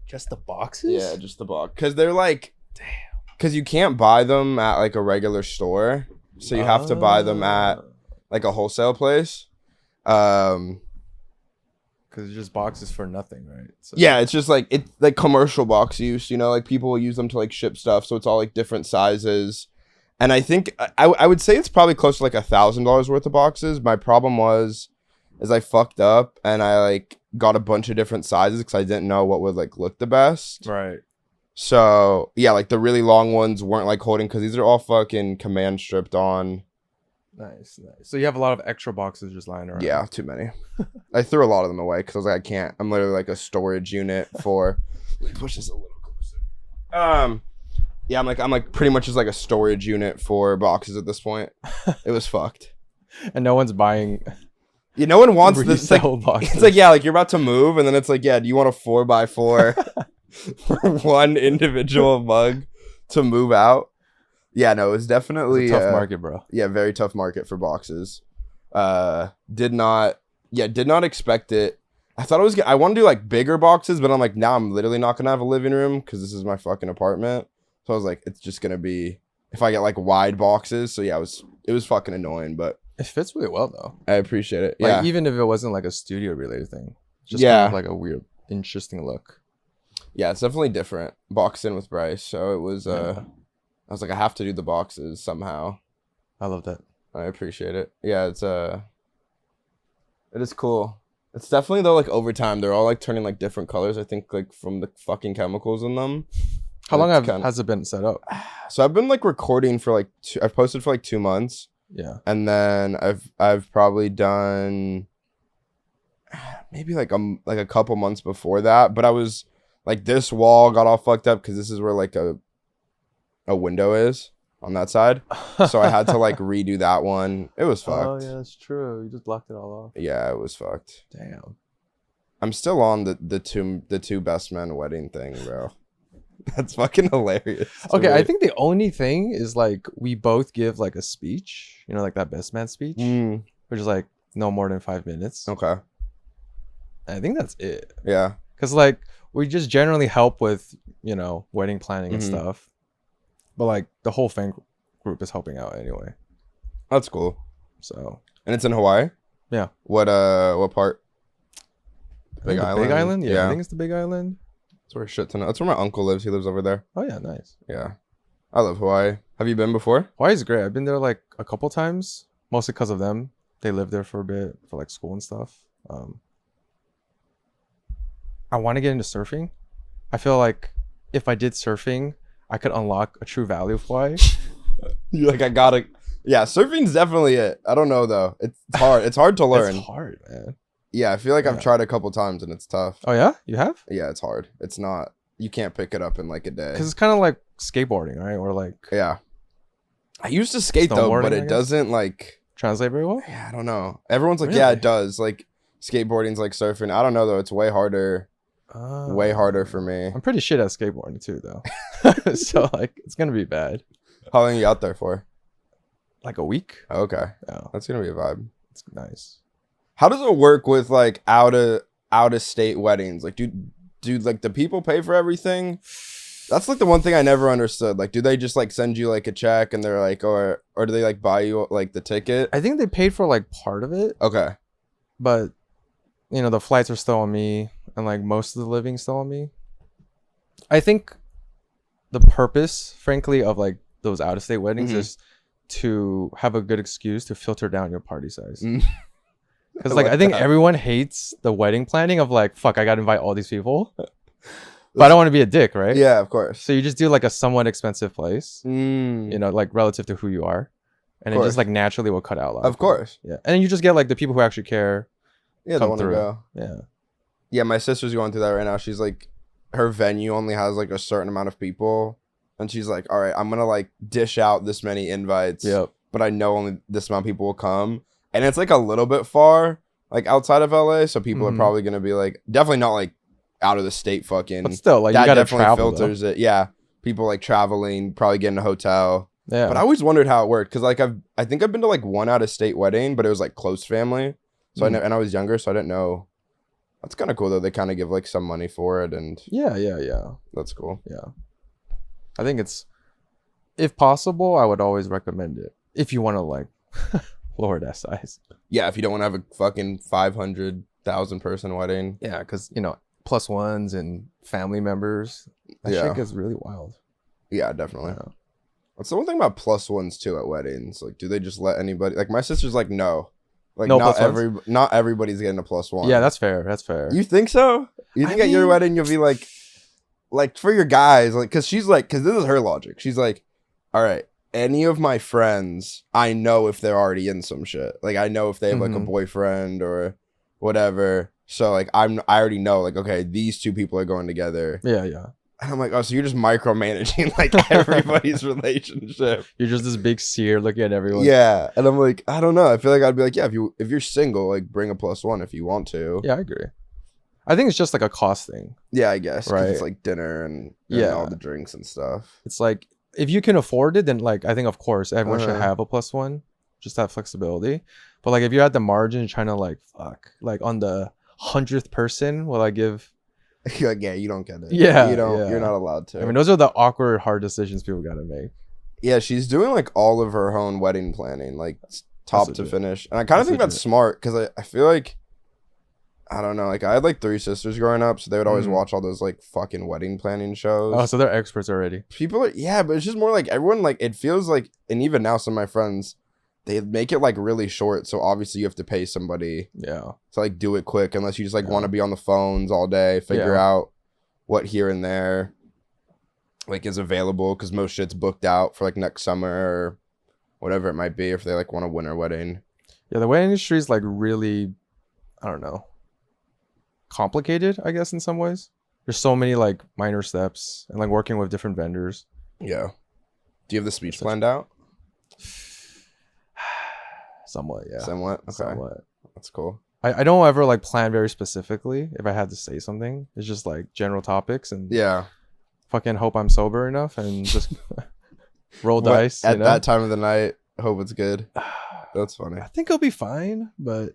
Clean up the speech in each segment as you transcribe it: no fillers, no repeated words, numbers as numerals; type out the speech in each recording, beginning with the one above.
Just the boxes? Yeah, just the box. Because they're like, because you can't buy them at like a regular store, so you have to buy them at like a wholesale place. Because it's just boxes for nothing, right? So. Yeah, it's just like it's like commercial box use. You know, like people use them to like ship stuff, so it's all like different sizes. And I think I would say it's probably close to like $1,000 worth of boxes. My problem is I fucked up and I like got a bunch of different sizes because I didn't know what would like look the best. Right. So yeah, like the really long ones weren't like holding because these are all fucking command stripped on. Nice. So you have a lot of extra boxes just lying around. Yeah, too many. I threw a lot of them away because I was like, I can't. I'm literally like a storage unit for. Let me push this a little closer. Yeah, I'm like pretty much just like a storage unit for boxes at this point. It was fucked. And no one's buying. Yeah, no one wants this. Like, boxes. It's like, yeah, like you're about to move, and then it's like, yeah, do you want a 4x4 for one individual mug to move out? Yeah, no, it was definitely it's a tough market, bro. Yeah, very tough market for boxes. Did not expect it. I thought I want to do like bigger boxes, but I'm like, now I'm literally not gonna have a living room because this is my fucking apartment. So I was like, it's just gonna be if I get like wide boxes. So yeah, it was fucking annoying, but it fits really well though. I appreciate it. Like, yeah, even if it wasn't like a studio related thing, just yeah, kind of like a weird, interesting look. Yeah, it's definitely different. Boxed in with Bryce, so it was. I was like, I have to do the boxes somehow. I love that. I appreciate it. Yeah, it is cool. It's definitely though, like over time, they're all like turning like different colors. I think like from the fucking chemicals in them. How long has it been set up? So I've been like recording for like I've posted for like 2 months. Yeah. And then I've probably done maybe like a couple months before that. But I was like, this wall got all fucked up because this is where like a window is on that side. So I had to like redo that one. It was fucked. Oh yeah, that's true. You just blocked it all off. Yeah, it was fucked. Damn. I'm still on the two best men wedding thing, bro. That's fucking hilarious. Okay, I think the only thing is like we both give like a speech, you know, like that best man speech, which is like no more than 5 minutes. Okay. I think that's it. Yeah. Because like we just generally help with, you know, wedding planning and stuff. But like the whole fan group is helping out anyway. That's cool. So. And it's in Hawaii? Yeah. What part? Big Island? Big Island? Yeah, I think it's the Big Island. That's where shit to know. That's where my uncle lives. He lives over there. Oh yeah, nice. Yeah. I love Hawaii. Have you been before? Hawaii's great. I've been there like a couple times, mostly because of them. They lived there for a bit for like school and stuff. I want to get into surfing. I feel like if I did surfing, I could unlock a true value of Hawaii. You're like, I gotta. Yeah, surfing's definitely it. I don't know though. It's hard. It's hard to learn. It's hard, man. Yeah, I feel like I've tried a couple times and it's tough. Oh yeah, you have? Yeah, it's hard. It's not. You can't pick it up in like a day. Because it's kind of like skateboarding, right? Or like. Yeah. I used to skate though, but it doesn't like translate very well. Yeah, I don't know. Everyone's like, really? yeah, it does. Like skateboarding's like surfing. I don't know though. It's way harder. Way harder for me. I'm pretty shit at skateboarding too, though. So like, it's gonna be bad. How long are you out there for? Like a week. Oh, okay. Yeah, that's gonna be a vibe. It's nice. How does it work with like out of state weddings? Like, do like the people pay for everything? That's like the one thing I never understood. Like, do they just like send you like a check and they're like, or do they like buy you like the ticket? I think they paid for like part of it. Okay. But you know, the flights are still on me, and like most of the living's still on me. I think the purpose, frankly, of like those out of state weddings is to have a good excuse to filter down your party size. Because like I think everyone hates the wedding planning of like, fuck, I gotta invite all these people. But I don't want to be a dick, right? Yeah, of course. So you just do like a somewhat expensive place, you know, like relative to who you are. And it just like naturally will cut out a lot. Of course. Yeah. And then you just get like the people who actually care. Yeah, they want to go. Yeah. Yeah, my sister's going through that right now. She's like, her venue only has like a certain amount of people. And she's like, all right, I'm going to like dish out this many invites. Yep. But I know only this amount of people will come. And it's like a little bit far, like outside of LA. So people are probably going to be like, definitely not like out of the state fucking. But still, like, that you got to definitely travel. Filters it. Yeah. People like traveling, probably getting a hotel. Yeah. But I always wondered how it worked. Cause like I think I've been to like one out of state wedding, but it was like close family. So and I was younger, so I didn't know That's kind of cool though. They kind of give like some money for it, and Yeah. that's cool. Yeah. I think it's, if possible, I would always recommend it if you want to like lower that size. Yeah, if you don't want to have a fucking 500,000 person wedding. Yeah, because plus ones and family members, that Yeah. shit gets really wild. Yeah, definitely. Yeah. That's the one thing about plus ones too at weddings. Like, do they just let anybody? Like, my sister's like, no, like No not plus ones? not everybody's getting a plus one. Yeah, that's fair. That's fair. You think so? You think I at your mean- wedding you'll be like for your guys, like, because she's like, because this is her logic. She's like, all right, any of my friends, I know if they're already in some shit. Like, I know if they have like a Mhm. boyfriend or whatever. So like, I already know, like, okay, these two people are going together. Yeah. And I'm like, oh, so you're just micromanaging like everybody's relationship. You're just this big seer looking at everyone. Yeah. And I'm like, I don't know. I feel like I'd be like, yeah, if you're single, like, bring a plus one if you want to. Yeah, I agree. I think it's just like a cost thing. Yeah, I guess. 'Cause Right. it's like dinner and Yeah. all the drinks and stuff. It's like, if you can afford it, then like I think of course everyone should Uh-huh. have a plus one, just have flexibility. But like if you're at the margin trying to like fuck, like on the 100th person, will I give? You're like, yeah, you don't get it. Yeah, You don't, yeah. you're not allowed to. I mean, those are the awkward, hard decisions people got to make. Yeah, she's doing like all of her own wedding planning, like top to legit. finish. And I kind of That's think that's legit. smart because I feel like, I don't know, like I had like 3 sisters growing up, so they would always Mhm. watch all those like fucking wedding planning shows. Oh, so they're experts already. People are, yeah, but it's just more like everyone, like, it feels like, and even now some of my friends, they make it like really short, so obviously you have to pay somebody Yeah. to like do it quick unless you just like Yeah. want to be on the phones all day, figure Yeah. out what here and there like is available, because most shit's booked out for like next summer or whatever it might be if they like want a winter wedding. Yeah, the wedding industry is like really, I don't know, complicated, I guess, in some ways. There's so many like minor steps and like working with different vendors. Yeah. Do you have the speech Such- planned out? Somewhat, yeah. Somewhat. Okay. Somewhat. That's cool. I don't ever like plan very specifically if I had to say something. It's just like general topics and Yeah. fucking hope I'm sober enough and just roll What- dice. at you know? that time of the night. Hope it's good. That's funny. I think it'll be fine, but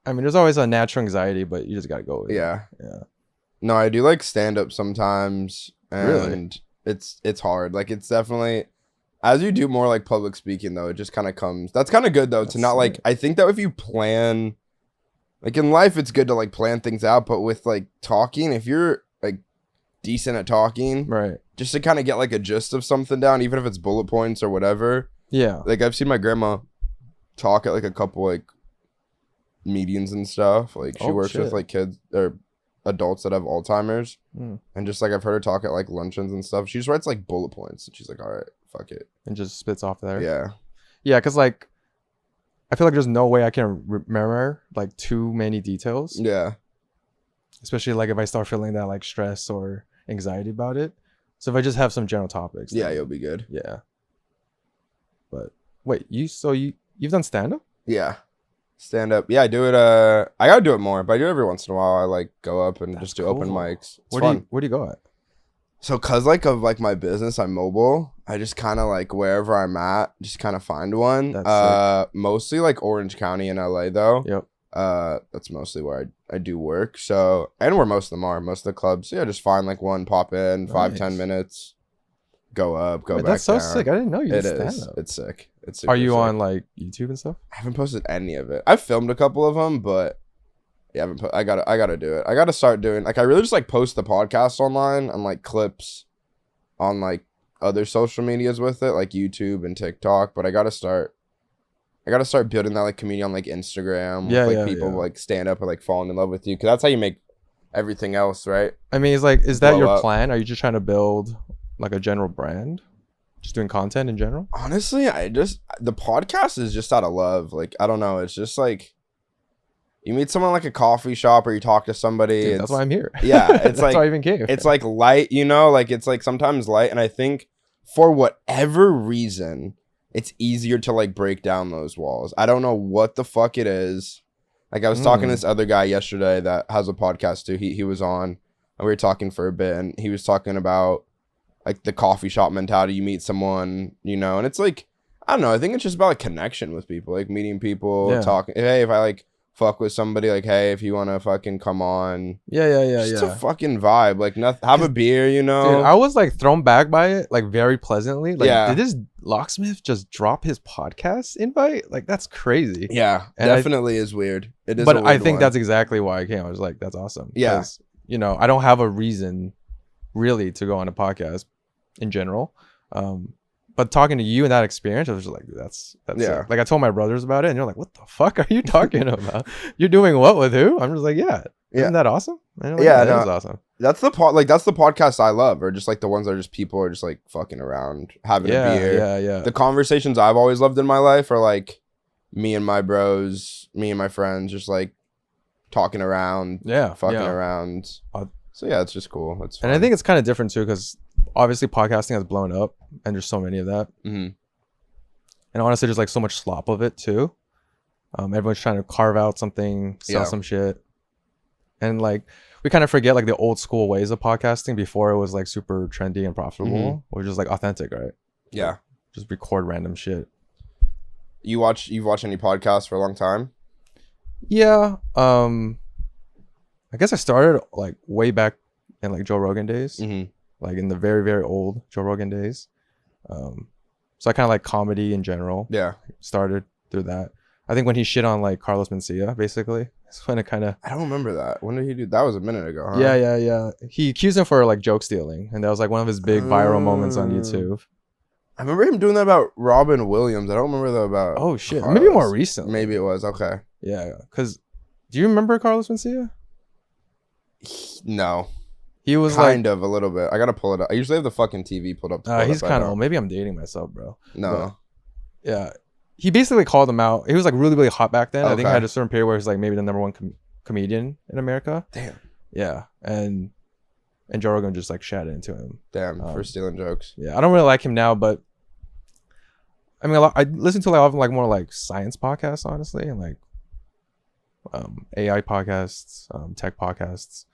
I mean, there's always a natural anxiety, but you just gotta go with it. Yeah. Yeah. No, I do like stand up sometimes, Really? and it's hard. Like, it's definitely, as you do more like public speaking though, it just kind of comes. That's kind of good though, to That's not like, sick. I think that if you plan, like in life it's good to like plan things out, but with like talking, if you're like decent at talking, Right. just to kind of get like a gist of something down, even if it's bullet points or whatever. Yeah. Like, I've seen my grandma talk at like a couple like meetings and stuff. Like, she Oh, works with shit. like kids or adults that have Alzheimer's. Mm. And just like I've heard her talk at like luncheons and stuff. She just writes like bullet points, and she's like, "All right, fuck it." And just spits off there. Yeah, Yeah, because like I feel like there's no way I can remember like too many details, yeah, especially like if I start feeling that like stress or anxiety about it. So if I just have some general topics, yeah. then- You'll be good. yeah. But wait, you've done stand up? Yeah, stand up. Yeah, I do it. I gotta do it more, but I do it every once in a while. I like go up and That's just do open cool. mics. It's Where fun. do you go at? So, cause like of like my business, I'm mobile. I just kind of like wherever I'm at, just kind of find one. That's Mostly like Orange County in LA though. Yep. That's mostly where I do work. So, and where most of them are, most of the clubs. So yeah, just find like one, pop in, 5-10 Nice. minutes, go up, go Wait, back that's so down. sick. I didn't know you It did stand is. up. It's sick. It's Are you super sick. on like YouTube and stuff? I haven't posted any of it. I've filmed a couple of them, but yeah, I gotta do it. I gotta start doing, like, I really just like post the podcast online and like clips on like other social medias with it, like YouTube and TikTok. But I gotta start building that like community on like Instagram. Yeah, with, like yeah, people yeah. like stand up or like falling in love with you, because that's how you make everything else, right? I mean, it's like, is that Blow your up. plan? Are you just trying to build like a general brand? Just doing content in general? Honestly, the podcast is just out of love. Like, I don't know. It's just like you meet someone like a coffee shop or you talk to somebody. Dude, it's, that's why I'm here. Yeah, it's that's like- why I even came. it's like light, you know, like it's like sometimes light. And I think for whatever reason, it's easier to like break down those walls. I don't know what the fuck it is. Like, I was talking to this other guy yesterday that has a podcast too. He was on and we were talking for a bit, and he was talking about like the coffee shop mentality. You meet someone, you know, and it's like, I don't know. I think it's just about like connection with people, like meeting people, Yeah. talking. Hey, if I like fuck with somebody, like, hey, if you want to fucking come on. Yeah. Just a fucking vibe. Like, nothing, have a beer, you know? Dude, I was like thrown back by it, like very pleasantly. Like, Yeah. did this locksmith just drop his podcast invite? Like, that's crazy. Yeah, And definitely is weird. It is, but a I weird think one. that's exactly why I came. I was like, that's awesome. Yeah. 'Cause, you know, I don't have a reason really to go on a podcast in general. But talking to you and that experience, I was just like, that's Yeah. it. Like I told my brothers about it, and you're like, what the fuck are you talking about? You're doing what with who? I'm just like, yeah. Isn't that awesome? And like, Yeah, that is awesome. That's the that's the podcast I love, or just like the ones that are just people are just like fucking around, having a beer. Yeah. The conversations I've always loved in my life are like me and my bros, me and my friends, just like talking around, fucking around. So yeah, it's just cool. It's fun. And I think it's kind of different too, because obviously podcasting has blown up, and there's so many of that. Mm-hmm. And honestly, there's like so much slop of it too. Everyone's trying to carve out something, sell some shit, and like we kind of forget like the old school ways of podcasting before it was like super trendy and profitable, which is like authentic, right? Yeah, like, just record random shit. You've watched any podcasts for a long time? Yeah. I guess I started like way back in like Joe Rogan days, like in the very, very old Joe Rogan days. So I kind of like comedy in general. Yeah. Started through that. I think when he shit on like Carlos Mencia, basically, that's when it kind of. I don't remember that. When did he do that? Was a minute ago, huh? Yeah. He accused him for like joke stealing, and that was like one of his big viral moments on YouTube. I remember him doing that about Robin Williams. I don't remember that about. Oh shit! Carlos. Maybe more recent. Maybe it was. Okay. Yeah, because do you remember Carlos Mencia? No. He was kind of a little bit. I gotta pull it up. I usually have the fucking TV pulled up. He's kind of old. Maybe I'm dating myself, bro. No. But, yeah. He basically called him out. He was like really, really hot back then. Okay. I think he had a certain period where he's like maybe the number one comedian in America. Damn. Yeah. And Joe Rogan just like shat into him. Damn, for stealing jokes. Yeah. I don't really like him now, but I mean, I listen to a lot of like more like science podcasts, honestly, and like AI podcasts, tech podcasts,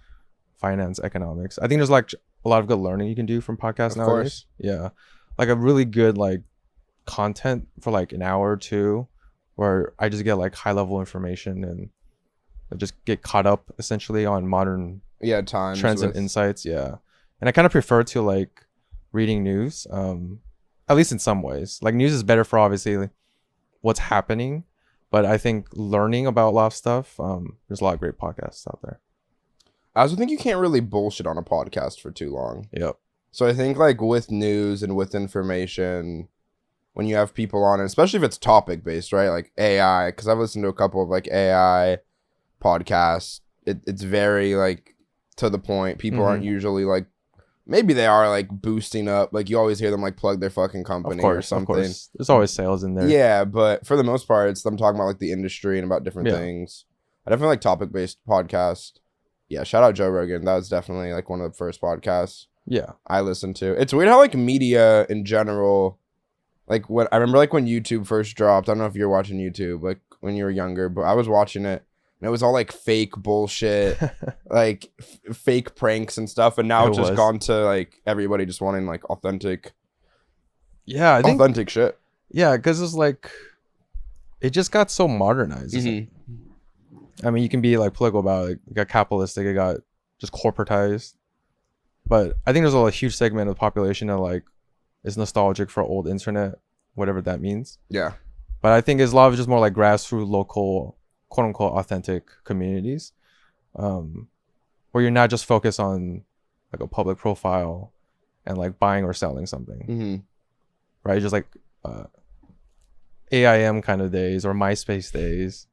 finance, economics. I think there's like a lot of good learning you can do from podcasts nowadays. Course. Yeah. Like a really good like content for like an hour or two where I just get like high level information and I just get caught up essentially on modern times trends and insights. Yeah. And I kind of prefer to like reading news, at least in some ways. Like news is better for obviously what's happening, but I think learning about a lot of stuff, there's a lot of great podcasts out there. I also think you can't really bullshit on a podcast for too long. Yep. So I think like with news and with information, when you have people on it, especially if it's topic based, right? Like AI, because I've listened to a couple of like AI podcasts. It's very like to the point. People aren't usually like, maybe they are like boosting up. Like you always hear them like plug their fucking company or something. Of course. There's always sales in there. Yeah, but for the most part, it's them talking about like the industry and about different things. I definitely like topic based podcasts. Yeah, shout out Joe Rogan. That was definitely like one of the first podcasts I listened to. It's weird how like media in general, like when I remember like when YouTube first dropped. I don't know if you're watching YouTube like when you were younger, but I was watching it and it was all like fake bullshit, like fake pranks and stuff. And now it's just gone to like everybody just wanting like authentic. Yeah, I think authentic shit. Yeah, because it's like it just got so modernized. I mean, you can be like political about it. It got capitalistic. It got just corporatized. But I think there's a huge segment of the population that like is nostalgic for old internet, whatever that means. Yeah. But I think it's a lot of just more like grassroots, local, quote unquote, authentic communities, where you're not just focused on like a public profile and like buying or selling something, right? Just like AIM kind of days or MySpace days.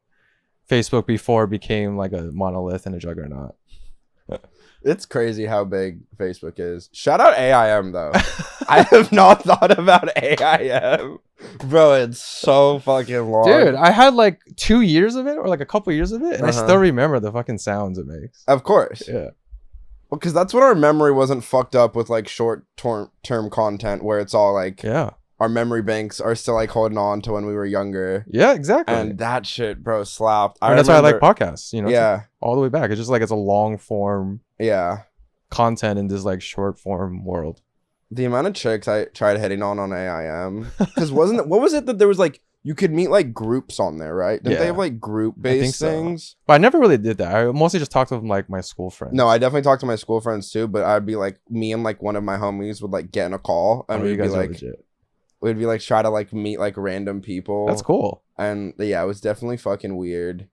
Facebook before it became like a monolith and a juggernaut. It's crazy how big Facebook is. Shout out AIM though. I have not thought about AIM. Bro, it's so fucking long. Dude, I had like 2 years of it or like a couple years of it and I still remember the fucking sounds it makes. Of course. Yeah. Well, because that's when our memory wasn't fucked up with like short term content where it's all like our memory banks are still like holding on to when we were younger. Yeah, exactly. And that shit, bro, slapped. And that's why I like podcasts, you know? Yeah. All the way back. It's just like it's a long form content in this like short form world. The amount of chicks I tried hitting on AIM. Because what was it that there was like you could meet like groups on there, right? Didn't they Yeah. have like group I think based so. things? But I never really did that. I mostly just talked to like my school friends. No, I definitely talked to my school friends too, but I'd be like, me and like one of my homies would like get in a call and you we'd be guys are like, legit. we'd be like try to like meet like random people. That's cool. And yeah, it was definitely fucking weird.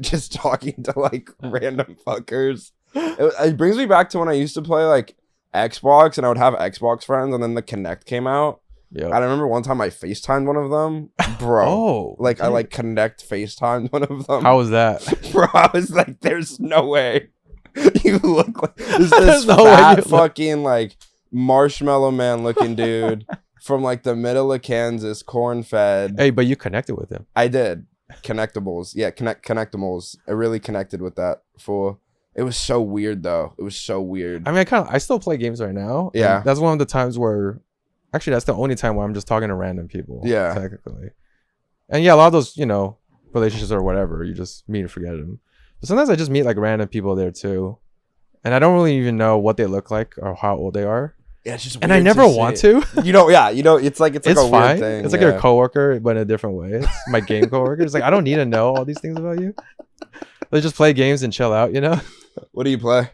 Just talking to like random fuckers. It brings me back to when I used to play like Xbox and I would have Xbox friends and then the Kinect came out. Yeah. I remember one time I FaceTimed one of them. Bro. Oh. Like dude. I like Kinect FaceTimed one of them. How was that? Bro, I was like, there's no way. You look like this There's no way fat you look- fucking like marshmallow man looking dude from like the middle of Kansas, corn fed. Hey, but you connected with him. I did. Connectables. Yeah, connectables. I really connected with that fool. It was so weird though. It was so weird. I mean, I still play games right now. Yeah. And that's one of the times where, actually, that's the only time where I'm just talking to random people. Yeah. Technically. And yeah, a lot of those, relationships or whatever, you just meet and forget them. But sometimes I just meet like random people there too. And I don't really even know what they look like or how old they are. Yeah, it's just And I weird never to see want it. to. It's like It's a fine. weird thing. It's like your coworker, but in a different way. It's my game coworker. It's like, I don't need to know all these things about you. Let's just play games and chill out, What do you play?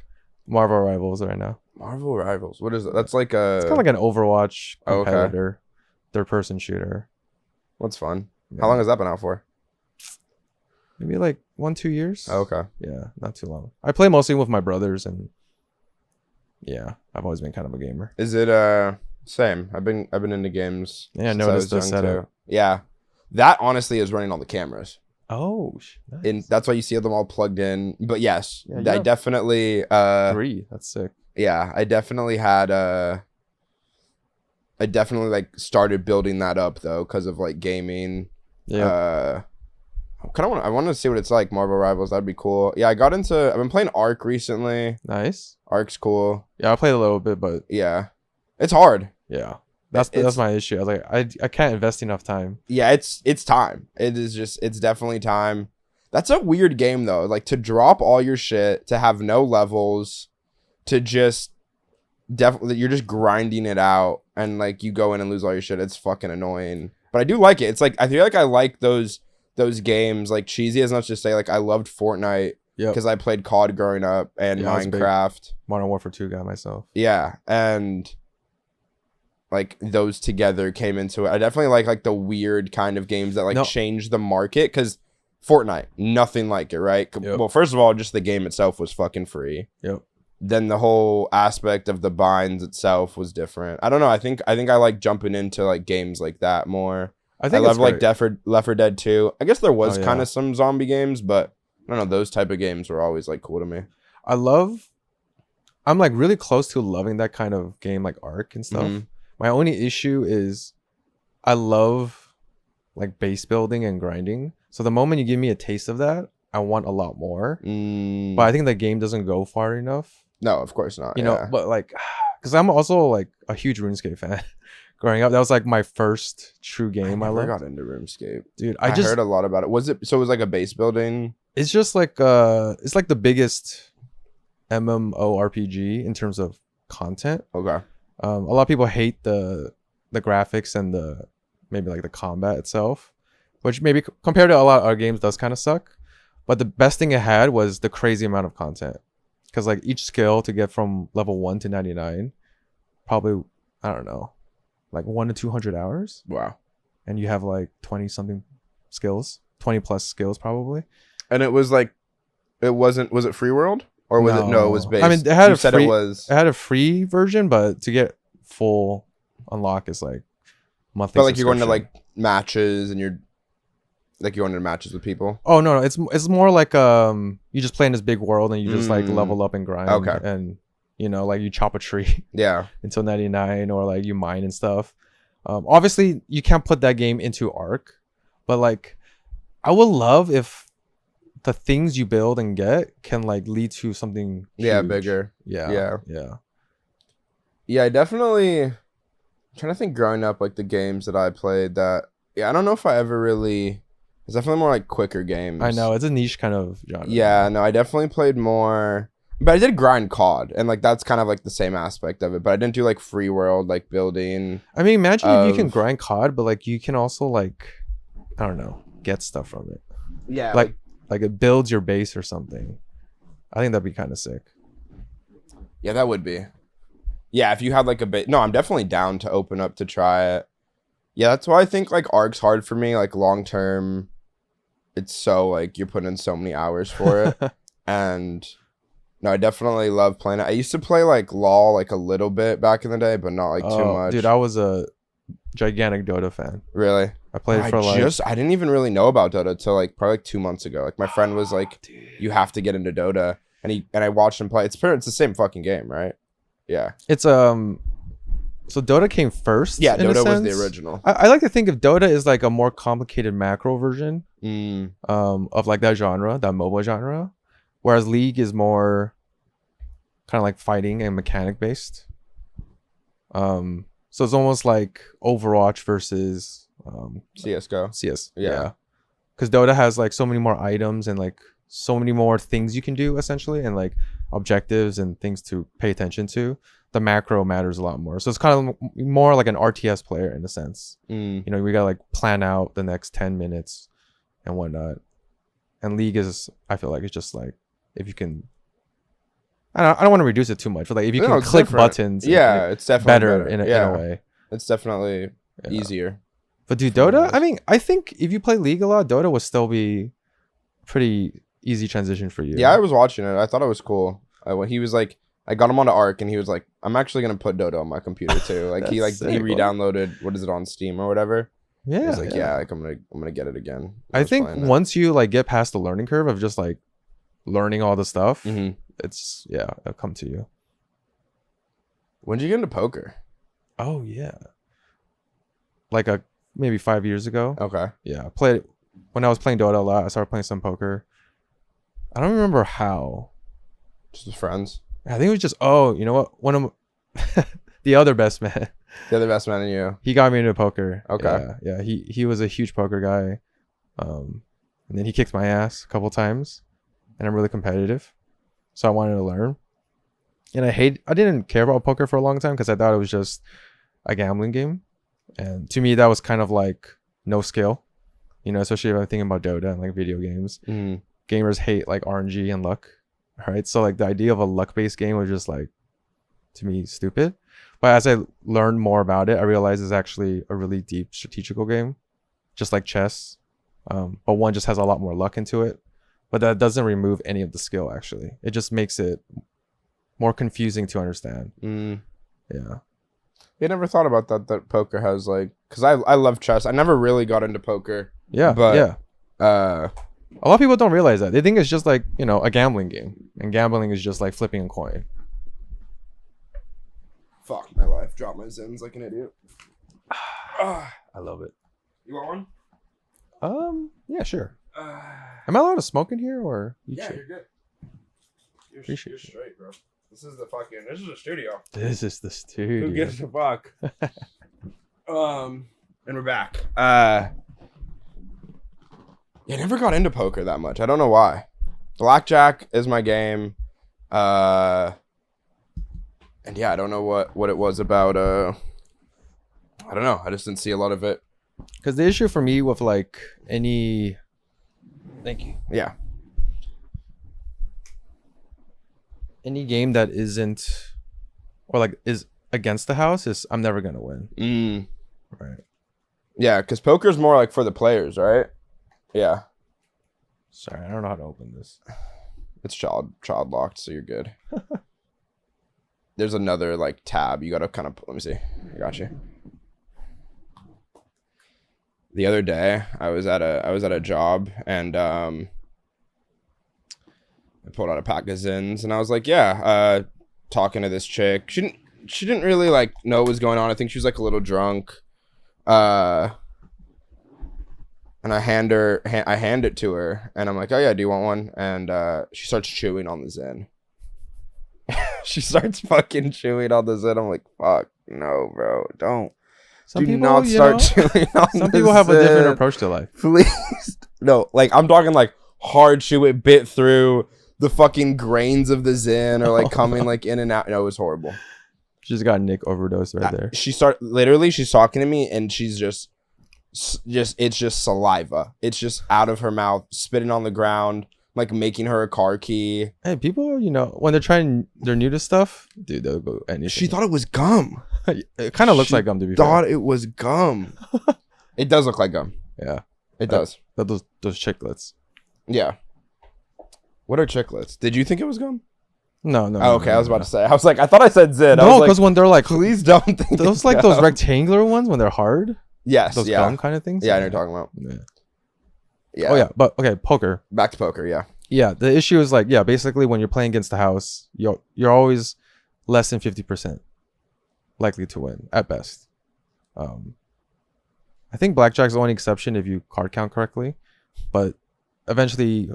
Marvel Rivals right now. Marvel Rivals. What is that? That's like a. It's kind of like an Overwatch Oh, okay. competitor, third-person shooter. What's fun? Yeah. How long has that been out for? Maybe like 1-2 years. Oh, okay. Yeah, not too long. I play mostly with my brothers, and yeah, I've always been kind of a gamer. Is it same? I've been into games. Yeah, I since noticed the was young, setup. too. Yeah, that honestly is running all the cameras, Oh, nice. and that's why you see them all plugged in. But yes, Yeah, I yeah. definitely 3. That's sick. yeah, I definitely had I definitely like started building that up though because of like gaming. Yeah. I want to see what it's like. Marvel Rivals, that'd be cool. Yeah, I've been playing Ark recently. Nice. Ark's cool. Yeah, I played a little bit, but Yeah, it's hard. yeah, that's my issue. I was like, I can't invest enough time. Yeah, it's time. It's definitely time. That's a weird game though. Like to drop all your shit, to have no levels, to just definitely you're just grinding it out and like you go in and lose all your shit. It's fucking annoying. But I do like it. It's like I feel like I like those games, like cheesy as much to say, like I loved Fortnite Yeah, because I played COD growing up and Yeah, I was big. Minecraft. Modern Warfare 2 guy myself. Yeah, and like those together came into it. I definitely like the weird kind of games that like No. change the market because Fortnite, nothing like it, right? Yep. Well, first of all, just the game itself was fucking free. Yep. Then the whole aspect of the binds itself was different. I don't know. I think I like jumping into like games like that more. I I think love like great. Left 4 Dead 2. I guess there was Oh, yeah. kind of some zombie games, but I don't know. Those type of games were always like cool to me. I'm like really close to loving that kind of game, like Ark and stuff. Mhm. My only issue is I love like base building and grinding. So the moment you give me a taste of that, I want a lot more. But I think the game doesn't go far enough, No, of course not. you know. yeah. But like, because I'm also like a huge RuneScape fan. Growing up, that was like my first true game I never loved. got into RuneScape. Dude, I just heard a lot about it. So it was like a base building? it's just like it's like the biggest MMORPG in terms of content. Okay. A lot of people hate the graphics and the maybe like the combat itself, which maybe compared to a lot of other games does kind of suck. But the best thing it had was the crazy amount of content, because like each skill to get from level 1 to 99, probably I don't know, like 1 to 200 hours, Wow. and you have like 20 something skills, 20 plus skills probably. And it was like, was it Free World? Or was it? No, it was No. base. I mean, it had you a said free- it was. It had a free version, but to get full unlock is like monthly. But like you're going to subscription. like matches and you're going to matches with people. Oh no, it's more like you just play in this big world and you just like level up and grind. Okay. And like you chop a tree Yeah. until 99, or like you mine and stuff. Obviously you can't put that game into Arc, but like I would love if the things you build and get can like lead to something Yeah, huge. bigger. Yeah. Yeah, I definitely. I'm trying to think growing up, like the games that I played that. Yeah, I don't know if I ever really. It's definitely more like quicker games. I know it's a niche kind of genre. Yeah, no, I definitely played more. But I did grind COD, and like that's kind of like the same aspect of it. But I didn't do like free world like building. I mean, imagine if you can Of- grind COD, but like you can also like, I don't know, get stuff from it. Yeah, Like it builds your base or something. I think that'd be kind of sick. yeah, that would be. Yeah, if you had like a bit. No, I'm definitely down to open up to try it. Yeah, that's why I think like Ark's hard for me. Like long term, it's so like you're putting in so many hours for it, and no, I definitely love playing it. I used to play like LOL like a little bit back in the day, but not like too much. Dude, I was a gigantic Dota fan. Really? I played for like I didn't even really know about Dota till like probably like 2 months ago. Like my friend was like, "You have to get into Dota," and I watched him play. It's the same fucking game, right? Yeah. It's so Dota came first. Yeah, in a Dota was the sense. original. I like to think of Dota as like a more complicated macro version Mm. of like that genre, that MOBA genre, whereas League is more kind of like fighting and mechanic based. So it's almost like Overwatch versus CS:GO. CS. Yeah. Because Dota has like so many more items and like so many more things you can do essentially, and like objectives and things to pay attention to. The macro matters a lot more. So it's kind of more like an RTS player in a sense. Mm. You know, we gotta like plan out the next 10 minutes and whatnot. And League is, I feel like it's just like if you can. I don't want to reduce it too much, but like if you No, can it's click different. buttons, Yeah, it's definitely better in a Yeah, way. it's definitely Yeah. easier. But dude, Dota, I mean, I think if you play League a lot, Dota would still be pretty easy transition for you. Yeah, I was watching it. I thought it was cool. When he was like, I got him onto Arc, and he was like, "I'm actually gonna put Dota on my computer too." Like he That's he sick, bro. re-downloaded what is it on Steam or whatever. Yeah. He's like, yeah, like I'm gonna get it again. I was think playing it. once you like get past the learning curve of just like learning all the stuff, Mhm. it's it'll come to you. When did you get into poker? Oh yeah. Like maybe 5 years ago. Okay. Yeah, I played when I was playing Dota a lot. I started playing some poker. I don't remember how. Just with friends. I think it was just you know what? One of the other best man. The other best man in you. He got me into poker. Okay. Yeah. He was a huge poker guy. And then he kicked my ass a couple times, and I'm really competitive, so I wanted to learn. And I didn't care about poker for a long time because I thought it was just a gambling game, and to me that was kind of like no skill, you know, especially if I'm thinking about Dota and like video games. Mm. Gamers hate like RNG and luck, right? So like the idea of a luck-based game was just like, to me, stupid. But as I learned more about it, I realized it's actually a really deep strategical game, just like chess. But one just has a lot more luck into it. But that doesn't remove any of the skill, actually. It just makes it more confusing to understand. Mm. Yeah. I never thought about that poker has like, because I love chess. I never really got into poker. Yeah. But, yeah. A lot of people don't realize that. They think it's just like, you know, a gambling game. And gambling is just like flipping a coin. Fuck my life. Drop my Zins like an idiot. I love it. You want one? Yeah, sure. Am I allowed to smoke in here or you Yeah, chill? you're good. Appreciate You're it. straight, bro. This is a studio. This is the studio. Who gives a fuck? And we're back. Yeah, I never got into poker that much. I don't know why. Blackjack is my game. And yeah, I don't know what it was about. I don't know. I just didn't see a lot of it. Because the issue for me with like any, thank you, Yeah. any game that isn't, or like is against the house is I'm never gonna win. Mm. Right. Yeah, because poker's more like for the players, right? Yeah. Sorry, I don't know how to open this. It's child locked, so you're good. There's another like tab. You gotta kind of let me see. I got you. The other day, I was at a job and I pulled out a pack of Zins and I was like, yeah, talking to this chick. She didn't really like know what was going on. I think she was like a little drunk. And I hand it to her and I'm like, oh yeah, do you want one? And she starts chewing on the Zin. She starts fucking chewing on the Zin. I'm like, fuck, no, bro, don't. Some Do people, not start chewing on some the people have a different Zin. approach to life. Please. No, like I'm talking like hard chew it, bit through, the fucking grains of the Zin are like coming like in and out. No, it was horrible. She just got Nick overdose right there. She's talking to me and she's just it's just saliva. It's just out of her mouth, spitting on the ground, like making her a car key. Hey, people, when they're new to stuff, dude, they'll go anything. She thought it was gum. It kind of looks like gum, to be fair. Thought it was gum. It does look like gum. Yeah, it does. Those chiclets. Yeah. What are chiclets? Did you think it was gum? No. Oh, okay, I was about to say. I was like, I thought I said Zin. No, because when they're like, please don't think those like those rectangular ones when they're hard. Yes, those gum kind of things. Yeah, I know what you're talking about. Yeah. Oh yeah, but okay, poker. Back to poker. Yeah. Yeah, the issue is like, basically when you're playing against the house, you're always less than 50% likely to win at best. I think blackjack's the only exception if you card count correctly, but eventually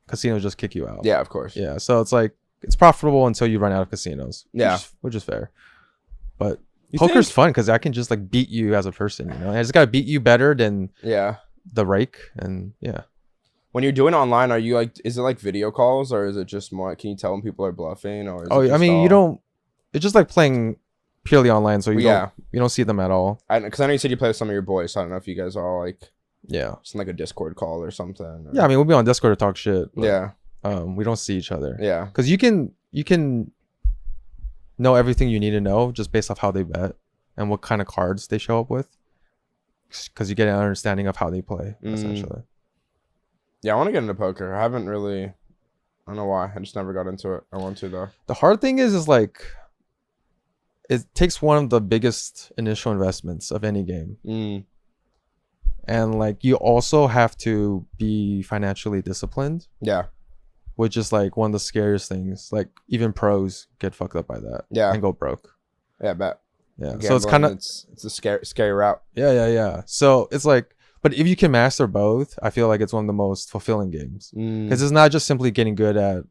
casinos just kick you out. Yeah, of course. Yeah, so it's like it's profitable until you run out of casinos. Yeah, which is fair. But poker's fun because I can just like beat you as a person. I just gotta beat you better than the rake, and yeah. When you're doing online, are you like? Is it like video calls or is it just more? Can you tell when people are bluffing or? I mean, you don't. It's just like playing purely online, so you don't see them at all. Because I know you said you play with some of your boys, so I don't know if you guys are all like. Yeah. Just like a Discord call or something. Or... Yeah, I mean, we'll be on Discord to talk shit. But, we don't see each other. Yeah. Because you can know everything you need to know just based off how they bet and what kind of cards they show up with. Because you get an understanding of how they play, essentially. Yeah, I want to get into poker. I haven't really. I don't know why. I just never got into it. I want to though. The hard thing is like, it takes one of the biggest initial investments of any game. And like you also have to be financially disciplined. Yeah. Which is like one of the scariest things. Like even pros get fucked up by that. Yeah. And go broke. Yeah, I bet. Yeah. So it's kind of it's a scary route. Yeah. So it's like, but if you can master both, I feel like it's one of the most fulfilling games. Because it's not just simply getting good at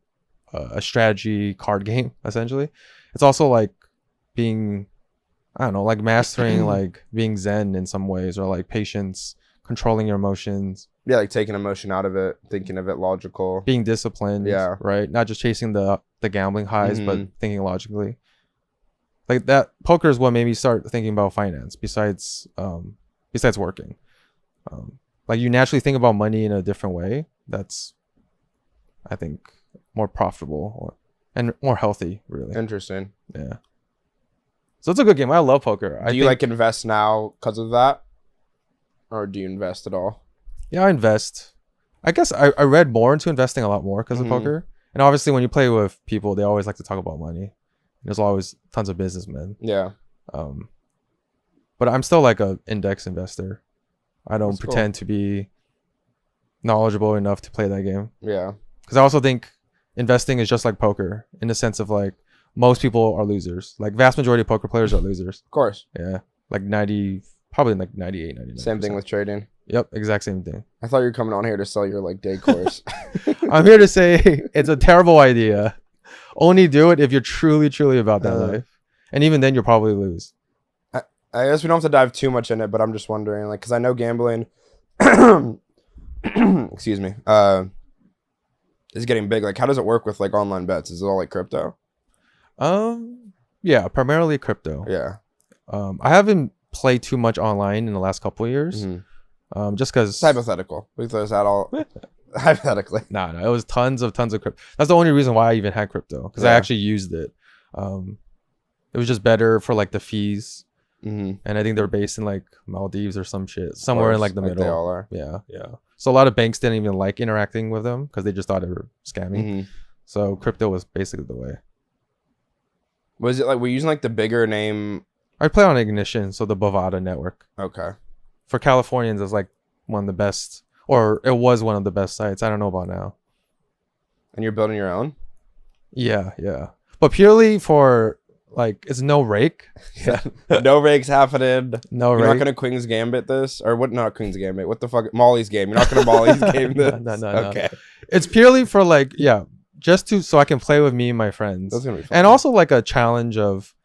a strategy card game, essentially. It's also like being, I don't know, like mastering like being zen in some ways, or like patience, controlling your emotions. Yeah, like taking emotion out of it, thinking of it logical. Being disciplined. Yeah. Right? Not just chasing the gambling highs, but thinking logically. Like that poker is what made me start thinking about finance besides working. Like you naturally think about money in a different way. That's, I think, more profitable and more healthy, really. Interesting. Yeah. So it's a good game. I love poker. Do you like invest now because of that? Or do you invest at all? Yeah, I invest. I guess I read more into investing a lot more because of poker. And obviously when you play with people, they always like to talk about money. There's always tons of businessmen. Yeah. But I'm still like a index investor. I don't pretend to be knowledgeable enough to play that game. Yeah. Because I also think investing is just like poker in the sense of like most people are losers. Like vast majority of poker players are losers. Of course. Yeah. Like 90, probably like 98, 99%. Same thing with trading. Yep. Exact same thing. I thought you were coming on here to sell your like day course. I'm here to say it's a terrible idea. Only do it if you're truly, truly about that life. And even then you'll probably lose. I guess we don't have to dive too much in it, but I'm just wondering, like, because I know gambling, excuse me, is getting big. Like, how does it work with like online bets? Is it all like crypto? Yeah, primarily crypto. Yeah. I haven't played too much online in the last couple of years. Just because it's hypothetical. We throw this out all hypothetically. No, it was tons of crypto. That's the only reason why I even had crypto, because I actually used it. It was just better for like the fees. And I think they're based in like Maldives or some shit, somewhere in like the middle. They all are. Yeah. So a lot of banks didn't even like interacting with them because they just thought it were scamming. So crypto was basically the way. Was it like we're using like the bigger name? I play on Ignition, so the Bovada network. Okay. For Californians, it's like one of the best, or it was one of the best sites. I don't know about now. And you're building your own? Yeah, but purely for. Like it's no rake. Yeah. No rakes happening. No rake. You're not gonna Queen's Gambit this? Or what, not Queen's Gambit. What the fuck? Molly's game. You're not gonna Molly's game this? No. Okay. It's purely for like, just so I can play with me and my friends. That's gonna be fun. And also like a challenge of,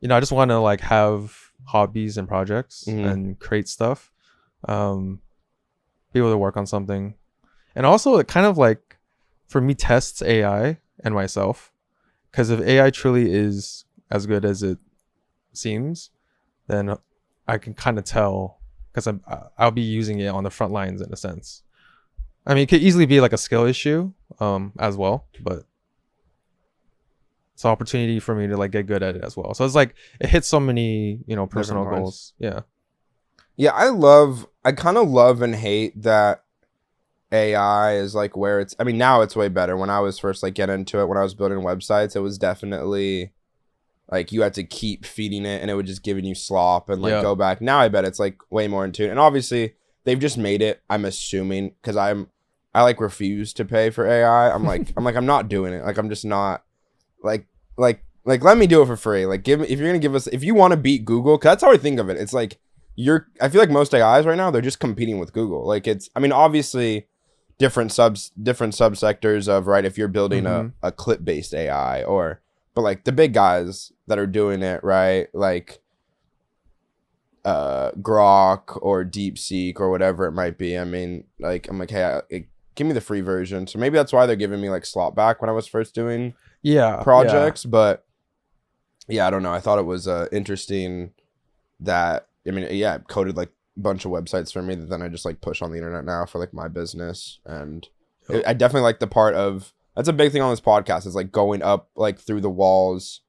I just wanna like have hobbies and projects and create stuff. Be able to work on something. And also it kind of like for me tests AI and myself, because if AI truly is as good as it seems, then I can kind of tell, because I'll be using it on the front lines in a sense. I mean, it could easily be like a skill issue as well, but it's an opportunity for me to like get good at it as well. So it's like it hits so many, you know, personal Different goals. Yeah. Yeah, I kind of love and hate that AI is like where it's, I mean, now it's way better. When I was first like getting into it, when I was building websites, it was definitely like you had to keep feeding it and it would just giving you slop and like Yeah. go back. Now I bet it's like way more in tune. And obviously they've just made it, I'm assuming, because I like refuse to pay for AI. I'm not doing it. Like I'm just not like let me do it for free. Like give me, if you're gonna give us, if you want to beat Google, 'cause that's how I think of it. It's like I feel like most AIs right now, they're just competing with Google. Like it's, I mean, obviously different subsectors of, right, if you're building a clip based AI but like the big guys that are doing it, right, like Grok or DeepSeek or whatever it might be. I mean, like I'm like, hey, give me the free version. So maybe that's why they're giving me like slot back when I was first doing projects. But yeah, I don't know. I thought it was interesting that, I mean, yeah, it coded like a bunch of websites for me that then I just like push on the internet now for like my business. And I definitely like the part of, that's a big thing on this podcast, is like going up like through the walls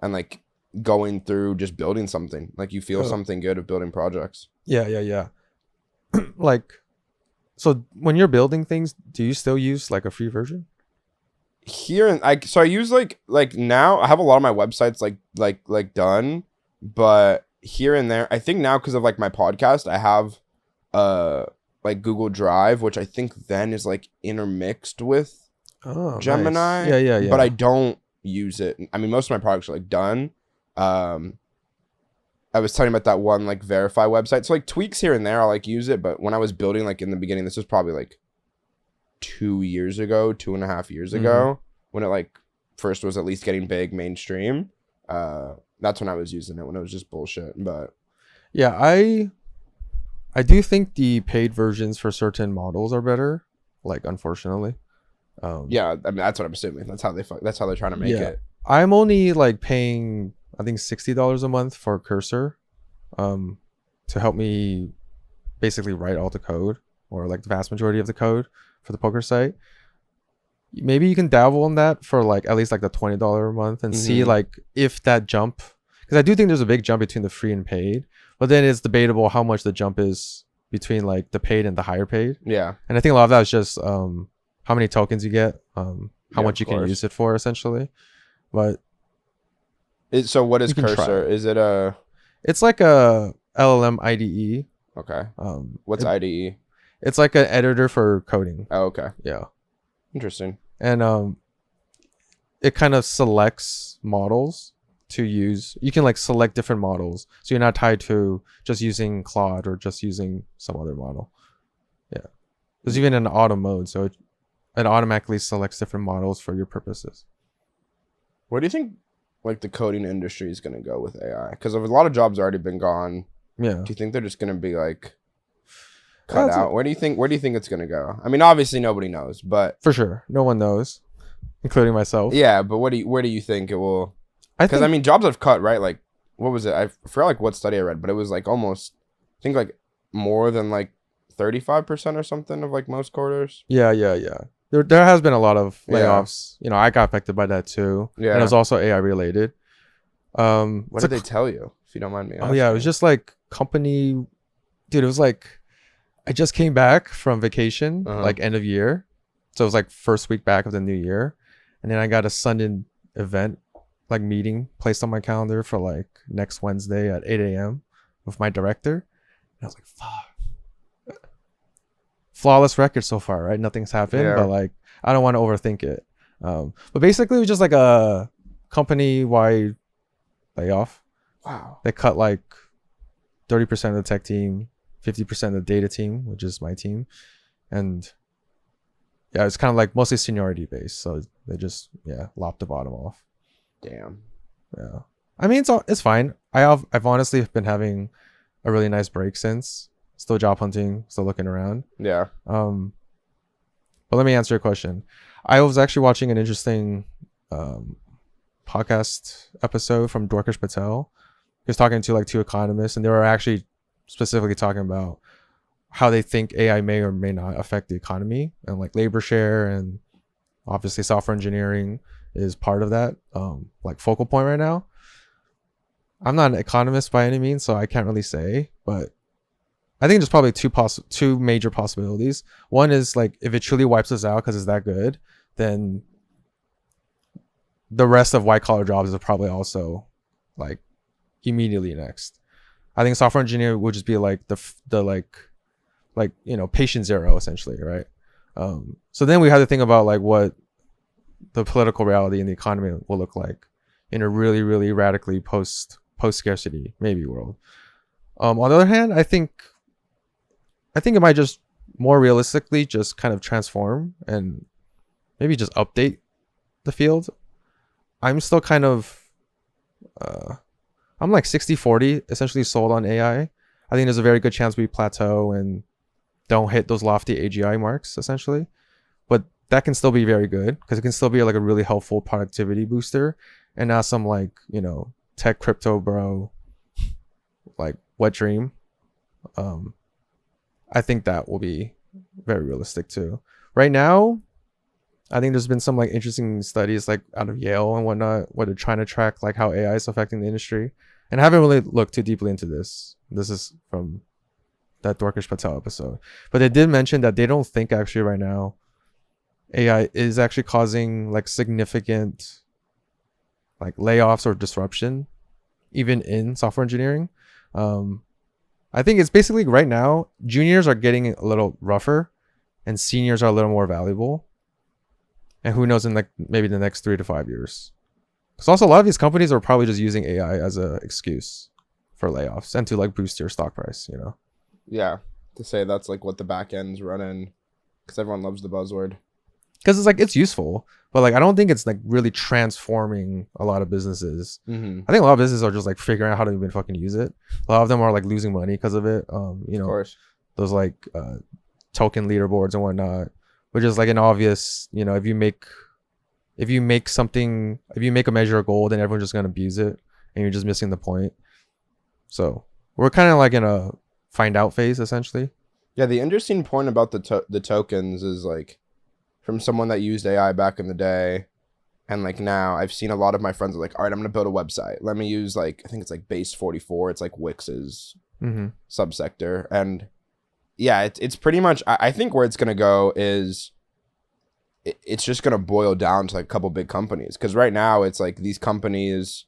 and like going through just building something. Like you feel something good of building projects. Yeah. Like, so when you're building things, do you still use like a free version? Here and so I use like now I have a lot of my websites like done, but here and there I think now, because of like my podcast, I have like Google Drive, which I think then is like intermixed with Gemini. Nice. Yeah. But I don't use it. I mean, most of my products are like done. I was telling you about that one like verify website, so like tweaks here and there I'll like use it, but when I was building, like in the beginning, this was probably like 2.5 years ago, when it like first was at least getting big mainstream, that's when I was using it, when it was just bullshit. But yeah, I do think the paid versions for certain models are better, like unfortunately. Yeah, I mean, that's what I'm assuming. That's how they're trying to make it. I'm only like paying, I think, $60 a month for Cursor, to help me basically write all the code, or like the vast majority of the code for the poker site. Maybe you can dabble in that for like at least like the $20 a month and see like if that jump, because I do think there's a big jump between the free and paid, but then it's debatable how much the jump is between like the paid and the higher paid. Yeah, and I think a lot of that is just how many tokens you get, how much you can use it for essentially. But so what is Cursor? Is it a? It's like a LLM IDE. Okay. What's IDE? It's like an editor for coding. Oh, okay. Yeah. Interesting. And it kind of selects models to use. You can like select different models, so you're not tied to just using Claude or just using some other model. Yeah. There's even an auto mode, so it automatically selects different models for your purposes. Where do you think like the coding industry is going to go with AI? Because a lot of jobs already been gone. Yeah. Do you think they're just going to be like cut out? Where do you think it's going to go? I mean, obviously nobody knows, but for sure, no one knows, including myself. Yeah, but where do you think it will? Because I mean, jobs have cut, right? Like, what was it? I forgot like what study I read, but it was like almost, I think like more than like 35% or something of like most coders. Yeah. There has been a lot of layoffs. You know, I got affected by that too. Yeah. And it was also AI related. What did they tell you, if you don't mind me asking? Oh yeah, it was just like company, dude, it was like I just came back from vacation, like end of year. So it was like first week back of the new year. And then I got a sudden event, like meeting placed on my calendar for like next Wednesday at 8 a.m. with my director. And I was like, fuck. Flawless record so far, right? Nothing's happened, but like I don't want to overthink it. But basically it was just like a company-wide layoff. Wow. They cut like 30% of the tech team, 50% of the data team, which is my team. And yeah, it's kind of like mostly seniority based. So they just lopped the bottom off. Damn. Yeah. I mean, it's fine. I've honestly been having a really nice break since. Still job hunting, still looking around. Yeah. But let me answer your question. I was actually watching an interesting podcast episode from Dorkesh Patel. He was talking to like two economists, and they were actually specifically talking about how they think AI may or may not affect the economy, and like labor share, and obviously software engineering is part of that like focal point right now. I'm not an economist by any means, so I can't really say, but I think there's probably two major possibilities. One is like if it truly wipes us out because it's that good, then the rest of white collar jobs is probably also like immediately next. I think software engineer would just be like the like you know patient zero essentially, right? So then we have to think about like what the political reality in the economy will look like in a really really radically post scarcity maybe world. On the other hand, I think it might just more realistically just kind of transform and maybe just update the field. I'm still kind of I'm like 60-40 essentially sold on AI. I think there's a very good chance we plateau and don't hit those lofty AGI marks essentially. But that can still be very good because it can still be like a really helpful productivity booster and not some like, you know, tech crypto bro like wet dream. I think that will be very realistic too. Right now, I think there's been some like interesting studies like out of Yale and whatnot where they're trying to track like how AI is affecting the industry. And I haven't really looked too deeply into this. This is from that Dorkesh Patel episode. But they did mention that they don't think actually right now AI is actually causing like significant like layoffs or disruption even in software engineering. I think it's basically right now juniors are getting a little rougher and seniors are a little more valuable. And who knows in like maybe the next 3 to 5 years. Because also a lot of these companies are probably just using AI as an excuse for layoffs and to like boost your stock price, you know? Yeah, to say that's like what the back end's running, because everyone loves the buzzword. Because it's like it's useful, but like I don't think it's like really transforming a lot of businesses. Mm-hmm. I think a lot of businesses are just like figuring out how to even fucking use it. A lot of them are like losing money because of it. You know, Of course. those like token leaderboards and whatnot, which is like an obvious, you know, if you make a measure of gold, then everyone's just gonna abuse it, and you're just missing the point. So we're kind of like in a find out phase essentially. Yeah, the interesting point about the tokens is like from someone that used AI back in the day, and like now I've seen a lot of my friends are like, all right, I'm gonna build a website. Let me use like I think it's like Base 44. It's like Wix's subsector, and yeah, it's pretty much. I think where it's gonna go is it's just gonna boil down to like a couple big companies, because right now it's like these companies,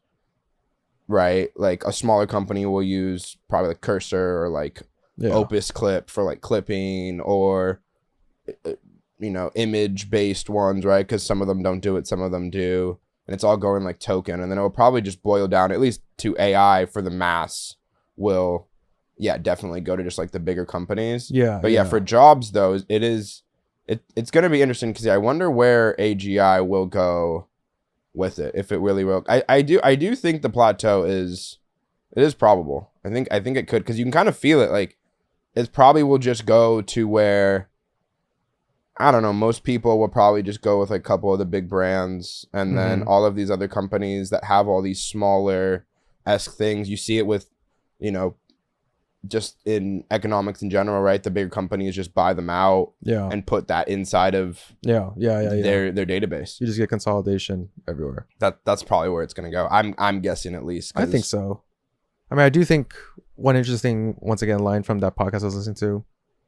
right? Like a smaller company will use probably like Cursor or like Opus Clip for like clipping, or you know, image based ones, right? Because some of them don't do it, some of them do, and it's all going like token, and then it will probably just boil down at least to AI for the mass will definitely go to just like the bigger companies. But for jobs though, it's going to be interesting, because I wonder where AGI will go with it, if it really will. I do think the plateau is probable. I think it could, because you can kind of feel it. Like it probably will just go to where, I don't know, most people will probably just go with like a couple of the big brands, and then all of these other companies that have all these smaller esque things. You see it with, you know, just in economics in general, right? The bigger companies just buy them out and put that inside of their database. You just get consolidation everywhere. That's probably where it's going to go. I'm guessing, at least. I think so. I mean, I do think one interesting, once again, line from that podcast I was listening to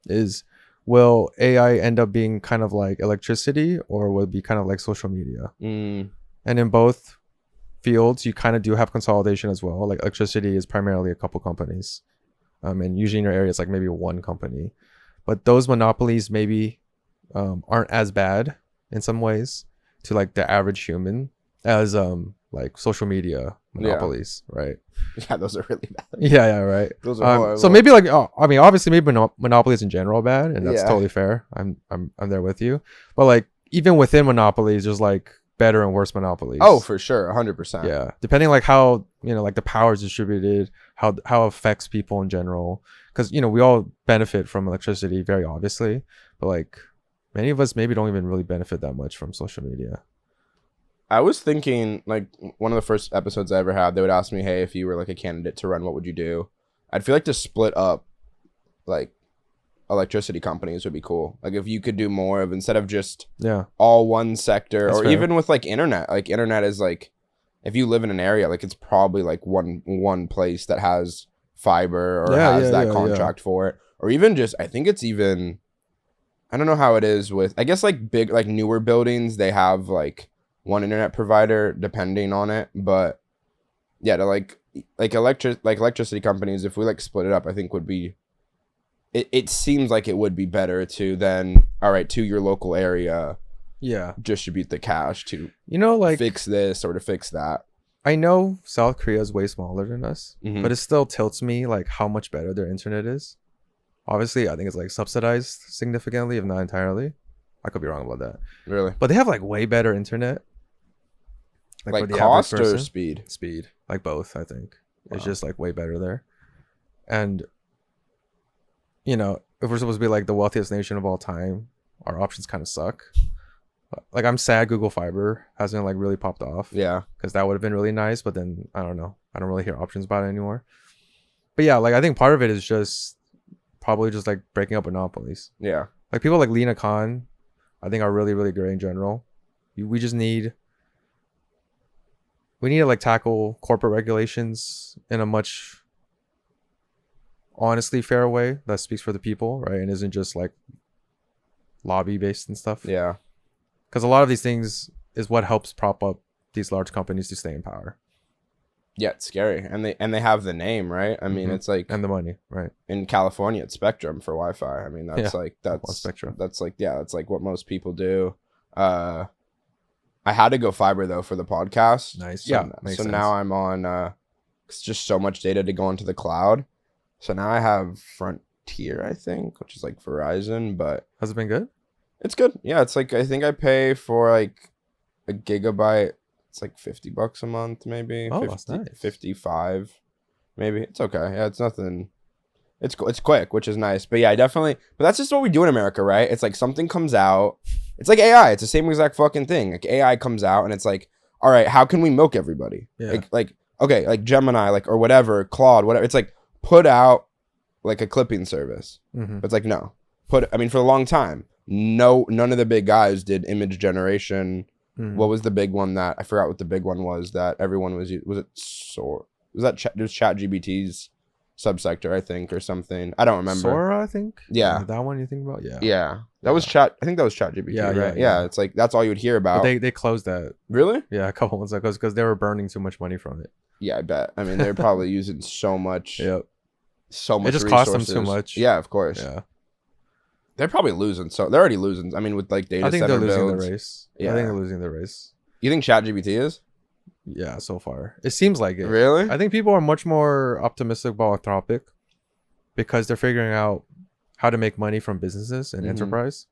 is, will AI end up being kind of like electricity, or will it be kind of like social media? And in both fields, you kind of do have consolidation as well. Like electricity is primarily a couple companies. And usually in your area, it's like maybe one company. But those monopolies maybe aren't as bad in some ways to like the average human as like social media monopolies, right? Yeah, those are really bad. Yeah, right. Those are horrible. So maybe like, I mean, obviously maybe monopolies in general are bad, and that's totally fair. I'm there with you. But like even within monopolies, there's like better and worse monopolies. Oh, for sure, 100%. Yeah, depending like how, you know, like the power is distributed, how it affects people in general. Because, you know, we all benefit from electricity very obviously, but like many of us maybe don't even really benefit that much from social media. I was thinking, like, one of the first episodes I ever had, they would ask me, hey, if you were like a candidate to run, what would you do? I'd feel like to split up, like, electricity companies would be cool. Like, if you could do more of, instead of just all one sector, That's or fair. even with like internet. Like, internet is like, if you live in an area, like, it's probably like one place that has fiber or has that contract for it. Or even just, I think it's even, I don't know how it is with, I guess like big, like newer buildings, they have like one internet provider depending on it. But yeah, to like electricity companies, if we like split it up, I think would be, it seems like it would be better to then, all right, to your local area, distribute the cash to, like, fix this or to fix that. I know South Korea is way smaller than us, but it still tilts me like how much better their internet is. Obviously, I think it's like subsidized significantly, if not entirely. I could be wrong about that. Really? But they have like way better internet. Like for the cost or speed? Speed. Like both, I think. Wow. It's just like way better there. And if we're supposed to be like the wealthiest nation of all time, our options kind of suck. Like, I'm sad Google Fiber hasn't like really popped off. Yeah. Because that would have been really nice, but then I don't know. I don't really hear options about it anymore. But yeah, like I think part of it is just probably just like breaking up monopolies. Yeah. Like people like Lena Khan, I think are really, really great in general. We need to like tackle corporate regulations in a much honestly fair way that speaks for the people, right? And isn't just like lobby based and stuff. Yeah. Because a lot of these things is what helps prop up these large companies to stay in power. Yeah, it's scary. And they have the name, right? I mean, it's like, and the money, right? In California, it's Spectrum for Wi-Fi. I mean, that's Spectrum. That's like, that's like what most people do. I had to go fiber though for the podcast. Nice. So now I'm on it's just so much data to go into the cloud. So now I have Frontier, I think, which is like Verizon, but has it been good? It's good. Yeah, it's like, I think I pay for like a gigabyte. It's like $50 a month, maybe. Oh, that's nice. 55, maybe. It's okay. Yeah, it's nothing. It's quick, which is nice. But yeah, But that's just what we do in America, right? It's like something comes out. It's like AI. It's the same exact fucking thing. Like AI comes out and it's like, all right, how can we milk everybody? Yeah. Like okay, like Gemini, like, or whatever, Claude, whatever. It's like, put out like a clipping service. Mm-hmm. But it's like, no. For a long time, none of the big guys did image generation. Mm-hmm. What was the big one that I forgot what the big one was that everyone was it Sora? Was ChatGPT's subsector, I think, or something? I don't remember. Sora, I think. Yeah, that one you think about? Yeah. Yeah, that was Chat. I think that was ChatGPT. Yeah, right? Yeah, it's like that's all you would hear about. But they closed that. Really? Yeah, a couple months ago because they were burning too much money from it. Yeah, I bet. I mean, they're probably using so much. Yep. So much. It just resources. cost them too much. Yeah, of course. Yeah. They're probably losing. So they're already losing. I mean, with like data center builds. I think they're losing the race. Yeah. I think they're losing the race. You think ChatGPT is? Yeah, so far. It seems like it. Really? I think people are much more optimistic about Anthropic because they're figuring out how to make money from businesses and enterprise.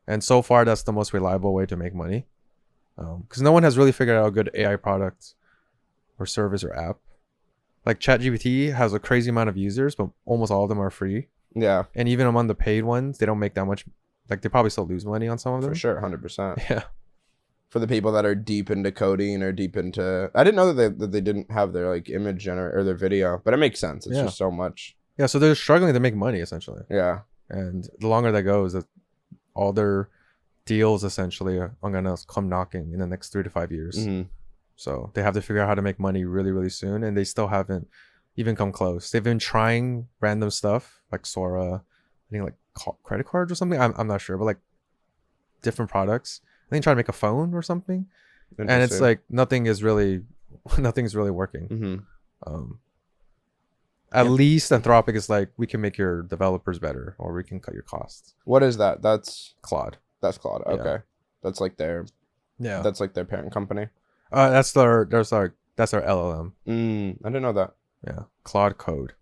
And so far, that's the most reliable way to make money. Because no one has really figured out a good AI product or service or app. Like ChatGPT has a crazy amount of users, but almost all of them are free. Yeah. And even among the paid ones, they don't make that much. Like they probably still lose money on some of them. For sure, 100%. Yeah. For the people that are deep into coding or deep into, I didn't know that they didn't have their like image generator or their video, but it makes sense. It's just so much. Yeah, so they're struggling to make money essentially. Yeah. And the longer that goes, all their deals essentially are gonna come knocking in the next 3 to 5 years. Mm-hmm. So they have to figure out how to make money really, really soon, and they still haven't even come close. They've been trying random stuff like Sora, I think like credit cards or something. I'm not sure, but like different products. I think trying to make a phone or something, and it's like nothing's really working. Mm-hmm. At least Anthropic is like, we can make your developers better, or we can cut your costs. What is that? That's Claude. That's Claude. Okay, yeah. That's like their That's like their parent company. That's their LLM. I didn't know that. Yeah, Claude Code,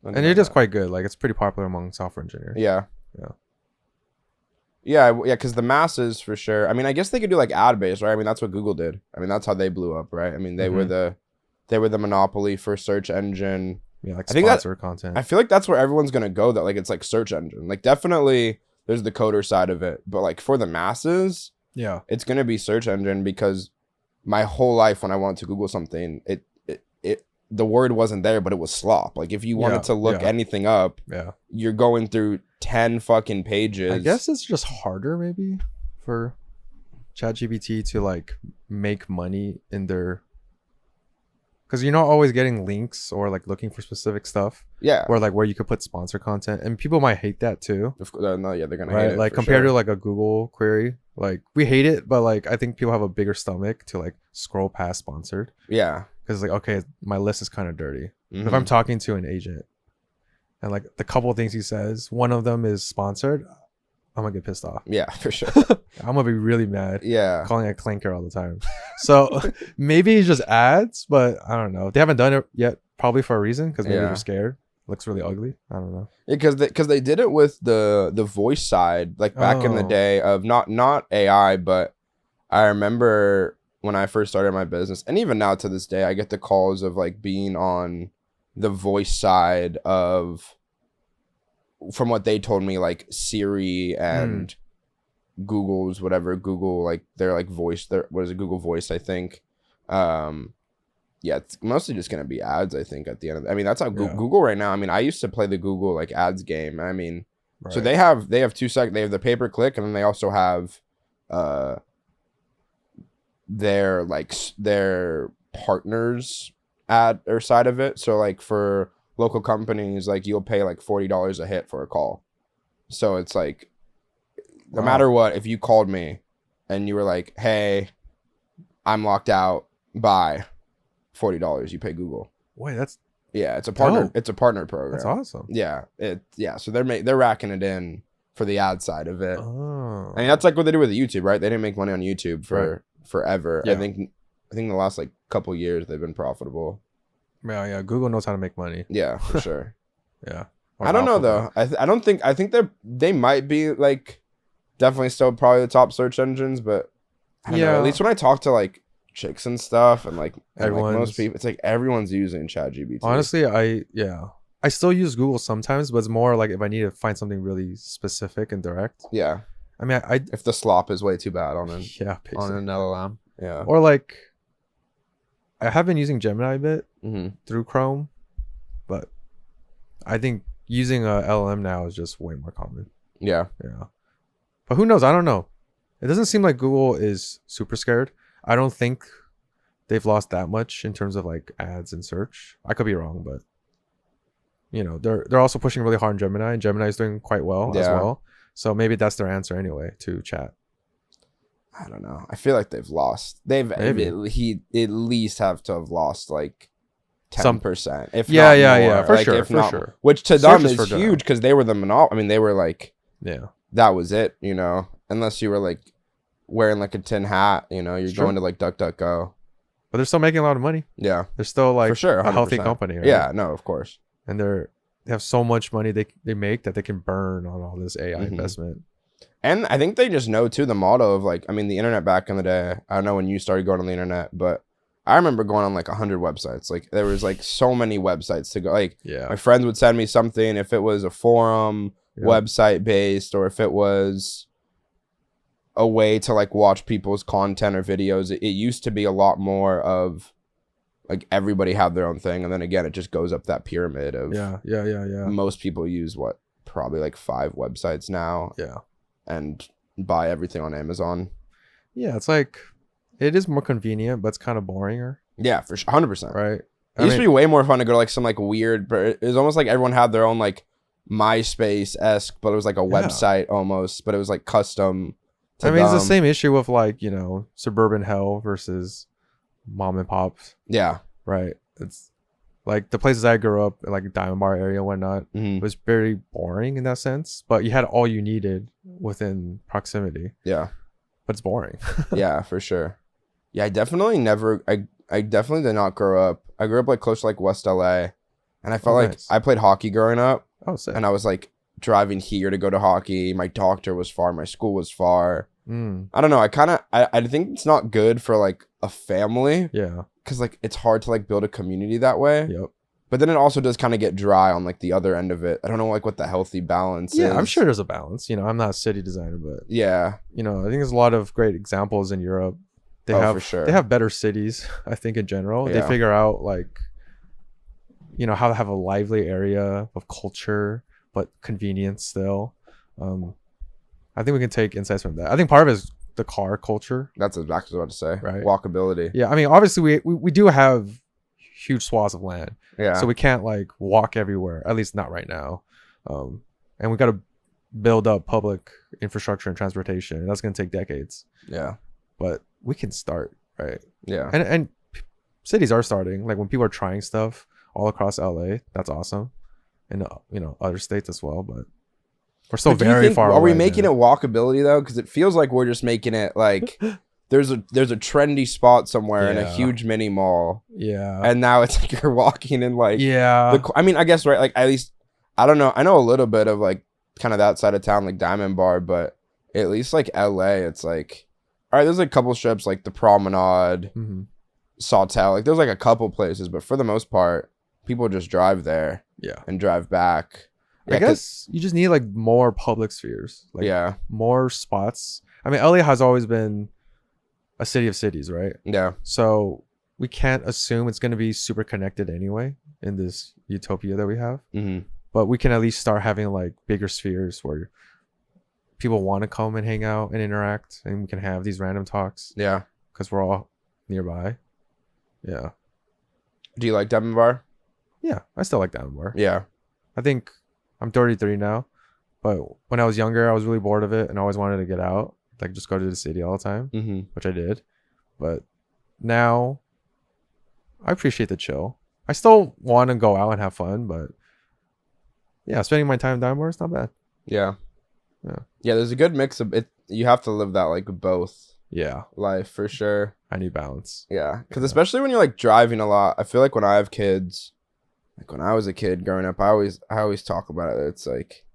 and it is quite good. Like it's pretty popular among software engineers. Yeah. Because the masses for sure. I mean, I guess they could do like ad based, right? I mean, that's what Google did. I mean, that's how they blew up, right? I mean, they were the monopoly for search engine. Yeah, like sponsored content. I feel like that's where everyone's gonna go. That like it's like search engine. Like definitely there's the coder side of it, but like for the masses, Yeah. it's gonna be search engine, because my whole life when I wanted to Google something, it the word wasn't there, but it was slop. Like if you wanted to look anything up, you're going through 10 fucking pages. I guess it's just harder maybe for ChatGPT to like make money in their, because you're not always getting links or like looking for specific stuff. Yeah. Or like where you could put sponsor content, and people might hate that too. No, yeah, they're gonna hate Right, it, like for compared sure. to like a Google query, like we hate it, but like I think people have a bigger stomach to like scroll past sponsored, Yeah. because like, okay, my list is kind of dirty. Mhm. If I'm talking to an agent and like the couple of things he says, one of them is sponsored, I'm gonna get pissed off. Yeah, for sure. I'm gonna be really mad. Yeah. Calling it clinker all the time. So maybe it's just ads, but I don't know. They haven't done it yet, probably for a reason, because maybe they're scared. Looks really ugly. I don't know. Because they did it with the voice side, like back in the day of not AI, but I remember when I first started my business, and even now to this day, I get the calls of like being on the voice side of, from what they told me, like Siri and Google's whatever, Google, like their like voice, their, what is it, Google Voice, I think. Yeah, it's mostly just gonna be ads, I think, at the end of the, I mean, that's how Google right now. I mean, I used to play the Google like ads game. I mean, so they have 2 seconds. They have the pay per click, and then they also have their like their partners ad or side of it. So like for local companies, like you'll pay like $40 a hit for a call. So it's like, no matter what, if you called me and you were like, hey, I'm locked out, bye, $40, you pay Google. Wait, that's it's a partner. It's a partner program. That's awesome. Yeah, so they're racking it in for the ad side of it. Oh, I mean, that's like what they do with YouTube, right? They didn't make money on YouTube for forever. I think the last like couple years they've been profitable. Yeah, Google knows how to make money. Yeah, for sure. Yeah. I don't know though. I think they might be like definitely still probably the top search engines, but I don't know. At least when I talk to like chicks and stuff, and like most people, it's like everyone's using ChatGPT. Honestly, I still use Google sometimes, but it's more like if I need to find something really specific and direct. Yeah. I mean, if the slop is way too bad on an on an LLM. Yeah. Or like, I have been using Gemini a bit through Chrome, but I think using a LLM now is just way more common. Yeah. Yeah. But who knows? I don't know. It doesn't seem like Google is super scared. I don't think they've lost that much in terms of like ads and search. I could be wrong, but you know, they're also pushing really hard on Gemini, and Gemini is doing quite well as well. So maybe that's their answer anyway to chat. I don't know. I feel like they've lost. They've at least have to have lost like 10%. If not more. For like, sure, if for not sure. More. Which to them is huge, because they were the monopoly. I mean, they were like, that was it. You know, unless you were like wearing like a tin hat. You know, you're going to like DuckDuckGo. But they're still making a lot of money. Yeah, they're still like for sure, 100%. A healthy company. Right? Yeah, no, of course. And they have so much money they make that they can burn on all this AI investment. And I think they just know too the motto of like, I mean, the internet back in the day. I don't know when you started going on the internet, but I remember going on like 100 websites. Like there was like so many websites to go. Like my friends would send me something, if it was a forum, website based, or if it was a way to like watch people's content or videos. It used to be a lot more of like everybody have their own thing, and then again it just goes up that pyramid of most people use probably like 5 websites now. And buy everything on Amazon. Yeah, it's like it is more convenient, but it's kind of boring. Yeah, for sure, 100%. Right. It used to be way more fun to go to like some like weird. It was almost like everyone had their own like MySpace-esque, but it was like a website almost, but it was like custom. I mean, it's the same issue with like, you know, suburban hell versus mom and pops. Yeah. Right. It's like the places I grew up, like Diamond Bar area and whatnot, was very boring in that sense. But you had all you needed within proximity. Yeah. But it's boring. Yeah, for sure. Yeah, I definitely did not grow up. I grew up like close to like West LA. And I felt like I played hockey growing up. Oh, sick. And I was like driving here to go to hockey. My doctor was far. My school was far. I don't know. I think it's not good for like a family. Yeah. Because like it's hard to like build a community that way. Yep. But then it also does kind of get dry on like the other end of it. I don't know like what the healthy balance is. Yeah, I'm sure there's a balance. I'm not a city designer, but Yeah. I think there's a lot of great examples in Europe. They have for sure. they have better cities, I think in general. They Yeah. figure out like how to have a lively area of culture but convenience still. I think we can take insights from that. I think part of it is the car culture, That's exactly what I was about to say. right? Walkability. Yeah, I mean, obviously we do have huge swaths of land, Yeah. so we can't like walk everywhere. At least not right now. And we got to build up public infrastructure and transportation, and that's going to take decades. Yeah. But we can start, right? Yeah. And cities are starting. Like when people are trying stuff all across LA, that's awesome, and other states as well. But we're still But do you very think- far away. Are we making man. it walkability though? Because it feels like we're just making it like there's a trendy spot somewhere in a Yeah. huge mini mall, Yeah. and now it's like you're walking in like Yeah. I mean, I guess right. Like at least I don't know. I know a little bit of like kind of that side of town, like Diamond Bar, but at least like LA, it's like all right. There's like a couple strips like the Promenade, Mhm. Sawtelle. Like there's like a couple places, but for the most part, people just drive there Yeah. and drive back. I guess you just need like more public spheres, like Yeah. more spots. I mean, LA has always been a city of cities, right? Yeah. So we can't assume it's going to be super connected anyway in this utopia that we have. Mm-hmm. But we can at least start having like bigger spheres where people want to come and hang out and interact, and we can have these random talks Yeah. because we're all nearby. Yeah. Do you like Diamond Bar? Yeah. I still like Diamond Bar. Yeah. I think I'm 33 now, but when I was younger, I was really bored of it and I always wanted to get out, like just go to the city all the time, Mm-hmm. which I did. But now I appreciate the chill. I still want to go out and have fun, but yeah, spending my time down more is not bad. Yeah. Yeah. Yeah. There's a good mix of it. You have to live that like both Yeah, life for sure. I need balance. Yeah. Because Yeah. especially when you're like driving a lot, I feel like when I have kids, like when I was a kid growing up, I always talk about it. It's like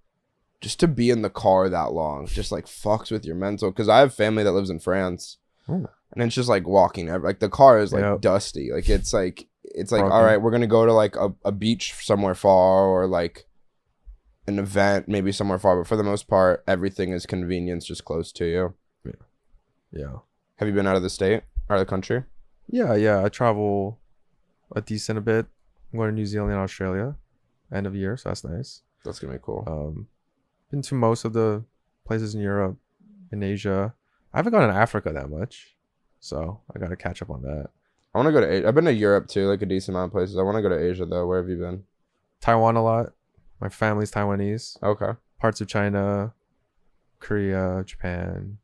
just to be in the car that long just like fucks with your mental. Because I have family that lives in France, Ooh. and it's just like walking. Like the car is like Yep. dusty. Like it's like Broken. all right, we're gonna go to like a beach somewhere far or like an event maybe somewhere far. But for the most part, everything is convenience just close to you. Yeah. Have you been out of the state, out of the country? Yeah. I travel a decent bit. I'm going to New Zealand and Australia end of year, so that's nice. That's gonna be cool. Been to most of the places in Europe, in Asia. I haven't gone to Africa that much, so I got to catch up on that. I want to go to Asia. I've been to Europe too, like a decent amount of places. I want to go to Asia though. Where have you been? Taiwan a lot. My family's Taiwanese. Okay. Parts of China, Korea, Japan,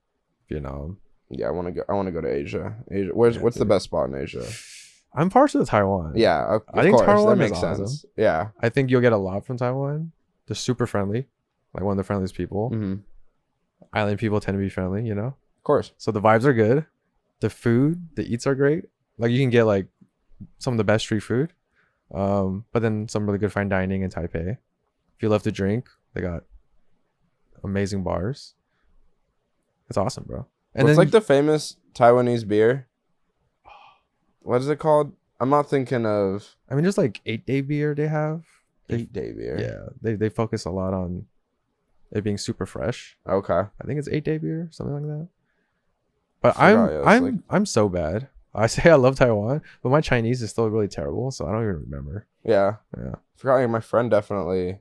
Vietnam. Yeah, I want to go to Asia. What's the dude. best spot in Asia? I'm partial to Taiwan. Yeah, of I think course, Taiwan that is makes awesome. sense. Yeah. I think you'll get a lot from Taiwan. They're super friendly, like one of the friendliest people. Mm-hmm. Island people tend to be friendly, Of course. So the vibes are good. The food, the eats are great. Like you can get like some of the best street food, but then some really good fine dining in Taipei. If you love to drink, they got amazing bars. It's awesome, bro. And What's then like the famous Taiwanese beer? What is it called? I'm not thinking of I mean, just like 8-day beer they have. 8-day beer. Yeah, they focus a lot on it being super fresh. Okay. I think it's 8-day beer, something like that. But I forgot, yeah, it's I'm so bad. I say I love Taiwan, but my Chinese is still really terrible, so I don't even remember. Yeah. Yeah. Forgot. Like, my friend definitely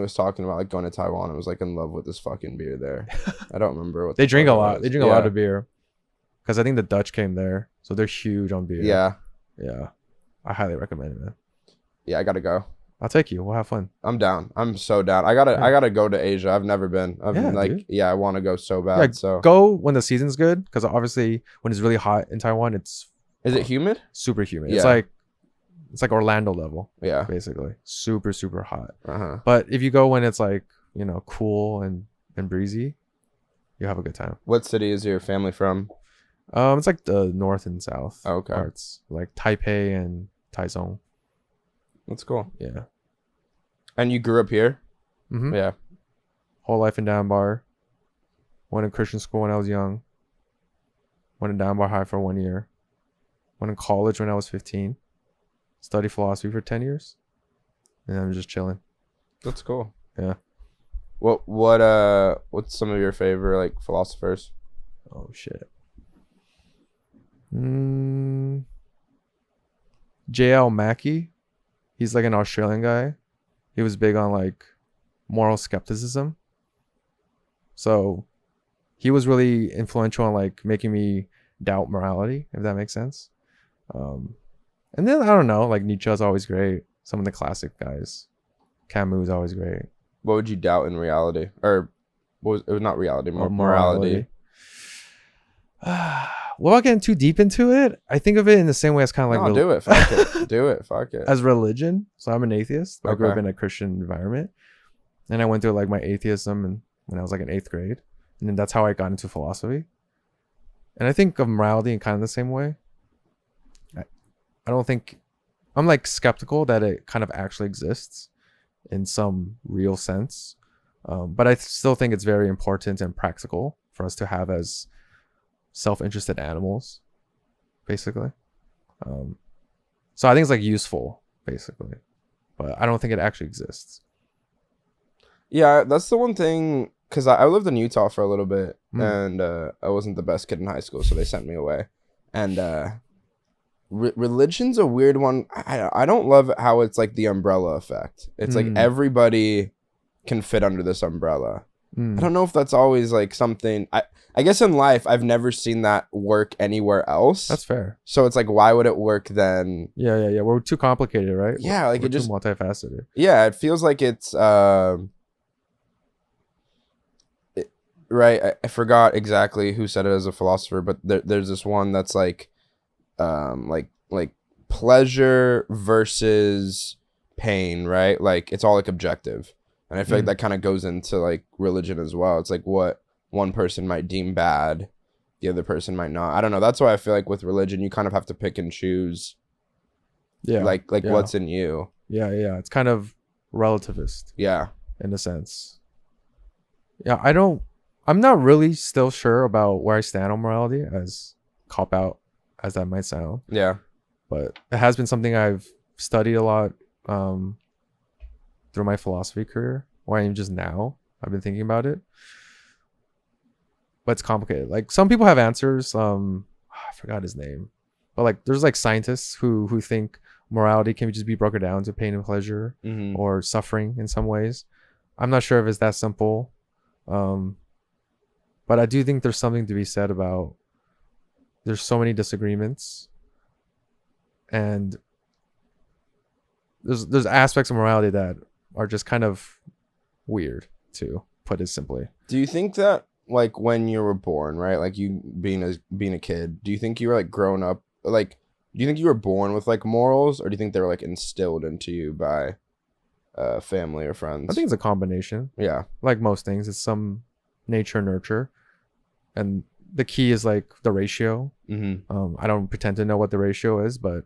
was talking about like going to Taiwan and was like in love with this fucking beer there. I don't remember what They the drink fuck a it lot. was. They drink a lot of beer. Because I think the Dutch came there, so they're huge on beer. Yeah. Yeah. I highly recommend it, man. Yeah, I gotta go. I'll take you. We'll have fun. I'm down. I'm so down. I gotta go to Asia. I've never been. I've Yeah, like dude. yeah, I want to go so bad. Yeah, so go when the season's good, because obviously when it's really hot in Taiwan, it's is it humid? super humid. Yeah. It's like Orlando level, Yeah. basically. Super, super hot. Uh-huh. But if you go when it's like, cool and breezy, you'll have a good time. What city is your family from? It's like the north and south Okay. parts, like Taipei and Taichung. That's cool. Yeah. And you grew up here? Mm-hmm. Yeah. Whole life in Danbar. Went in Christian school when I was young. Went in Danbar High for 1 year. Went in college when I was 15. study philosophy for 10 years, and I'm just chilling. That's cool. Yeah. What's some of your favorite like philosophers? Oh shit. Mm, J.L. Mackie. He's like an Australian guy. He was big on like moral skepticism. So he was really influential in like making me doubt morality, if that makes sense. And then I don't know, like Nietzsche's always great. Some of the classic guys. Camus is always great. What would you doubt in reality, or what was it? Was not reality, Or morality. Without getting too deep into it, I think of it in the same way as kind of like No, do it. Fuck it. Do it. Fuck it. as religion. So I'm an atheist. I grew up Okay. in a Christian environment, and I went through like my atheism and when I was like in 8th grade, and then that's how I got into philosophy. And I think of morality in kind of the same way. I don't think I'm like skeptical that it kind of actually exists in some real sense, but I still think it's very important and practical for us to have as self-interested animals, basically. So I think it's like useful, basically, but I don't think it actually exists. Yeah, that's the one thing. Cause I lived in Utah for a little bit, Mm. and I wasn't the best kid in high school, so they sent me away. And religion's a weird one. I don't love how it's like the umbrella effect. It's like everybody can fit under this umbrella. I don't know if that's always like something. I guess in life I've never seen that work anywhere else. That's fair. So it's like, why would it work then? Yeah. We're too complicated, right? Yeah, like we're it just too multifaceted. Yeah, it feels like it's right. I forgot exactly who said it as a philosopher, but there's this one that's like pleasure versus pain, right? Like it's all like objective. And I feel like that kind of goes into like religion as well. It's like what one person might deem bad, the other person might not. I don't know. That's why I feel like with religion, you kind of have to pick and choose. Yeah. Like yeah. what's in you. Yeah. It's kind of relativist Yeah. in a sense. Yeah. I'm not really still sure about where I stand on morality, as cop out as that might sound. Yeah. But it has been something I've studied a lot through my philosophy career, or even just now. I've been thinking about it. But it's complicated. Like some people have answers. I forgot his name. But like there's like scientists who think morality can just be broken down to pain and pleasure or suffering in some ways. I'm not sure if it's that simple. But I do think there's something to be said about there's so many disagreements, and there's aspects of morality that are just kind of weird, to put it simply. Do you think that like when you were born, right? Like you being a kid, do you think you were like grown up? Like, do you think you were born with like morals, or do you think they were like instilled into you by family or friends? I think it's a combination. Yeah. Like most things, it's some nature nurture, and the key is like the ratio. I don't pretend to know what the ratio is, but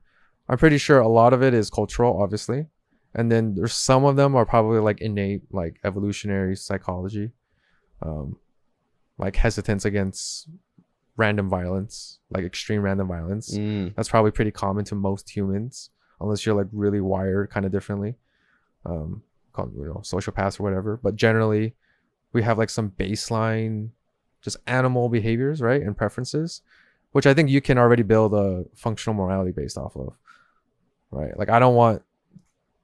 I'm pretty sure a lot of it is cultural, obviously, and then there's some of them are probably like innate, like evolutionary psychology, like hesitance against random violence, like extreme random violence. That's probably pretty common to most humans, unless you're like really wired kind of differently, called, sociopaths or whatever. But generally, we have like some baseline, just animal behaviors, right, and preferences, which I think you can already build a functional morality based off of, right? Like I don't want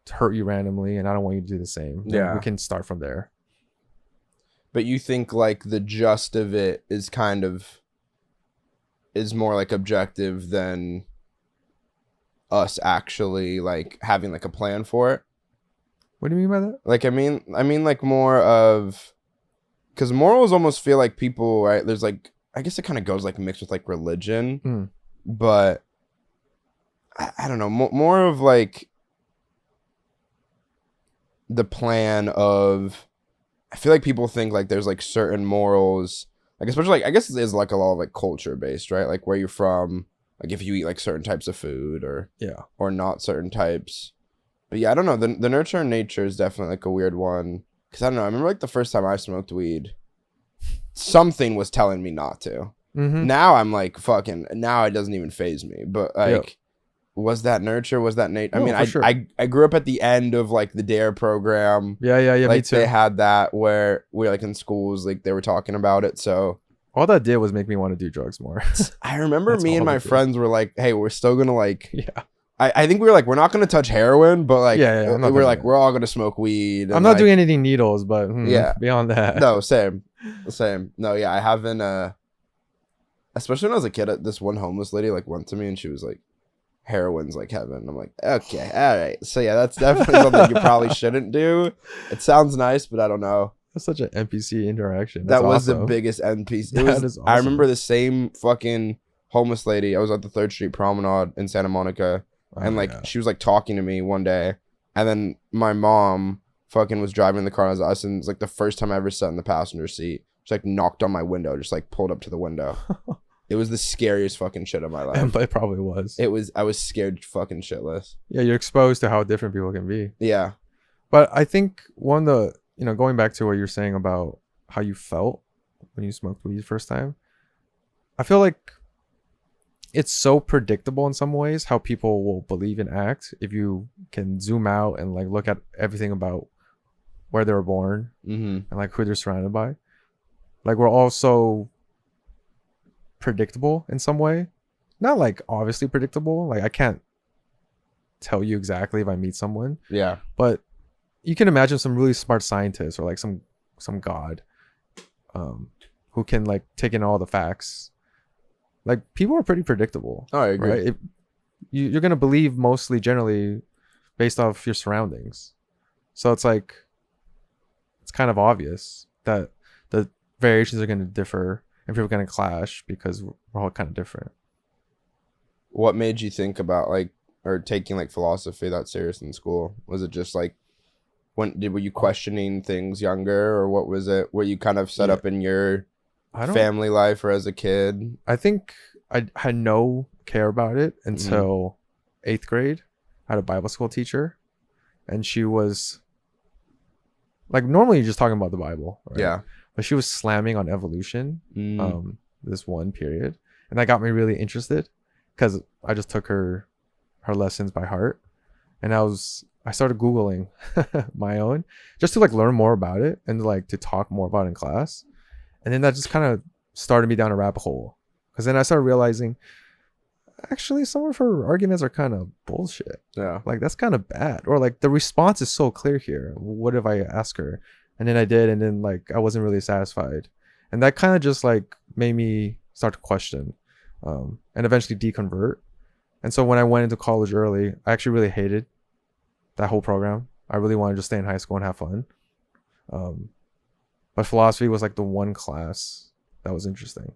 to hurt you randomly, and I don't want you to do the same. Yeah, we can start from there. But you think like the just of it is more like objective than us actually like having like a plan for it? What do you mean by that? Like I mean like more of, because morals almost feel like people, right? There's like, I guess it kind of goes like mixed with like religion, but I don't know, more of like the plan of, I feel like people think like there's like certain morals, like especially like I guess it is like a lot of like culture based, right? Like where you're from, like if you eat like certain types of food or not certain types. But yeah, I don't know. The nurture and nature is definitely like a weird one. Cause I don't know. I remember like the first time I smoked weed, something was telling me not to. Now I'm like fucking. Now it doesn't even faze me. But like, Was that nurture? Was that Nate? I No, mean, for sure. I grew up at the end of like the Dare program. Yeah, me Like too. they had that where we like in schools, like they were talking about it. So All that did was make me want to do drugs more. I remember That's me and all my it did. friends were like, "Hey, we're still gonna like." Yeah. I think we were like, we're not gonna touch heroin, but like, Yeah, I'm not we're touching like, it. we're all gonna smoke weed. I'm And not like, doing anything needles, but Yeah. beyond that. no, same. No, yeah, I haven't. Especially when I was a kid, this one homeless lady like went to me and she was like, "Heroin's like heaven." I'm like, okay, all right. So yeah, that's definitely something you probably shouldn't do. It sounds nice, but I don't know. That's such an NPC interaction. That's That was the awesome. biggest end piece. It That was. is I awesome. remember the same fucking homeless lady. I was at the 3rd Street Promenade in Santa Monica, and Oh, like yeah. she was like talking to me one day, and then my mom fucking was driving the car as us, and it's like the first time I ever sat in the passenger seat. She like knocked on my window, just like pulled up to the window. It was the scariest fucking shit of my life. But it probably was. I was scared fucking shitless. Yeah, you're exposed to how different people can be. Yeah. But I think one of the, going back to what you're saying about how you felt when you smoked weed first time, I feel like it's so predictable in some ways how people will believe and act if you can zoom out and like look at everything about where they were born Mm-hmm. and like who they're surrounded by. Like we're all so predictable in some way. Not like obviously predictable. Like I can't tell you exactly if I meet someone, Yeah. but you can imagine some really smart scientist or like some god who can like take in all the facts. Like people are pretty predictable. Oh, I agree. Right? You're gonna believe mostly generally based off your surroundings. So it's like it's kind of obvious that the variations are gonna differ and people are gonna clash because we're all kind of different. What made you think about like or taking like philosophy that serious in school? Was it just like were you questioning things younger, or what was it? Were you kind of set Yeah. up in your I don't family life or as a kid? I think I had no care about it until 8th grade. I had a Bible school teacher, and she was like, normally you're just talking about the Bible, right? Yeah. But she was slamming on evolution Mm. this one period, and that got me really interested because I just took her lessons by heart, and I started Googling my own just to like learn more about it and like to talk more about it in class. And then that just kind of started me down a rabbit hole. Because then I started realizing, actually, some of her arguments are kind of bullshit. Yeah. Like, that's kind of bad. Or, like, the response is so clear here. What if I ask her? And then I did, and then, like, I wasn't really satisfied. And that kind of just, like, made me start to question and eventually deconvert. And so when I went into college early, I actually really hated that whole program. I really wanted to stay in high school and have fun. But philosophy was like the one class that was interesting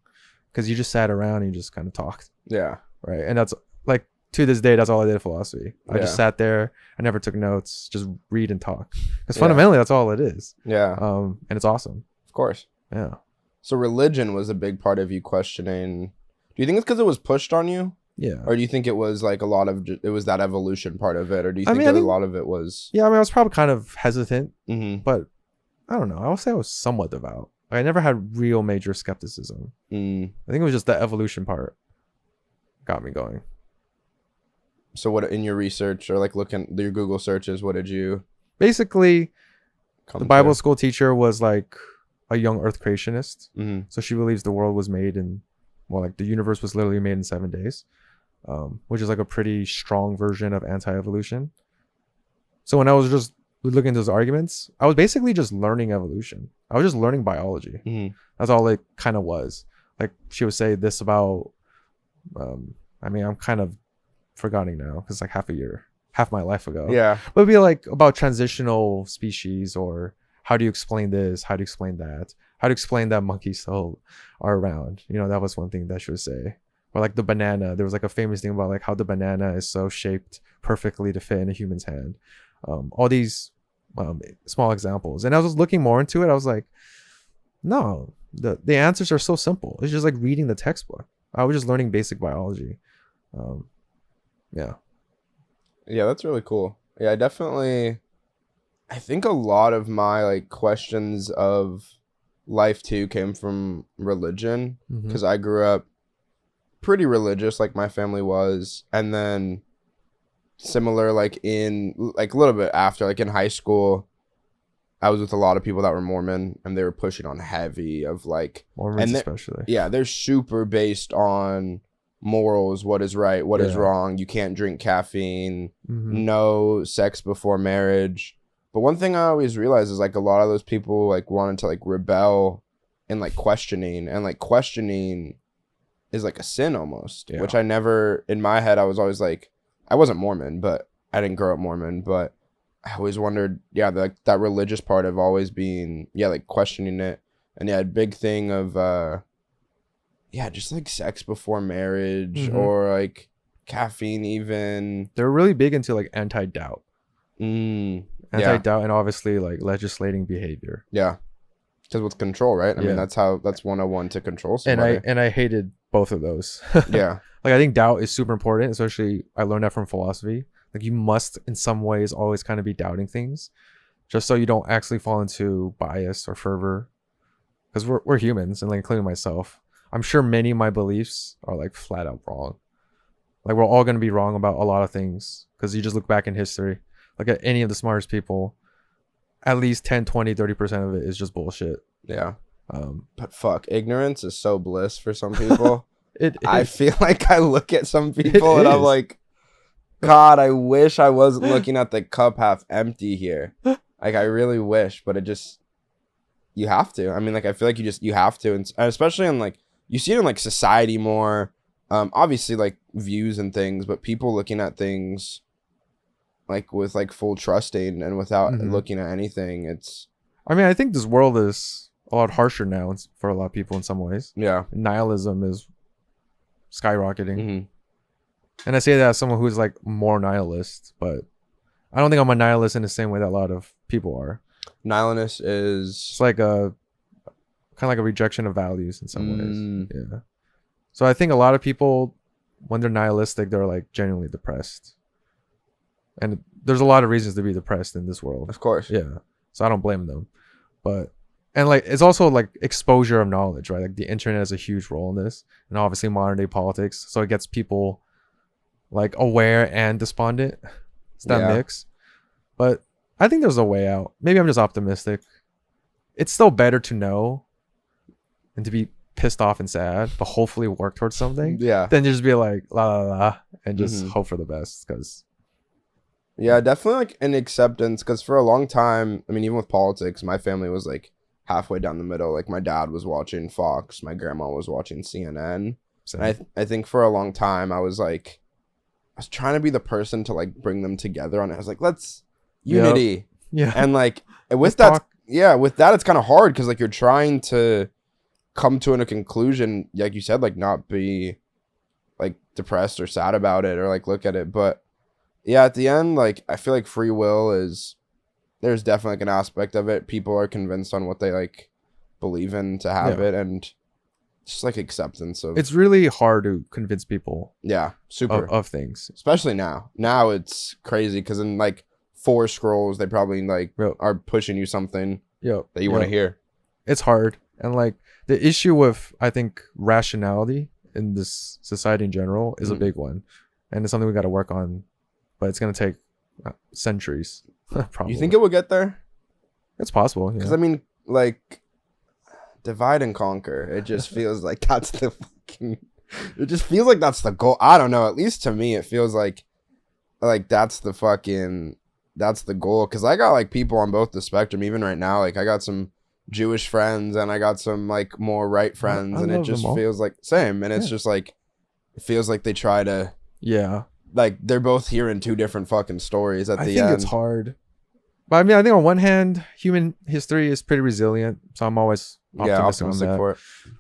because you just sat around and you just kind of talked, Yeah. right? And that's like to this day, that's all I did in philosophy. I Yeah. just sat there. I never took notes, just read and talk. Because Yeah. fundamentally, that's all it is. Yeah. And it's awesome. Of course. Yeah. So religion was a big part of you questioning. Do you think it's because it was pushed on you? Yeah. Or do you think it was like a lot of it was that evolution part of it? Or do you I think mean, I a think- lot of it was Yeah. I mean, I was probably kind of hesitant, mm-hmm. but I don't know. I would say I was somewhat devout. I never had real major skepticism. Mm. I think it was just the evolution part got me going. So what in your research or like looking your Google searches, what did you Basically, come the Bible to? school teacher was like a young earth creationist. Mm-hmm. So she believes the world was made in, well, like the universe was literally made in 7 days, which is like a pretty strong version of anti-evolution. So when I was just looking at those arguments, I was basically just learning evolution. I was just learning biology. Mm-hmm. That's all it kind of was. Like she would say this about, I mean, I'm kind of forgetting now because like half my life ago. Yeah. But it'd be like about transitional species, or how do you explain this? How do you explain that? How do you explain that monkeys still are around? That was one thing that she would say. Or like the banana. There was like a famous thing about like how the banana is so shaped perfectly to fit in a human's hand. All these small examples. And I was looking more into it. I was like, no, the answers are so simple. It's just like reading the textbook. I was just learning basic biology. Yeah. Yeah, that's really cool. Yeah, I think a lot of my like questions of life too came from religion Mhm. because I grew up pretty religious like my family was, and then similar, like in like a little bit after, like in high school, I was with a lot of people that were Mormon, and they were pushing on heavy of like, Mormons and especially. yeah, they're super based on morals, what is right, what is Yeah. wrong. You can't drink caffeine, Mm-hmm. no sex before marriage. But one thing I always realized is like a lot of those people like wanted to like rebel and like questioning, and like questioning is like a sin almost, Yeah. which I never, in my head, I was always like, I wasn't Mormon, but I didn't grow up Mormon, but I always wondered, yeah, like that religious part of always being, yeah, like questioning it. And yeah, a big thing of, yeah, just like sex before marriage, Mm-hmm. or like caffeine even. They're really big into like anti-doubt. Yeah, Anti-doubt and obviously like legislating behavior. yeah. Because with control, right? I mean, Yeah. that's 101 to control And somebody. I hated both of those. Yeah, Like I think doubt is super important, especially I learned that from philosophy. Like you must in some ways always kind of be doubting things just so you don't actually fall into bias or fervor. Because we're humans, and like including myself. I'm sure many of my beliefs are like flat out wrong. Like we're all gonna be wrong about a lot of things. Because you just look back in history. Like at any of the smartest people, at least 10, 20, 30% of it is just bullshit. yeah. Um But fuck, ignorance is so bliss for some people. it I is. feel like I look at some people It and I'm is. like, God, I wish I wasn't looking at the cup half empty here. Like, I really wish, but it just, you have to. I mean, like, I feel like you have to. And especially in, like, you see it in, like, society more. Obviously, like, views and things, but people looking at things, like, with, like, full trusting and without Mhm. looking at anything. It's, I mean, I think this world is a lot harsher now for a lot of people in some ways. yeah. Nihilism is skyrocketing. Mm-hmm. And I say that as someone who's like more nihilist, but I don't think I'm a nihilist in the same way that a lot of people are. Nihilist It's is, like a kind of like a rejection of values in some Mm. ways. Yeah. So I think a lot of people, when they're nihilistic, they're like genuinely depressed. And there's a lot of reasons to be depressed in this world. of course. Yeah. So I don't blame them. But and like it's also like exposure of knowledge, right? Like the internet has a huge role in this, and obviously modern day politics. So it gets people like aware and despondent. It's that Yeah. mix. But I think there's a way out. Maybe I'm just optimistic. It's still better to know and to be pissed off and sad, but hopefully work towards something. Yeah. Than just be like la la la and just Mhm. hope for the best. Because Yeah, definitely like an acceptance, because for a long time, I mean, even with politics, my family was like halfway down the middle. Like my dad was watching Fox, my grandma was watching CNN. And I think for a long time I was like, I was trying to be the person to like bring them together on it. I was like, let's unity. yeah. And like with Let's that, talk. yeah, with that it's kind of hard because like you're trying to come to a conclusion, like you said, like not be like depressed or sad about it or like look at it, but yeah, at the end, like I feel like free will is, there's definitely like an aspect of it. People are convinced on what they like believe in to have Yeah. it, and just like acceptance of It's really hard to convince people yeah, super. of things. Especially now. Now it's crazy because in like 4 scrolls, they probably like Yep. are pushing you something Yep. that you want to Yep. hear. It's hard. And like the issue with I think rationality in this society in general is a Mhm. big one. And it's something we got to work on, but it's going to take centuries. Probably. You think it will get there? It's possible. Because Yeah. I mean, like divide and conquer. It just feels like that's the fucking. It just feels like that's the goal. I don't know. At least to me, it feels like that's the fucking, that's the goal. Because I got like people on both the spectrum. Even right now, like I got some Jewish friends and I got some like more right friends, I and it love just them all. feels like same. And it's Yeah. just like it feels like they try to Yeah. like they're both hearing 2 different fucking stories at I the think end. it's hard. But I mean, I think on one hand, human history is pretty resilient. So I'm always Yeah, optimistic on optimistic that. for it.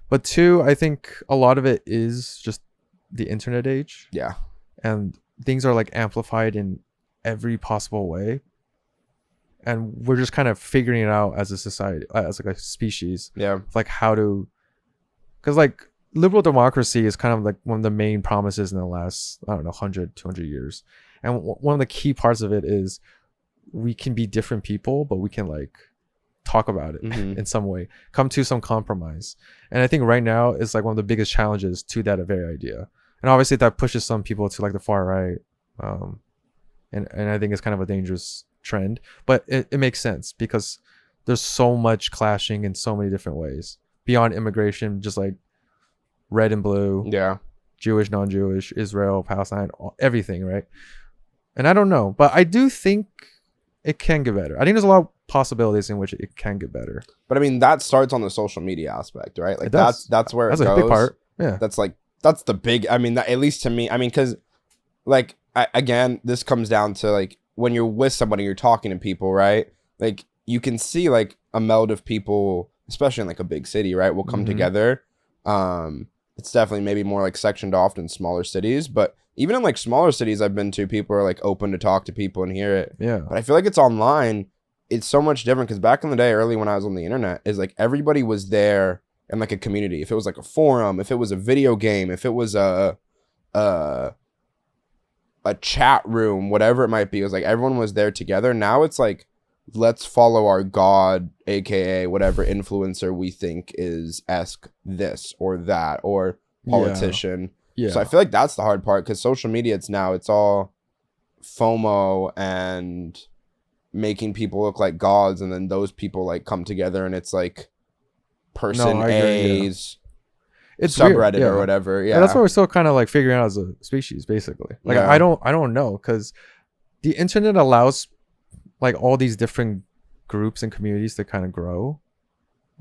But 2, I think a lot of it is just the internet age. Yeah. And things are like amplified in every possible way, and we're just kind of figuring it out as a society, as like a species, Yeah. like how to, because like liberal democracy is kind of like one of the main promises in the last, I don't know, 100 200 years, and one of the key parts of it is we can be different people, but we can like talk about it Mhm. in some way, come to some compromise. And I think right now is like one of the biggest challenges to that very idea. And obviously that pushes some people to like the far right. and I think it's kind of a dangerous trend. But it makes sense because there's so much clashing in so many different ways beyond immigration, just like red and blue, Yeah. Jewish, non-Jewish, Israel, Palestine, everything, right? And I don't know, but I do think it can get better. I think there's a lot of possibilities in which it can get better. But I mean, that starts on the social media aspect, right? Like It does. that's where That's it a goes. big part. Yeah. That's the big. I mean, that, at least to me. I mean, because like again, this comes down to like when you're with somebody, you're talking to people, right? Like you can see like a meld of people, especially in like a big city, right? Will come together. It's definitely maybe more like sectioned off in smaller cities, but even in like smaller cities I've been to, people are like open to talk to people and hear it. Yeah. But I feel like it's online. It's so much different because back in the day, early when I was on the internet, is like everybody was there in like a community. If it was like a forum, if it was a video game, if it was a chat room, whatever it might be, it was like everyone was there together. Now it's like, let's follow our god, aka whatever influencer we think is this or that or politician. Yeah. So I feel like that's the hard part because social media, it's all FOMO and making people look like gods, and then those people like come together and it's like person A's it's subreddit weird, or whatever. Yeah, and that's what we're still kind of like figuring out as a species, basically. Like Yeah. I don't know, because the internet allows like all these different groups and communities to kind of grow,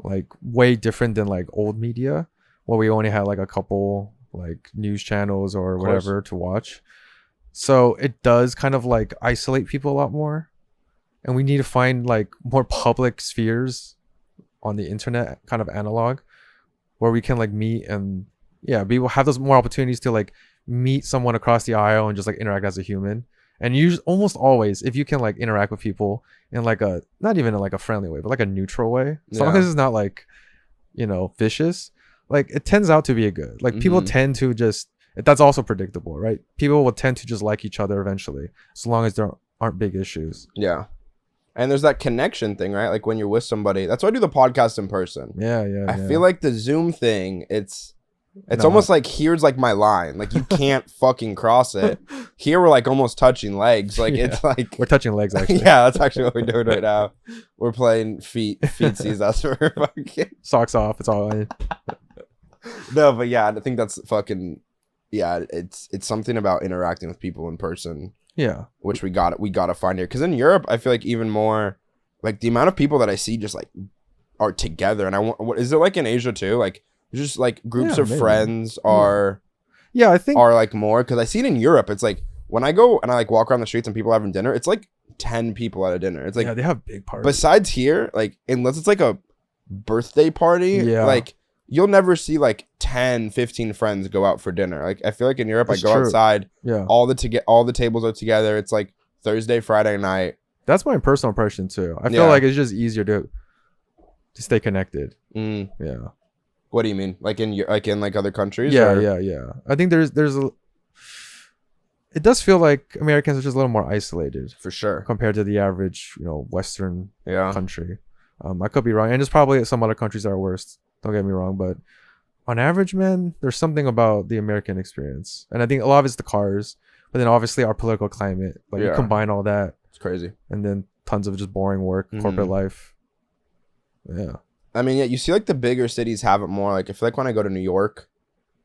like way different than like old media where we only had like a couple like news channels or whatever to watch. So it does kind of like isolate people a lot more, and we need to find like more public spheres on the internet, kind of analog, where we can like meet and we will have those more opportunities to like meet someone across the aisle and just like interact as a human. And you almost always, if you can like interact with people in like a, not even in like a friendly way, but like a neutral way, as long as it's not like, vicious, like it tends out to be a good, like people tend to just, that's also predictable, right? People will tend to just like each other eventually, as long as there aren't big issues. Yeah. And there's that connection thing, right? Like when you're with somebody, that's why I do the podcast in person. I feel like the Zoom thing, it's almost like, here's like my line, like you can't fucking cross it. Here we're like almost touching legs, like it's like we're touching legs actually. Yeah, that's actually what we're doing right now. We're playing feetsies. That's what we're fucking socks off. It's all in. No, but yeah, I think that's fucking it's something about interacting with people in person. Yeah, which we gotta find here, because in Europe I feel like even more, like the amount of people that I see just like are together, and I want, what is it like in Asia too? Like just like groups of friends are I think are like more, because I see it in Europe. It's like when I go and I like walk around the streets and people are having dinner, it's like 10 people at a dinner. It's like they have big parties. Besides here, like unless it's like a birthday party, like you'll never see like 10, 15 friends go out for dinner. Like I feel like in Europe, I go outside, all the tables are together. It's like Thursday, Friday night. That's my personal impression too. I feel like it's just easier to stay connected. Yeah. What do you mean? Like in other countries? Yeah. I think there's a. It does feel like Americans are just a little more isolated, for sure, compared to the average, Western Yeah. country. I could be wrong, and there's probably some other countries that are worse. Don't get me wrong, but on average, man, there's something about the American experience, and I think a lot of it's the cars, but then obviously our political climate. Like you combine all that, it's crazy, and then tons of just boring work, corporate life. Yeah, I mean, yeah, you see like the bigger cities have it more. Like I feel like when I go to New York,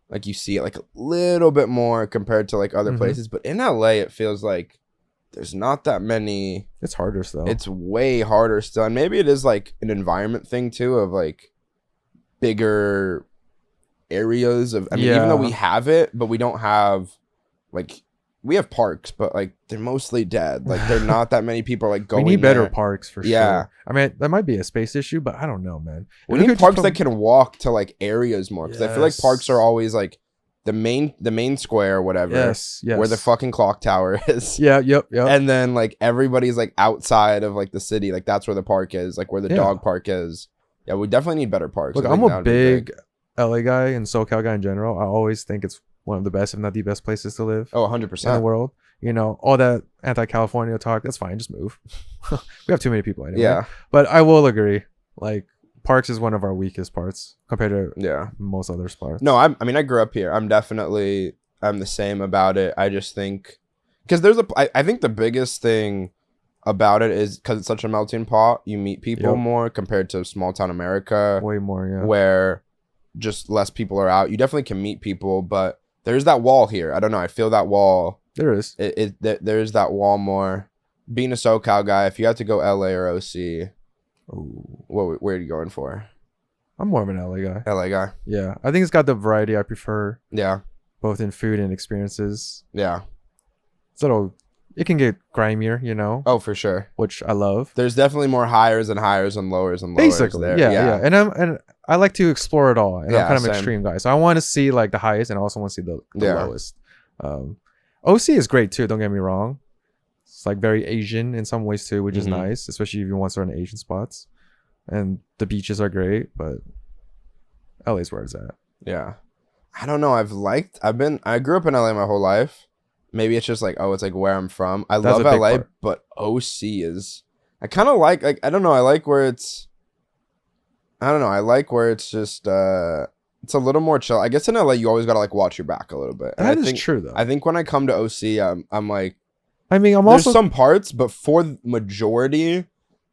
like you see it like a little bit more compared to like other places, but in LA it feels like there's not that many. It's harder still. It's way harder still, and maybe it is like an environment thing too, of like bigger areas of, I mean, even though we have it, but we don't have, like, we have parks, but like they're mostly dead. Like there are not that many people like going. We need there. better parks for sure. I mean, that might be a space issue, but I don't know, man. We need parks that can walk to like areas more, because I feel like parks are always like the main square or whatever. Yes. Where the fucking clock tower is. Yep. And then like everybody's like outside of like the city, like that's where the park is, like where the dog park is. Yeah, we definitely need better parks. Look, I'm a big LA guy and SoCal guy in general. I always think it's one of the best, if not the best places to live. Oh, 100%. In the world. All that anti-California talk, that's fine. Just move. We have too many people anyway. Yeah. But I will agree. Like, parks is one of our weakest parts compared to most other spots. No, I mean, I grew up here. I'm the same about it. I just think, Because I think the biggest thing about it is because it's such a melting pot, you meet people more compared to small town America. Way more, yeah. Where just less people are out. You definitely can meet people, but there's that wall here. I don't know. I feel that wall. There is. There's that wall more. Being a SoCal guy, if you have to go LA or OC, where are you going for? I'm more of an LA guy. LA guy. Yeah. I think it's got the variety I prefer. Yeah. Both in food and experiences. Yeah. It can get grimier, you know? Oh, for sure. Which I love. There's definitely more highs and highs and lowers and lowers. Basically, there. Yeah. And I like to explore it all. And I'm kind of an same. extreme guy. So I want to see like the highest and I also want to see the lowest. OC is great too, don't get me wrong. It's like very Asian in some ways too, which is nice, especially if you want certain Asian spots. And the beaches are great, but LA's where it's at. Yeah. I don't know. I grew up in LA my whole life. Maybe it's just like, it's like where I'm from. I love LA, but OC is, I kind of like, I don't know. I like where it's just, it's a little more chill. I guess in LA, you always got to like watch your back a little bit. That is true though. I think when I come to OC, I'm like, I'm there's some parts, but for the majority,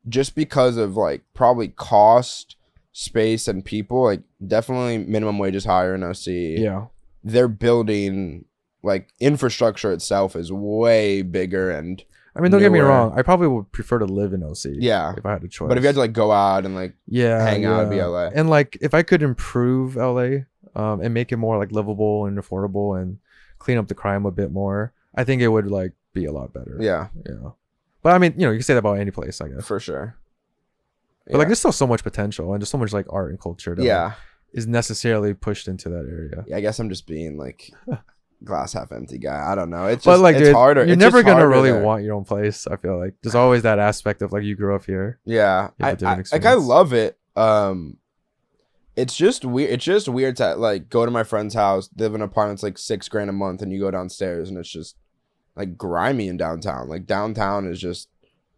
just because of like probably cost, space, and people, like definitely minimum wage is higher in OC. Yeah. They're building, like, infrastructure itself is way bigger and don't get me wrong. I probably would prefer to live in OC. Yeah. If I had a choice. But if you had to like go out and like hang out, it'd be LA. And like if I could improve LA and make it more like livable and affordable and clean up the crime a bit more, I think it would like be a lot better. Yeah. Yeah. But you can say that about any place, I guess. For sure. But like there's still so much potential and just so much like art and culture that like, is necessarily pushed into that area. Yeah, I guess I'm just being like glass half empty guy. I don't know. It's just, but like, it's dude, harder. You're it's never gonna really there. want your own place. I feel like there's always that aspect of like you grew up here. Yeah, I love it. It's just weird. It's just weird to like go to my friend's house, live in an apartment that's like $6,000 a month, and you go downstairs and it's just like grimy in downtown. Like downtown is just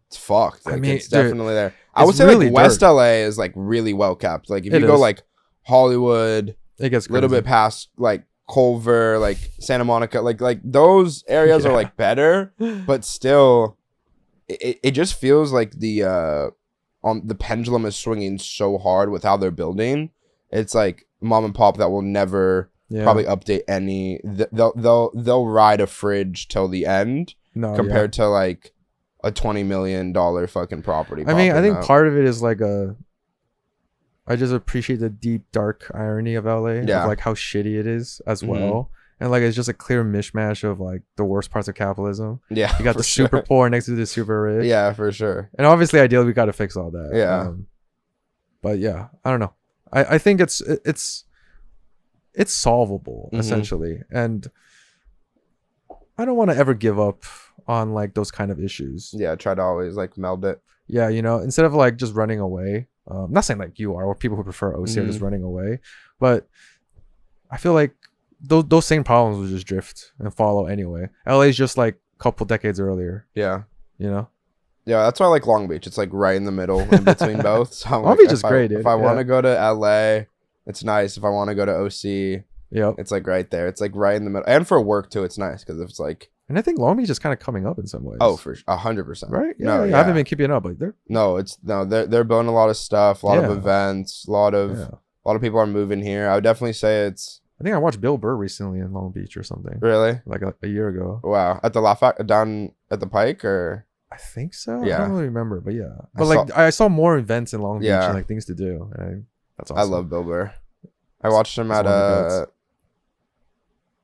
it's fucked. Like it's definitely there. I would say really like West LA is like really well kept. Like if you go like Hollywood, it gets a little bit past like Culver, like Santa Monica, like those areas are like better, but still it just feels like the pendulum is swinging so hard with how they're building. It's like mom and pop that will never probably update any. They'll ride a fridge till the end compared to like a $20 million fucking property. I think part of it is like I just appreciate the deep, dark irony of LA. Of like how shitty it is as well. And like it's just a clear mishmash of like the worst parts of capitalism. Yeah. You got the super poor next to the super rich. Yeah, for sure. And obviously ideally we gotta fix all that. Yeah. But yeah, I don't know. I think it's solvable essentially. And I don't want to ever give up on like those kind of issues. Yeah, try to always like meld it. Yeah, instead of like just running away. I'm not saying like you are or people who prefer OC are just running away, but I feel like those same problems will just drift and follow anyway. LA is just like a couple decades earlier. Yeah. Yeah, that's why I like Long Beach. It's like right in the middle in between both. So Long Beach is great, dude. If I want to go to LA, it's nice. If I want to go to OC, it's like right there. It's like right in the middle. And for work too, it's nice because it's like. And I think Long Beach is kind of coming up in some ways. Oh, for 100%. Right? Yeah, I haven't been keeping up. Like they're they're building a lot of stuff, a lot of events, a lot of people are moving here. I would definitely say it's. I think I watched Bill Burr recently in Long Beach or something. Really? Like a year ago. Wow, at the Lafayette down at the Pike or. I think so. Yeah. I don't really remember, but yeah. But I saw more events in Long Beach and like things to do. And that's awesome. I love Bill Burr. I watched him at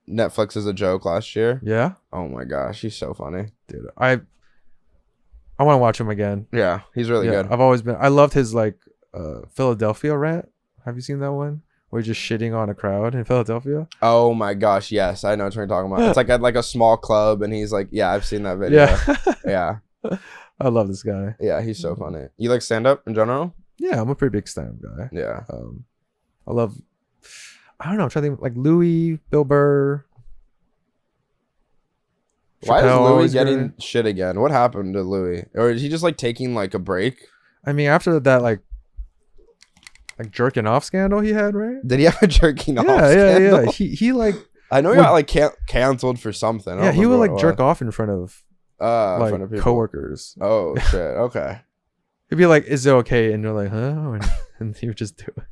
Netflix as a joke last year. Yeah. Oh my gosh, he's so funny, dude. I want to watch him again. Yeah, he's really good. I loved his like Philadelphia rant. Have you seen that one? Where he's just shitting on a crowd in Philadelphia. Oh my gosh, yes, I know what you're talking about. It's like at like a small club, and he's like, "Yeah, I've seen that video." Yeah. I love this guy. Yeah, he's so funny. You like stand up in general? Yeah, I'm a pretty big stand up guy. Yeah. I don't know. I'm trying to think like Louis, Bill Burr. Why is Louis getting shit again? What happened to Louis? Or is he just like taking like a break? I mean, after that like jerking off scandal he had, right? Did he have a jerking off scandal? Yeah. He like I know he got like canceled for something. Yeah, he would like jerk off in front of in like front of people. coworkers. Oh shit. Okay. He'd be like, "Is it okay?" And you're like, "Huh?" And he would just do it.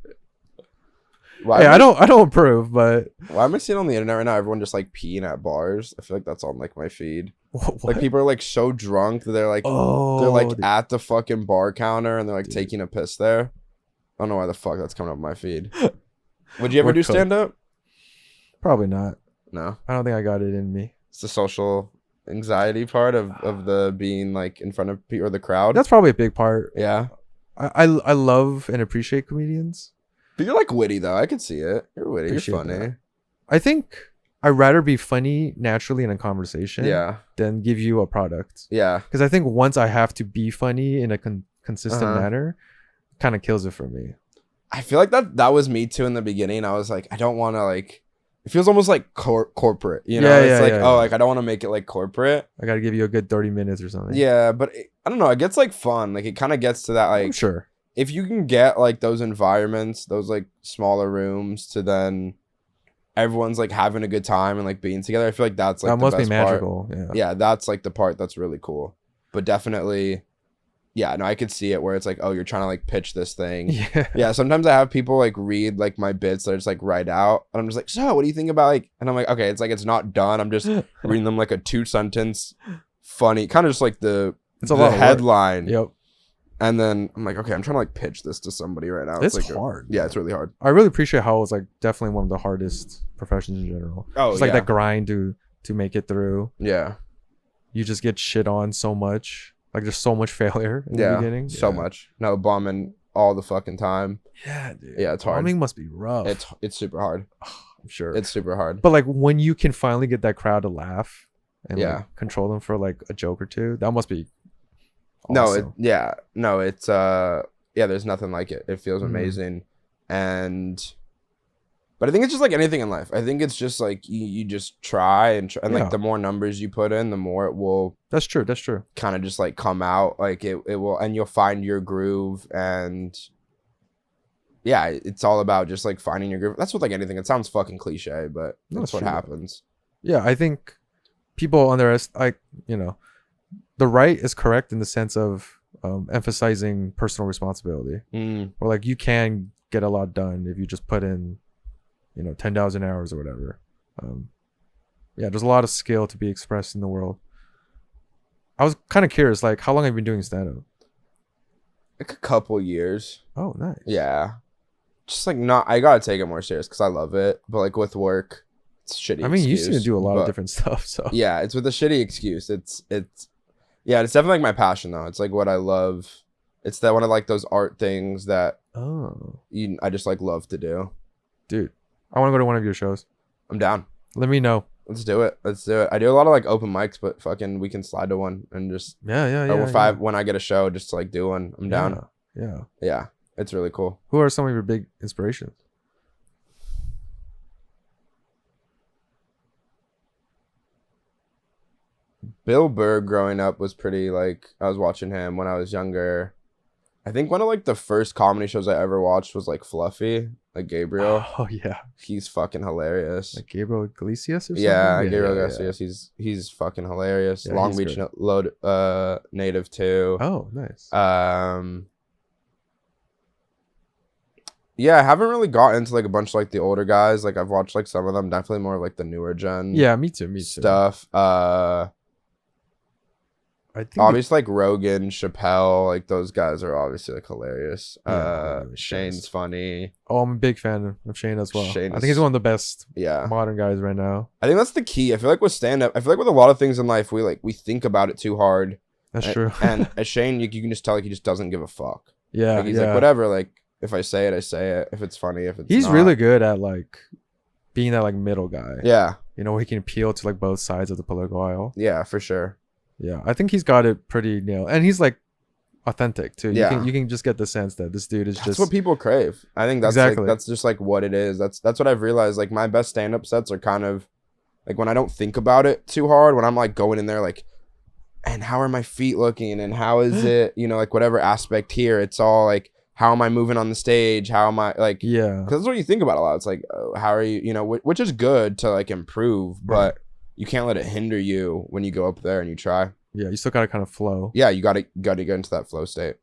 Why Hey, I don't approve, but why am I seeing on the internet right now? Everyone just like peeing at bars. I feel like that's on like my feed. what? Like people are like so drunk that they're like at the fucking bar counter and they're like taking a piss there. I don't know why the fuck that's coming up my feed. Would you ever do stand up? Probably not. No. I don't think I got it in me. It's the social anxiety part of the being like in front of people or the crowd. That's probably a big part. Yeah. I love and appreciate comedians. But you're like witty though. I could see it. You're witty. Appreciate You're funny. that. I think I'd rather be funny naturally in a conversation than give you a product. Yeah. Because I think once I have to be funny in a consistent manner, kind of kills it for me. I feel like that was me too in the beginning. I was like, I don't want to like, it feels almost like corporate, you know? It's like, like I don't want to make it like corporate. I got to give you a good 30 minutes or something. Yeah, but I don't know. It gets like fun. Like it kind of gets to that like, I'm sure. If you can get like those environments, those like smaller rooms to then everyone's like having a good time and like being together, I feel like that's like that must the best be magical. Part. Yeah, that's like the part that's really cool. But definitely, yeah, no, I could see it where it's like, oh, you're trying to like pitch this thing. Yeah. Sometimes I have people like read like my bits that are just like write out, and I'm just like, so what do you think about like? And I'm like, okay, it's like it's not done. I'm just reading them like a 2-sentence, funny, kind of just like the headline. Yep. And then I'm like, okay, I'm trying to like pitch this to somebody right now. It's like hard. Yeah, it's really hard. I really appreciate how it's like definitely one of the hardest professions in general. Oh, it's like that grind to make it through. Yeah. You just get shit on so much. Like there's so much failure in the beginning. So much. No bombing all the fucking time. Yeah, dude. Yeah, it's hard. Bombing must be rough. It's super hard. I'm sure. It's super hard. But like when you can finally get that crowd to laugh and like control them for like a joke or two, that must be awesome. It's there's nothing like it. It feels amazing. But I think it's just like anything in life. I think it's just like you just try and like the more numbers you put in, the more it will. That's true. Kind of just like come out. Like it will, and you'll find your groove. And yeah, it's all about just like finding your groove. That's what like anything. It sounds fucking cliche, but that's what happens. Yeah, I think people underestimate. The right is correct in the sense of emphasizing personal responsibility. Or like you can get a lot done if you just put in 10,000 hours or whatever. There's a lot of skill to be expressed in the world. I was kind of curious, like, how long have you been doing stand-up? Like a couple years. Oh, nice. Yeah. Just like I gotta take it more serious because I love it. But like with work, it's shitty. I mean, you seem to do a lot of different stuff, so. Yeah, it's with a shitty excuse. It's definitely like my passion though. It's like what I love. It's that one of like those art things that I just like love to do. Dude. I want to go to one of your shows. I'm down. Let me know. Let's do it. I do a lot of like open mics, but fucking we can slide to one and just when I get a show, just to like do one. I'm down. Yeah. It's really cool. Who are some of your big inspirations? Bill Burr growing up was pretty like I was watching him when I was younger. I think one of like the first comedy shows I ever watched was like Fluffy, like Gabriel. Oh yeah, he's fucking hilarious. Like Gabriel Iglesias or something. Yeah, Gabriel Iglesias. He's fucking hilarious. Yeah, Long Beach native too. Oh, nice. Yeah, I haven't really got into like a bunch of like the older guys. Like I've watched like some of them. Definitely more of like the newer gen. Yeah, me too. Stuff. I think obviously like Rogan, Chappelle, like those guys are obviously like hilarious. Shane's funny. Oh, I'm a big fan of Shane as well. I think he's one of the best modern guys right now. I think that's the key. I feel like with stand-up, I feel like with a lot of things in life, we think about it too hard. That's true. And as Shane, you can just tell like he just doesn't give a fuck. Yeah, like, he's like whatever. Like if I say it, I say it. If it's funny, if it's he's not. really good at like being that like middle guy. Yeah, where he can appeal to like both sides of the political aisle. Yeah, for sure. Yeah, I think he's got it pretty nailed, and he's like authentic too. Yeah, you can just get the sense that this dude is that's what people crave. I think that's exactly that's just like what it is. That's what I've realized. Like my best stand-up sets are kind of like when I don't think about it too hard. When I'm like going in there like, and how are my feet looking, and how is it? Like whatever aspect here, it's all like how am I moving on the stage? How am I like? Yeah. Because that's what you think about a lot. It's like, oh, how are you? You know, which is good to like improve, Right. but you can't let it hinder you when you go up there and you try. Yeah. You still gotta kind of flow. Yeah, you gotta get into that flow state.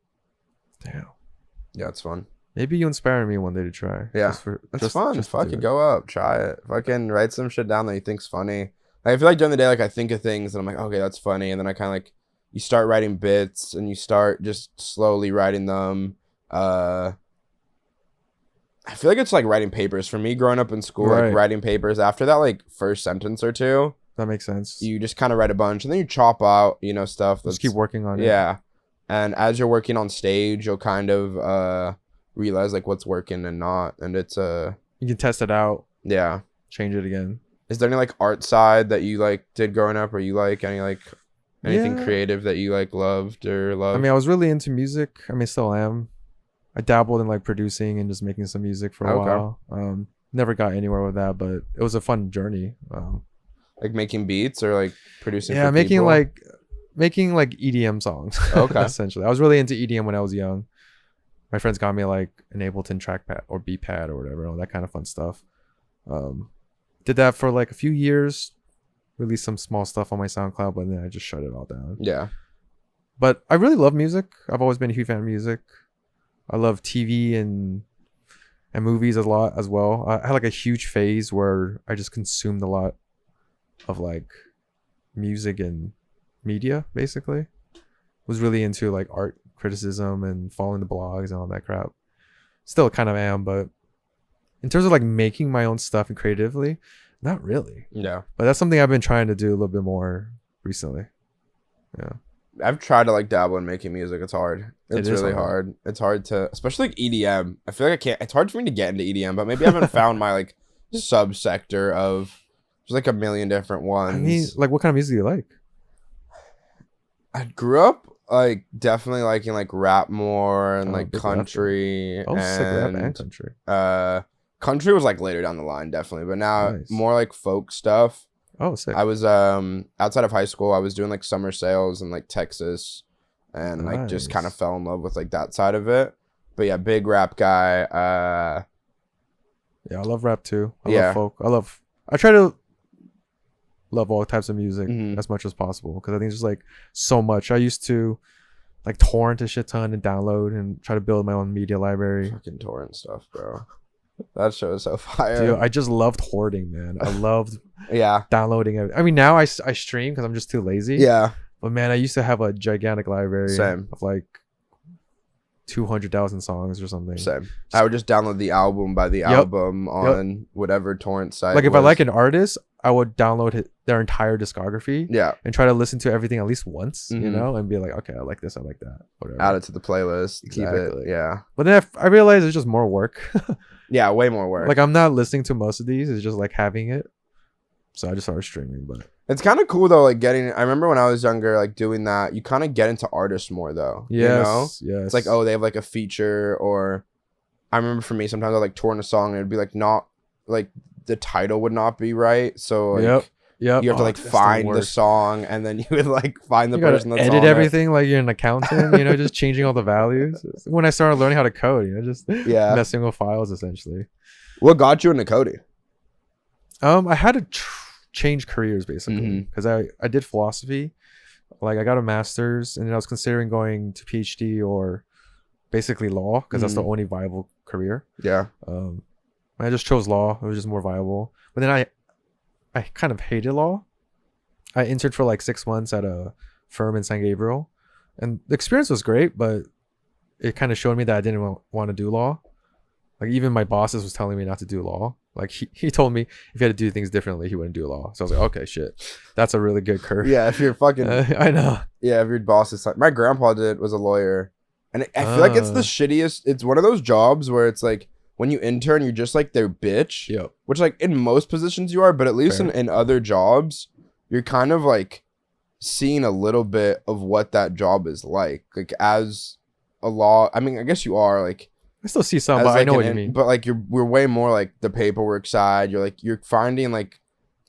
Damn. Yeah, it's fun. Maybe you inspire me one day to try. Yeah, it's fun. Just to do Fucking it. go up, try it. Fucking write some shit down that you think's funny. Like, I feel like during the day, like I think of things and I'm like, okay, that's funny, and then I kind of like you start writing bits and you start just slowly writing them. I feel like it's like writing papers for me growing up in school, Right. like writing papers after that like first sentence or two, That makes sense. you just kind of write a bunch and then you chop out, you know, stuff. Just keep working on it. Yeah. And as you're working on stage, you'll kind of realize like what's working and not. And it's You can test it out, yeah. change it again. Is there any like art side that you like did growing up, or you like any like anything Yeah. creative that you like loved or loved? I mean, I was really into music. I mean, still am. I dabbled in like producing and just making some music for a Okay. while. Never got anywhere with that, but it was a fun journey. Like making beats or like producing. Yeah, for making people? like EDM songs. Okay. Essentially, I was really into EDM when I was young. My friends got me like an Ableton trackpad or B pad or whatever, all that kind of fun stuff. Did that for like a few years. Released some small stuff on my SoundCloud, but then I just shut it all down. Yeah. But I really love music. I've always been a huge fan of music. I love TV and movies a lot as well. I had like a huge phase where I just consumed a lot of like music and media, basically. Was really into like art criticism and following the blogs and all that crap. Still kind of am, but in terms of like making my own stuff and creatively, not really. Yeah. But that's something I've been trying to do a little bit more recently. Yeah. I've tried to like dabble in making music. It's hard. It's It is really hard. It's hard to, especially like EDM. I feel like I can't. It's hard for me to get into EDM, but maybe I haven't found my like subsector of. There's like a million different ones. I mean, like, what kind of music do you like? I grew up like definitely liking like rap more and Oh, like big rapper. country. Oh, sick rap and and country. country was like later down the line, definitely, but now Nice. more like folk stuff. Oh, sick. I was outside of high school, I was doing like summer sales in like Texas, and like just Nice. kind of fell in love with like that side of it. But yeah, big rap guy. Yeah, I love rap too. I Yeah. love folk. I try to love all types of music Mhm. as much as possible because I think there's like so much. I used to like torrent a shit ton and download and try to build my own media library. Fucking torrent stuff, bro. That show is so fire. Dude, I just loved hoarding, man. I loved Yeah, downloading it. I mean, now I stream because I'm just too lazy. yeah, But man, I used to have a gigantic library Same. of like 200,000 songs or something. same. I would just download the album by the album on whatever torrent site. Like if I was. like an artist, I would download their entire discography yeah, and try to listen to everything at least once, you Mhm. know, and be like, okay, I like this, I like that, whatever. add it to the playlist. Keep Exactly. it. Yeah, But then I realized it's just more work. yeah, way more work. Like I'm not listening to most of these. It's just like having it. So I just started streaming, but It's kind of cool though, like getting. I remember when I was younger, like doing that. You kind of get into artists more though. yes, You know, yes. it's like, oh, they have like a feature, or I remember for me sometimes I like touring a song and it'd be like not like the title would not be right, so like Yep. you have to Oh, like that's find the worst. song and then you would like find the You gotta person that's edit on it. everything like you're an accountant, you know, just changing all the values. When I started learning how to code, you know, just Yeah. messing with files essentially. What got you into coding? I had to change careers basically Mhm. because I did philosophy, like I got a master's, and then I was considering going to PhD or basically law because that's the Mhm. only viable career. Yeah, I just chose law; it was just more viable. But then I kind of hated law. I interned for like 6 months at a firm in San Gabriel, and the experience was great, but it kind of showed me that I didn't want to do law. Like even my bosses was telling me not to do law. Like he told me if he had to do things differently, he wouldn't do law. So I was like, okay, shit, that's a really good curve. yeah. If you're fucking I know. yeah, if your boss is like my grandpa was a lawyer, and I feel like it's the shittiest. It's one of those jobs where it's like when you intern, you're just like their bitch. Yep. Which like in most positions you are, but at least Fair. in other jobs, you're kind of like seeing a little bit of what that job is like as a law. I mean, I guess you are like. I still see some, as, but I like, know an what you mean. But like we're way more like the paperwork side. You're finding like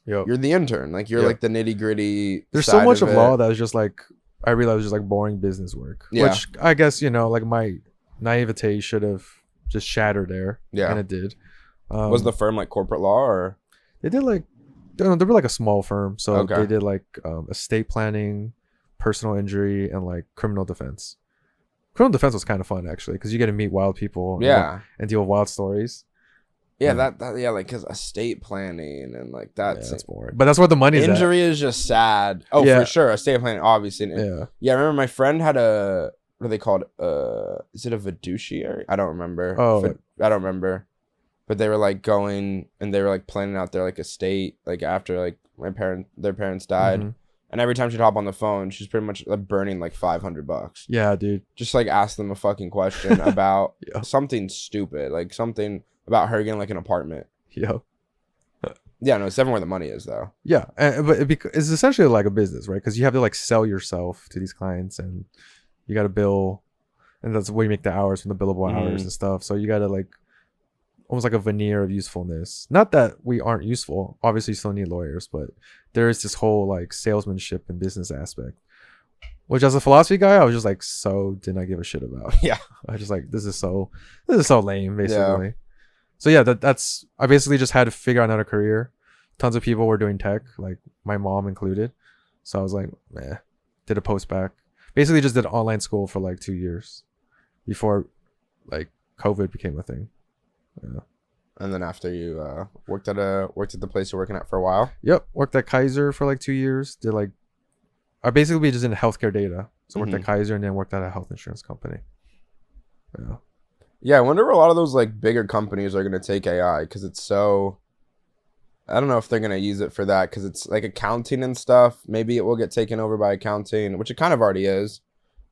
Yep. you're the intern. Like you're Yep. like the nitty gritty. There's so much of it. law that is just like I realized was just like boring business work. Yeah. Which I guess, you know, like my naivete should have just shattered there. Yeah. And it did. Was the firm like corporate law or? They did like, they were like a small firm. So Okay. they did like estate planning, personal injury, and like criminal defense. Criminal defense was kind of fun actually, because you get to meet wild people. Yeah. And deal with wild stories. Yeah, Yeah. that yeah, like because estate planning and like that's That's boring. But that's what the money's injury is just sad. Oh, Yeah. for sure, estate planning obviously. at. Yeah. Yeah, I remember my friend had a what are they called? Is it a fiduciary? I don't remember. Oh. I don't remember. But they were like going and they were like planning out their like estate like after like their parents died. Mhm. And every time she'd hop on the phone, she's pretty much like burning like $500. Yeah, dude. Just like ask them a fucking question about Yeah. something stupid, like something about her getting like an apartment. Yeah. Yeah, no, it's definitely where the money is though. Yeah, but it's essentially like a business, right? Because you have to like sell yourself to these clients, and you got to bill, and that's where you make the hours from the billable hours and stuff. So you got to like almost like a veneer of usefulness. Not that we aren't useful. Obviously, you still need lawyers, but there is this whole like salesmanship and business aspect, which as a philosophy guy, I was just like did not give a shit about. Yeah. I was just like this is so lame, basically. So yeah, that's I basically just had to figure out another career. Tons of people were doing tech, like my mom included. So I was like, meh. Did a post back. Basically just did online school for like 2 years before like COVID became a thing. Yeah. And then after you worked at the place you're working at for a while. Yep. Worked at Kaiser for like 2 years. Did like I basically just in healthcare data. So worked at Kaiser and then worked at a health insurance company. Yeah. Yeah, I wonder if a lot of those like bigger companies are gonna take AI because it's so. I don't know if they're gonna use it for that because it's like accounting and stuff. Maybe it will get taken over by accounting, which it kind of already is.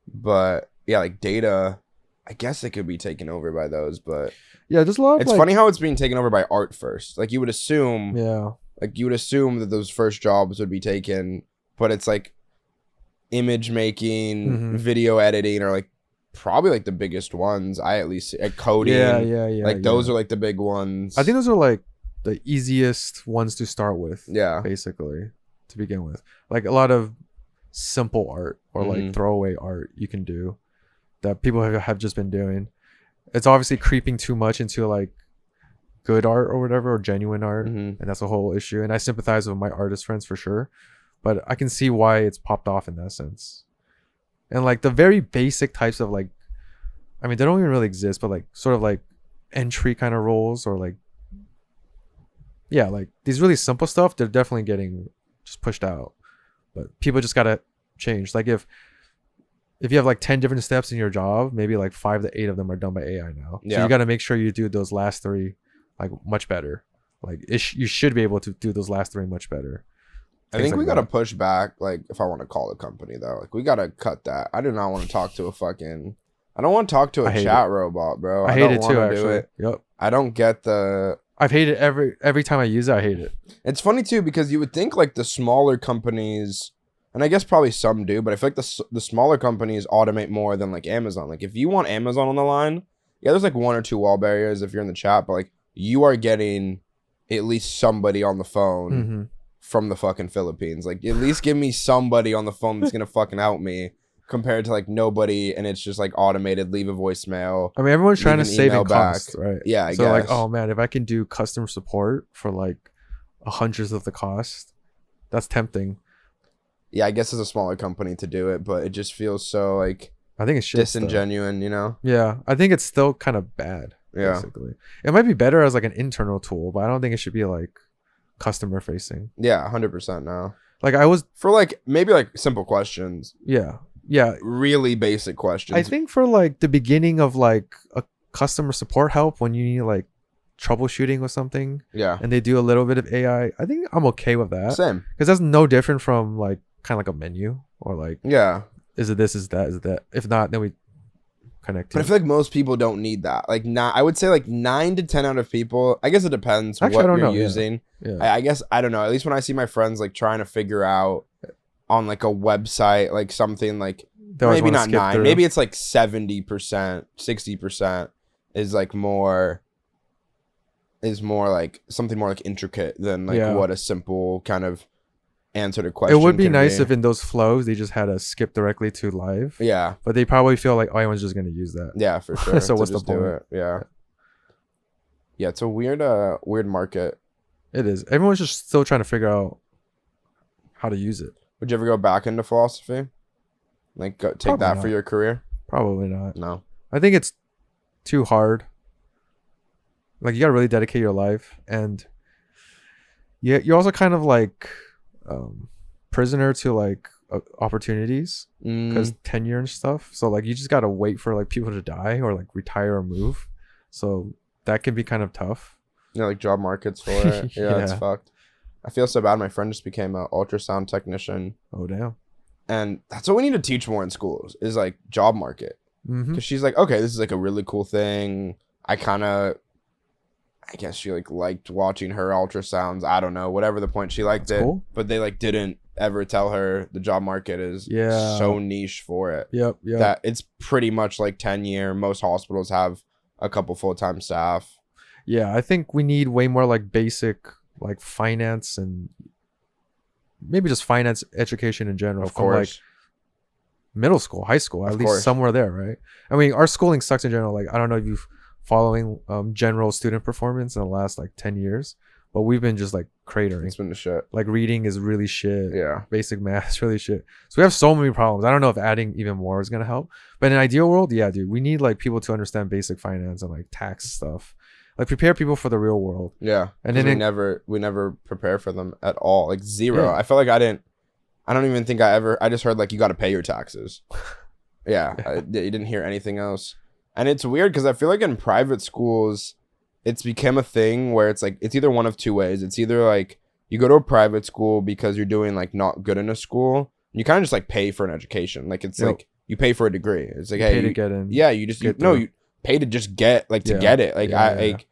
But yeah, like data, I guess it could be taken over by those. But yeah, there's a lot of it's funny how it's being taken over by art first. Like you would assume, that those first jobs would be taken, but it's like image making, video editing, or like probably like the biggest ones. I at least at coding. Yeah. Like those are like the big ones. I think those are like the easiest ones to start with. Yeah. Basically, to begin with. Like a lot of simple art or like throwaway art you can do that people have just been doing. It's obviously creeping too much into like good art or whatever, or genuine art. And that's a whole issue. And I sympathize with my artist friends for sure. But I can see why it's popped off in that sense. And like the very basic types of like, I mean, they don't even really exist, but like sort of like entry kind of roles or like, yeah, like these really simple stuff, they're definitely getting just pushed out. But people just gotta change. Like if you have like 10 different steps in your job, maybe like 5 to 8 of them are done by AI now. Yeah. So you gotta make sure you do those last 3 like much better. Like you should be able to do those last 3 much better. I think we gotta push back. Like if I want to call a company though, like we gotta cut that. I do not want to talk to I don't want to talk to a chat robot, bro. I hate it too, actually. Yep. I don't get the. I've hated every time I use it. I hate it. It's funny too because you would think like the smaller companies, and I guess probably some do, but I feel like the smaller companies automate more than like Amazon. Like if you want Amazon on the line, yeah, there's like 1 or 2 wall barriers if you're in the chat, but like you are getting at least somebody on the phone from the fucking Philippines. Like at least give me somebody on the phone that's gonna fucking help me. Compared to like nobody, and it's just like automated. Leave a voicemail. I mean, everyone's trying to save in costs, right? Yeah, I guess. Like, oh man, if I can do customer support for like 100th of the cost, that's tempting. Yeah, I guess it's a smaller company to do it, but it just feels so like I think it's disingenuous, you know? Yeah, I think it's still kind of bad. Yeah, basically, it might be better as like an internal tool, but I don't think it should be like customer facing. Yeah, 100% now. Like I was for like maybe like simple questions. Yeah, really basic questions. I think for like the beginning of like a customer support help when you need like troubleshooting with something, and they do a little bit of AI, I think I'm okay with that. Same, because that's no different from like kind of like a menu or like is it this, is that, is it that? If not, then we connect. But I feel like most people don't need that. Like I would say like 9 to 10 out of people. I guess it depends what you're using. Yeah. I guess I don't know. At least when I see my friends like trying to figure out on like a website like something like maybe not 9, maybe it's like 70%, 60% is like more like something more like intricate than like what a simple kind of answered a It question. would be can nice if in those flows they just had to skip directly to live. Yeah. But they probably feel like, oh, everyone's just gonna use that. Yeah, for sure. So to what's the just do point? it. Yeah. Yeah, it's a weird market. It is. Everyone's just still trying to figure out how to use it. Would you ever go back into philosophy? Like take Probably that for not. your career? Probably not. No. I think it's too hard. Like you gotta really dedicate your life, and you're also kind of like prisoner to like opportunities because tenure and stuff. So like you just gotta wait for like people to die or like retire or move. So that can be kind of tough. Yeah, like job markets for it. Yeah, it's Yeah. fucked. I feel so bad. My friend just became an ultrasound technician, Oh damn. and that's what we need to teach more in schools is like job market. Mm-hmm. Because she's like, okay, this is like a really cool thing. I guess she like liked watching her ultrasounds. I don't know, whatever the point, she liked That's it. cool. But they like didn't ever tell her the job market is so niche for it. Yep. That it's pretty much like 10-year. Most hospitals have a couple full-time staff. Yeah, I think we need way more like basic like finance and maybe just finance education in general. Of from like course. middle school, high school, at Of least course. somewhere there, right? I mean, our schooling sucks in general. Like, I don't know if you've following general student performance in the last like 10 years, but we've been just like cratering. It's been the shit. Like reading is really shit. Yeah. Basic math is really shit. So we have so many problems. I don't know if adding even more is gonna help. But in an ideal world, yeah, dude, we need like people to understand basic finance and like tax stuff. Like prepare people for the real world. Yeah. And And then then we never prepare for them at all. Like zero. Yeah. I felt like I don't even think I just heard like you got to pay your taxes. Yeah. You didn't hear anything else. And it's weird because I feel like in private schools, it's become a thing where it's like, it's either one of two ways. It's either like you go to a private school because you're doing like not good in a school. You kind of just like pay for an education. Like it's like you pay for a degree. It's like, you hey, pay to get in. yeah, you just, you pay to just get like to get it. Like like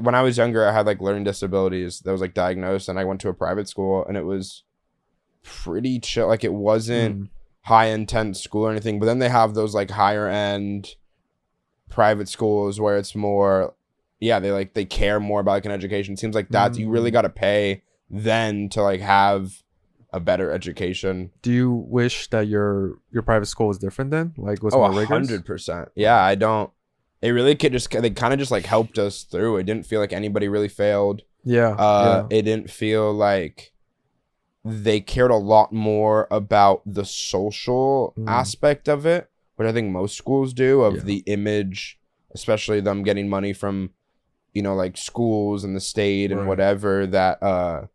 when I was younger, I had like learning disabilities that was like diagnosed, and I went to a private school and it was pretty chill. Like it wasn't high intense school or anything, but then they have those like higher end private schools where it's more, they care more about like an education. It seems like that you really got to pay then to like have a better education. Do you wish that your private school was different then? Like was Oh, more rigorous? 100%. Yeah, I don't. They really they kind of just like helped us through. It didn't feel like anybody really failed. Yeah. It didn't feel like they cared a lot more about the social aspect of it, which I think most schools do, of the image, especially them getting money from, like schools and the state and whatever, that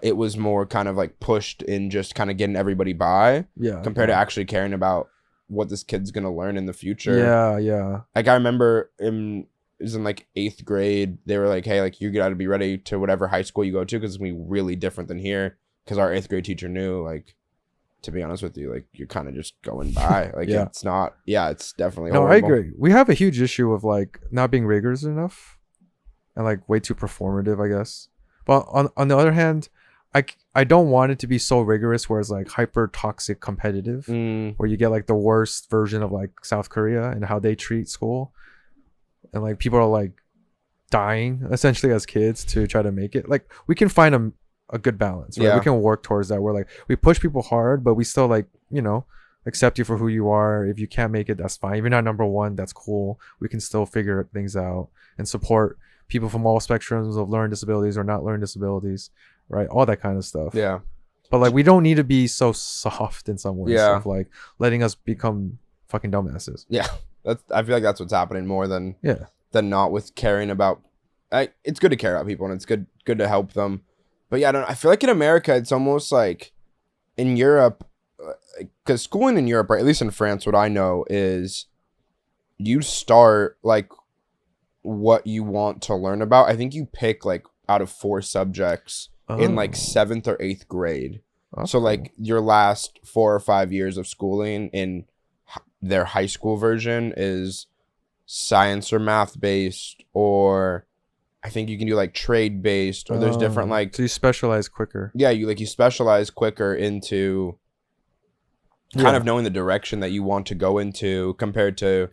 it was more kind of like pushed in just kind of getting everybody by compared to actually caring about what this kid's gonna learn in the future. Yeah. Like I remember it was in like 8th grade, they were like, hey, like you gotta be ready to whatever high school you go to because it's gonna be really different than here. Because our 8th grade teacher knew, like, to be honest with you, like you're kind of just going by. Like it's not, it's definitely No, horrible. I agree. We have a huge issue of like not being rigorous enough and like way too performative, I guess. But on the other hand, I don't want it to be so rigorous where it's like hyper toxic competitive, where you get like the worst version of like South Korea and how they treat school, and like people are like dying essentially as kids to try to make it. Like we can find a good balance, right? We can work towards that. Where like we push people hard, but we still like accept you for who you are. If you can't make it, that's fine. If you're not number one, that's cool. We can still figure things out and support people from all spectrums of learning disabilities or not learning disabilities, right? All that kind of stuff. Yeah. But like we don't need to be so soft in some ways. Yeah. Of like letting us become fucking dumbasses. Yeah. I feel like that's what's happening more than not with caring about. It's good to care about people and it's good to help them. But yeah, I feel like in America, it's almost like in Europe, because schooling in Europe, right, at least in France, what I know is you start like what you want to learn about. I think you pick like out of 4 subjects in like 7th or 8th grade. So like your last 4 or 5 years of schooling in their high school version is science or math based, or I think you can do like trade based, or there's different like, so you specialize quicker. Yeah, you specialize quicker into kind of knowing the direction that you want to go into compared to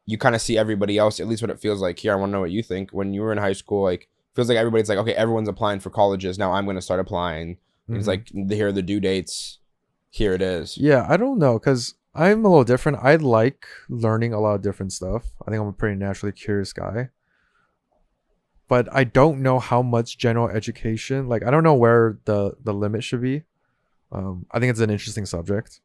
you kind of see everybody else, at least what it feels like here. I want to know what you think. When you were in high school, like feels like everybody's like, okay, everyone's applying for colleges now, I'm going to start applying. He's like, here are the due dates. Here it is. Yeah, I don't know, because I'm a little different. I like learning a lot of different stuff. I think I'm a pretty naturally curious guy. But I don't know how much general education, like I don't know where the limit should be. I think it's an interesting subject.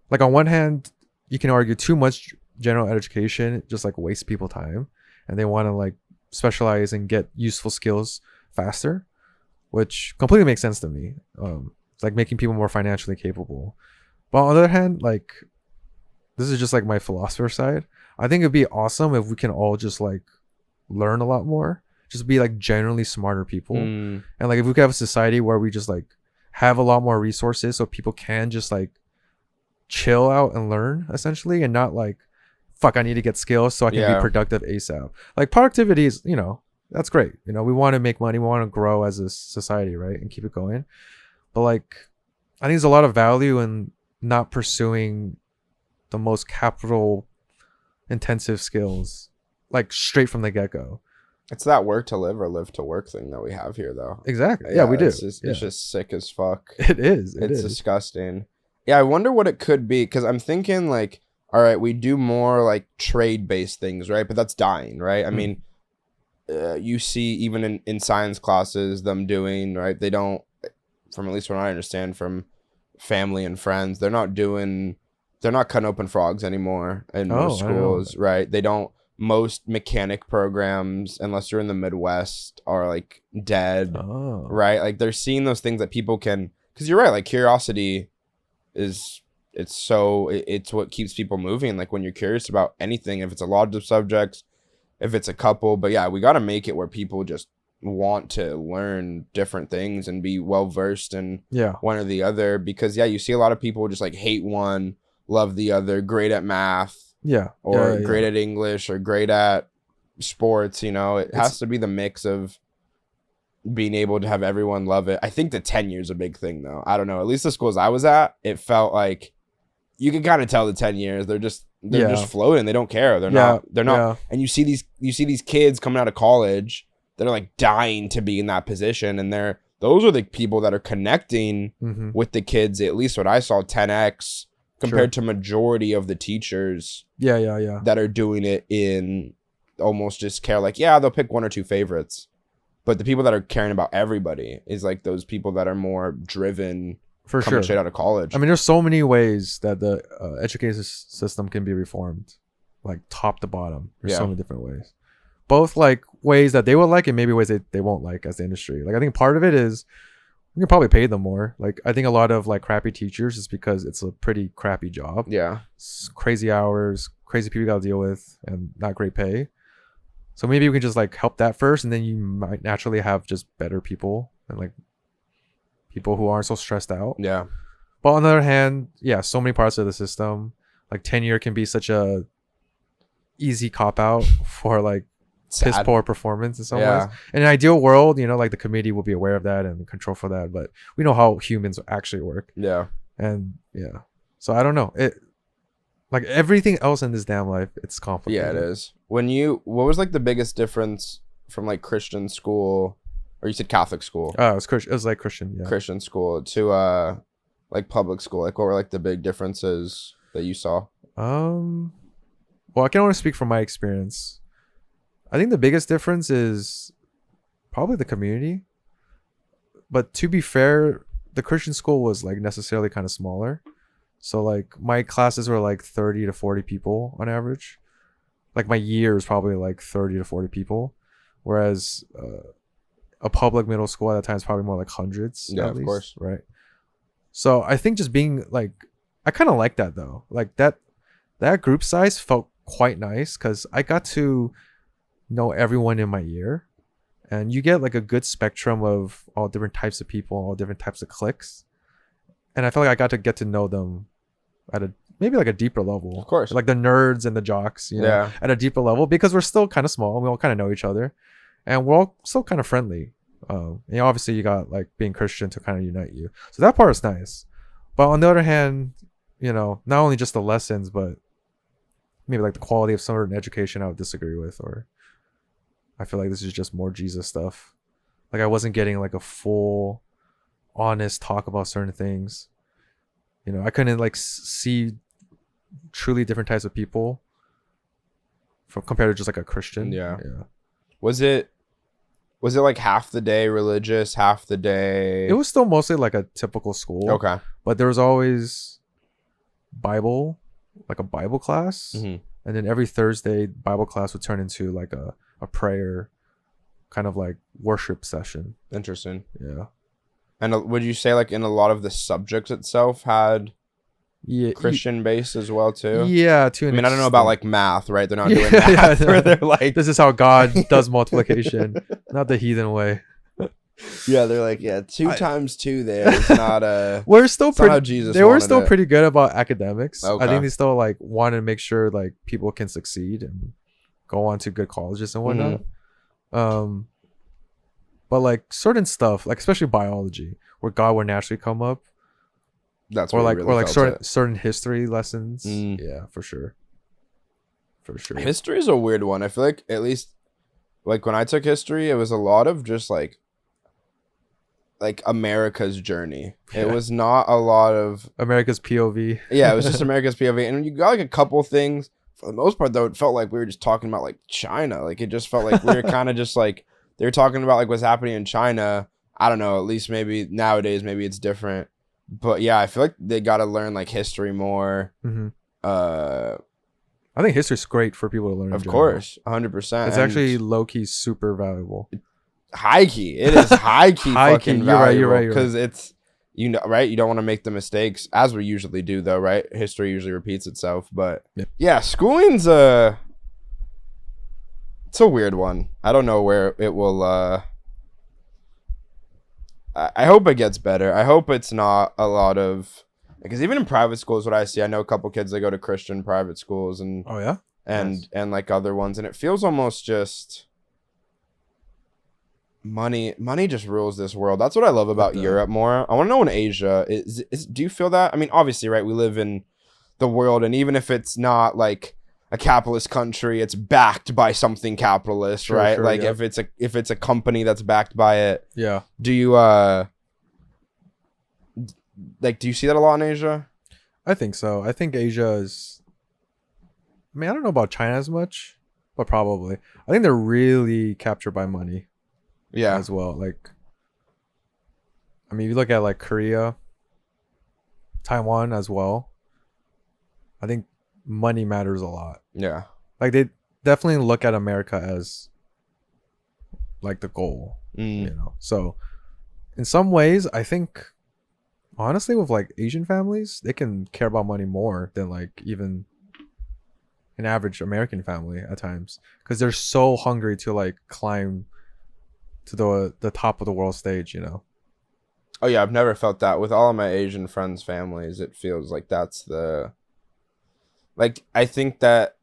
Like on one hand, you can argue too much general education just like wastes people time, and they want to like specialize and get useful skills faster, which completely makes sense to me. It's like making people more financially capable. But on the other hand, like this is just like my philosopher side. I think it'd be awesome if we can all just like learn a lot more, just be like generally smarter people. And like if we could have a society where we just like have a lot more resources so people can just like chill out and learn essentially, and not like, fuck, I need to get skills so I can be productive ASAP. Like productivity is, that's great. We want to make money, we want to grow as a society, right? And keep it going. But like I think there's a lot of value in not pursuing the most capital intensive skills like straight from the get-go. It's that work to live or live to work thing that we have here, though. Exactly. Yeah, we do. It's just sick as fuck. It is. It's disgusting. Yeah, I wonder what it could be, because I'm thinking like, all right, we do more like trade-based things, right? But that's dying, right? I mean, you see even in science classes them doing, right? They don't, from at least what I understand from family and friends, they're not cutting open frogs anymore in most schools, right? They don't. Most mechanic programs, unless you're in the Midwest, are like dead, right? Like they're seeing those things that people can, because you're right, like curiosity it's what keeps people moving. Like when you're curious about anything, if it's a lot of subjects, if it's a couple, but yeah, we got to make it where people just want to learn different things and be well versed in one or the other, because you see a lot of people just like hate one, love the other, great at math, or great at English, or great at sports. It has to be the mix of being able to have everyone love it. I think the tenure is a big thing, though. I don't know. At least the schools I was at, it felt like you can kind of tell the 10 years they're just floating. They don't care. They're not. And you see these kids coming out of college that are like dying to be in that position, and those are the people that are connecting with the kids. At least what I saw, 10x. Compared to majority of the teachers that are doing it in almost just care, like they'll pick one or two favorites, but the people that are caring about everybody is like those people that are more driven coming straight out of college. I mean, there's so many ways that the education system can be reformed, like top to bottom. There's so many different ways, both like ways that they will like and maybe ways they won't like as the industry. Like I think part of it is we can probably pay them more. Like I think a lot of like crappy teachers is because it's a pretty crappy job. It's crazy hours, crazy people you gotta deal with, and not great pay. So maybe we can just like help that first, and then you might naturally have just better people and like people who aren't so stressed out. But on the other hand, so many parts of the system, like tenure can be such a easy cop out for like piss poor performance in some ways. In an ideal world, like the committee will be aware of that and control for that, but we know how humans actually work. And so I don't know, it like everything else in this damn life, it's complicated. It is. What was like the biggest difference from like Christian school, or you said Catholic school? It was Christian. It was like Christian school to like public school. Like what were like the big differences that you saw? Well, I can only speak from my experience. I think the biggest difference is probably the community. But to be fair, the Christian school was like necessarily kind of smaller. So like my classes were like 30 to 40 people on average. Like my year is probably like 30 to 40 people. Whereas a public middle school at that time is probably more like hundreds. Yeah, of course. Right. So I think just being like, I kind of like that though. Like that group size felt quite nice because I got to know everyone in my year, and you get like a good spectrum of all different types of people, all different types of cliques, and I felt like I got to get to know them at maybe like a deeper level. Of course, like the nerds and the jocks, at a deeper level, because we're still kind of small and we all kind of know each other, and we're all still kind of friendly. Obviously you got like being Christian to kind of unite you, so that part is nice. But on the other hand, not only just the lessons, but maybe like the quality of certain education I would disagree with, or I feel like this is just more Jesus stuff. Like I wasn't getting like a full honest talk about certain things. You know, I couldn't like see truly different types of people from compared to just like a Christian. Yeah. Yeah. Was it like half the day religious, half the day? It was still mostly like a typical school. Okay. But there was always Bible, like a Bible class. Mm-hmm. And then every Thursday, Bible class would turn into like a prayer, kind of like worship session. Interesting. Yeah. And would you say like in a lot of the subjects itself had Yeah. Christian base as well too? Yeah. I mean, I don't know about like math, right? They're not doing Yeah, math yeah. where they're like, This is how God does multiplication, not the heathen way. yeah, they're like, yeah, 2 times 2 there is not a. We're still It's not how pretty. Jesus They were wanted still it. pretty good about academics. I Okay. think they still like want to make sure like people can succeed and go on to good colleges and whatnot. But like certain stuff, like especially biology, where God would naturally come up, That's or where like you really felt it. certain history lessons. Mm. Yeah, for sure. History is a weird one. I feel like at least like when I took history, it was a lot of just like America's journey. It Yeah. was not a lot of America's POV. yeah, it was just America's POV. And you got like a couple things. For the most part though, it felt like we were just talking about like China. Like it just felt like we were kind of just like they were talking about like what's happening in China. I don't know, at least maybe nowadays maybe it's different. But yeah, I feel like they got to learn like history more. Mm-hmm. Uh I think history's great for people to learn. In of general. course, 100%. It's actually low key super valuable. High key. It is high key High fucking key. valuable. You're right. Because it's, you know, right? You don't want to make the mistakes as we usually do, though, right? History usually repeats itself. But yeah, schooling's it's a weird one. I don't know where it will. I hope it gets better. I hope it's not a lot of, because even in private schools, what I see, I know a couple kids that go to Christian private schools and Oh yeah. Nice. and like other ones, and it feels almost just money just rules this world. That's what I love about Europe more. I want to know in Asia is do you feel that? I mean, obviously, right, we live in the world, and even if it's not like a capitalist country, it's backed by something capitalist, Sure, right? sure, Like yeah. if it's a company that's backed by it. Yeah. Do you like do you see that a lot in Asia? I think so. I think Asia is. I mean, I don't know about China as much, but probably. I think they're really captured by money Yeah. as well. Like, I mean, if you look at like Korea, Taiwan as well, I think money matters a lot. Yeah. Like, they definitely look at America as like the goal, Mm. you know? So, in some ways, I think, honestly, with like Asian families, they can care about money more than like even an average American family at times, because they're so hungry to like climb to the top of the world stage, you know. Oh yeah, I've never felt that with all of my Asian friends' families. It feels like that's the, like, I think that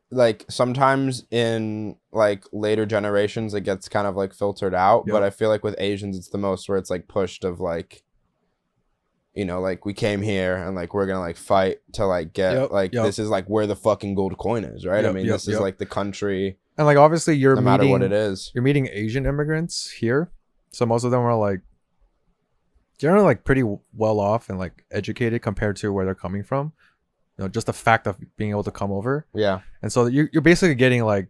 like sometimes in like later generations it gets kind of like filtered out, Yep. but I feel like with Asians it's the most where it's like pushed of like, you know, like we came here and like we're gonna like fight to like get this is like where the fucking gold coin is, right? I mean, this is like the country, and like obviously you're no matter what it is. You're meeting Asian immigrants here, so most of them are like generally like pretty well off and like educated compared to where they're coming from. You know, just the fact of being able to come over. Yeah. And so you're basically getting like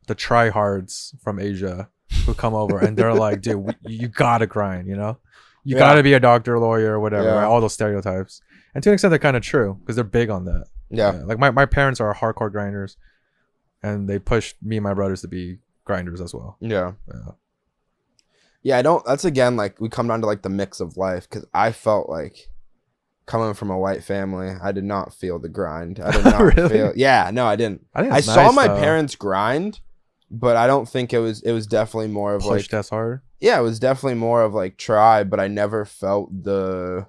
the tryhards from Asia who come over and they're like, dude, you gotta grind, you know? You gotta be a doctor, lawyer, or whatever, right? All those stereotypes. And to an extent, they're kind of true because they're big on that. Yeah. Like my parents are hardcore grinders and they pushed me and my brothers to be grinders as well. Yeah. Yeah, I don't, that's again, like we come down to like the mix of life, because I felt like coming from a white family, I did not feel the grind. I did not Really? feel. Yeah, no, I didn't. I think I that's saw nice, my though. parents grind, but I don't think it was definitely more of Pushed like, as hard. yeah, it was definitely more of like try, but I never felt the.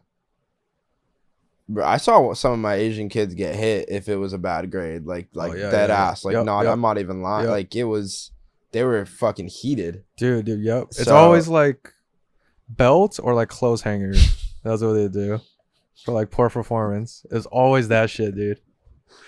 Bro, I saw some of my Asian kids get hit if it was a bad grade, like dead ass, like Yep, not. yep. I'm not even lying. Yep. Like it was, they were fucking heated. Dude, yep. It's So- always like belt or like clothes hangers. That's what they do for like poor performance. It's always that shit, dude.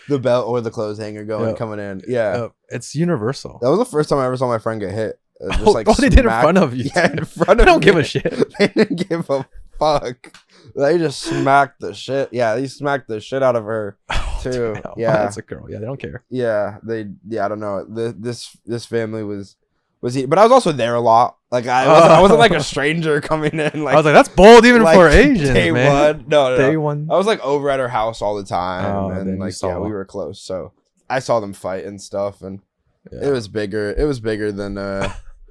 The belt or the clothes hanger going Yep. coming in. Yeah. It's universal. That was the first time I ever saw my friend get hit. just like they did in smacked- front of you. Yeah, in front I of don't give me. a shit. They didn't give a fuck. They just smacked the shit. Yeah, they smacked the shit out of her too. Damn. Yeah, That's a girl. Yeah, they don't care. yeah. I don't know. This family was but I was also there a lot. Like I wasn't like a stranger coming in. Like I was like, that's bold even like, for Asians, day man. one. No. Day one. I was like over at her house all the time, Oh, then and you like saw. we were close. So I saw them fight and stuff, and Yeah. it was bigger. It was bigger than I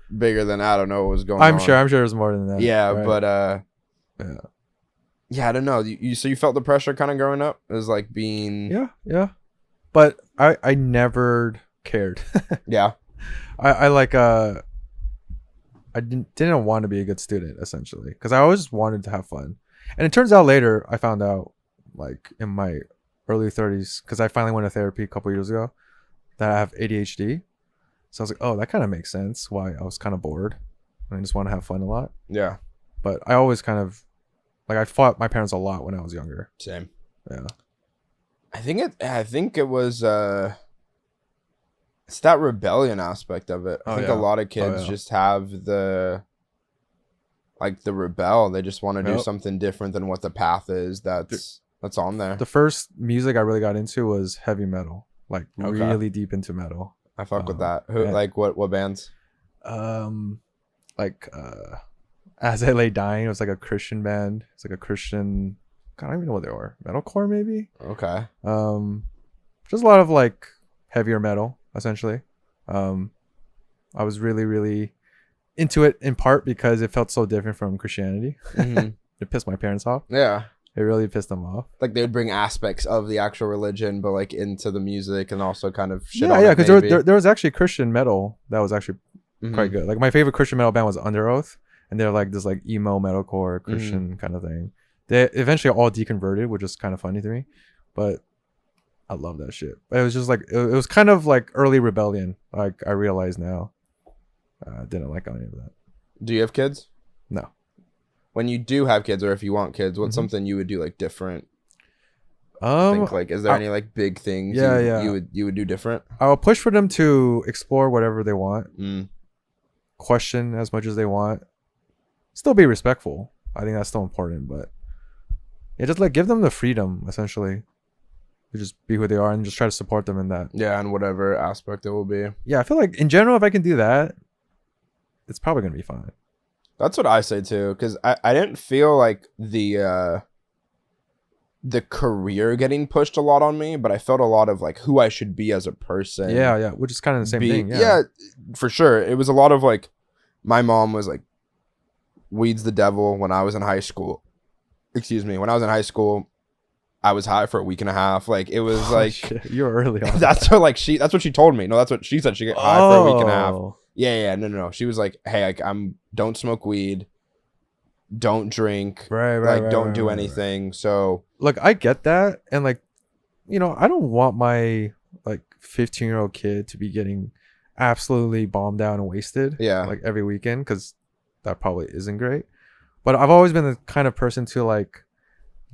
don't know what was going on. I'm sure it was more than that. Yeah, right? but Yeah. yeah, I don't know. So you felt the pressure kind of growing up? It was like being Yeah. But I never cared. yeah. I like I didn't want to be a good student essentially because I always wanted to have fun, and it turns out later I found out like in my early 30s because I finally went to therapy a couple years ago that I have ADHD. So I was like, oh, that kind of makes sense why I was kind of bored and I just want to have fun a lot. Yeah. But I always kind of like I fought my parents a lot when I was younger. Same. Yeah. I think it was it's that rebellion aspect of it. I think a lot of kids just have the rebel. They just want to do something different than what the path is that's on there. The first music I really got into was heavy metal, like really deep into metal. I fuck with that. Who like what bands? Like As I Lay Dying, it was like a Christian band. It's like a Christian, God, I don't even know what they were. Metalcore maybe? Okay. Just a lot of like heavier metal, essentially. I was really, really into it in part because it felt so different from Christianity. Mm-hmm. It pissed my parents off. Yeah. It really pissed them off. Like they would bring aspects of the actual religion, but like into the music and also kind of shit on Yeah, it, because maybe. there was actually Christian metal that was actually Mhm. quite good. Like my favorite Christian metal band was Under Oath, and they're like this like emo metalcore Christian kind of thing. They eventually all deconverted, which is kind of funny to me, but I love that shit. It was just like it was kind of like early rebellion. Like I realize now, I didn't like any of that. Do you have kids? No. When you do have kids, or if you want kids, what's something you would do like different? Think like, is there any like big things you would do different? I'll push for them to explore whatever they want, Mm. question as much as they want, still be respectful. I think that's still important, but yeah, just like give them the freedom essentially to just be who they are and just try to support them in that. Yeah, and whatever aspect it will be. Yeah, I feel like in general, if I can do that, it's probably gonna be fine. That's what I say too, because I didn't feel like the career getting pushed a lot on me, but I felt a lot of like who I should be as a person. Yeah, which is kind of the same thing. Yeah, for sure. It was a lot of like, my mom was like, weed's the devil when I was in high school. Excuse me. When I was in high school, I was high for a week and a half. Like it was like you're early on. that's her like that's what she told me. No, that's what she said. She got high for a week and a half. Yeah, no. She was like, hey, don't smoke weed, don't drink, Right, don't do anything. So look, I get that, and like, you know, I don't want my like 15-year-old kid to be getting absolutely bombed down and wasted. Yeah. Like every weekend, because that probably isn't great. But I've always been the kind of person to like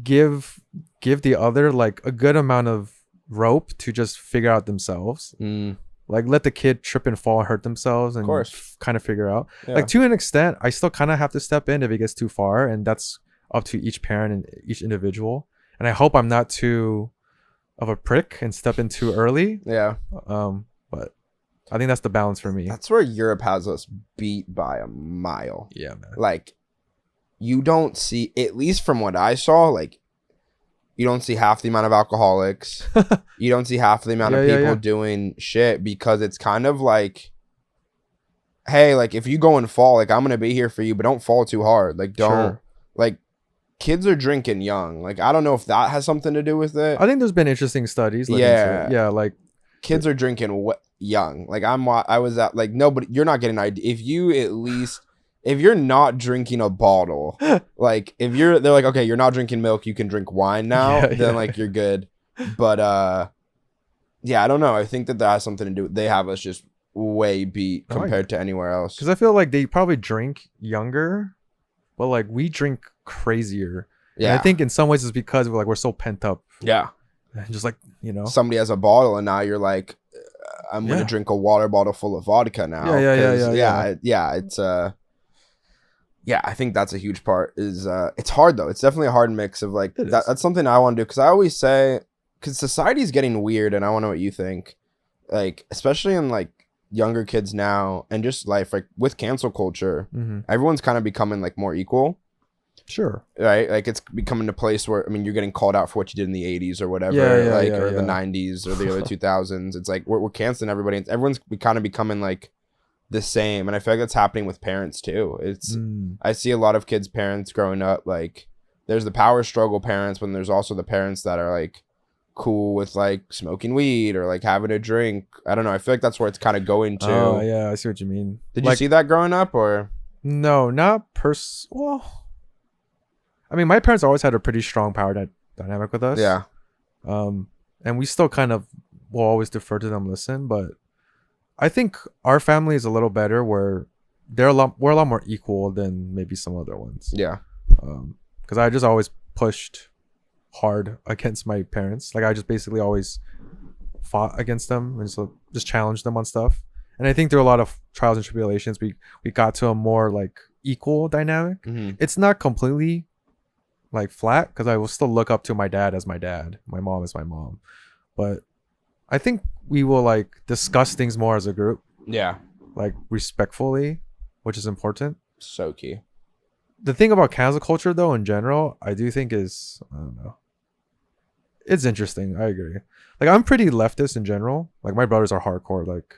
give the other like a good amount of rope to just figure out themselves. Like let the kid trip and fall and hurt themselves and kind of figure out. Yeah. Like to an extent, I still kind of have to step in if it gets too far, and that's up to each parent and each individual. And I hope I'm not too of a prick and step in too early. Yeah. But I think that's the balance for me. That's where Europe has us beat by a mile. Yeah, man. Like you don't see, at least from what I saw, like you don't see half the amount of alcoholics. You don't see half the amount of people doing shit, because it's kind of like, hey, like if you go and fall, like I'm going to be here for you, but don't fall too hard. Like don't like kids are drinking young. Like I don't know if that has something to do with it. I think there's been interesting studies. Yeah, like kids are drinking young. Like I was at like nobody. You're not getting an idea if you at least. If you're not drinking a bottle, like they're like, okay, you're not drinking milk, you can drink wine now, then like you're good. But yeah, I don't know. I think that has something to do. They have us just way beat compared to anywhere else. Because I feel like they probably drink younger, but like we drink crazier. Yeah, and I think in some ways it's because we're so pent up. Yeah, and just like, you know, somebody has a bottle and now you're like, I'm gonna drink a water bottle full of vodka now. It's yeah, I think that's a huge part. Is it's hard though. It's definitely a hard mix of like that's something I want to do, because I always say, because society's getting weird, and I want to know what you think, like especially in like younger kids now, and just life, like with cancel culture, everyone's kind of becoming like more equal. Sure. Right, like it's becoming a place where, I mean, you're getting called out for what you did in the 80s or whatever, or the 90s or the early 2000s. It's like we're canceling everybody. Everyone's kind of becoming like the same, and I feel like that's happening with parents too. It's I see a lot of kids' parents growing up, like there's the power struggle parents, but there's also the parents that are like cool with like smoking weed or like having a drink. I don't know, I feel like that's where it's kind of going to. Oh yeah, I see what you mean. Did you see that growing up? Or no, not well, I mean, my parents always had a pretty strong power dynamic with us. Yeah. And we still kind of will always defer to them, listen, but I think our family is a little better, where we're a lot more equal than maybe some other ones. Yeah. Because I just always pushed hard against my parents. Like I just basically always fought against them and so just challenged them on stuff. And I think through a lot of trials and tribulations, we got to a more like equal dynamic. It's not completely like flat, because I will still look up to my dad as my dad, my mom as my mom, but I think we will like discuss things more as a group, like respectfully, which is important. So key. The thing about cancel culture though in general, I do think is, I don't know, it's interesting. I agree. Like I'm pretty leftist in general. Like my brothers are hardcore like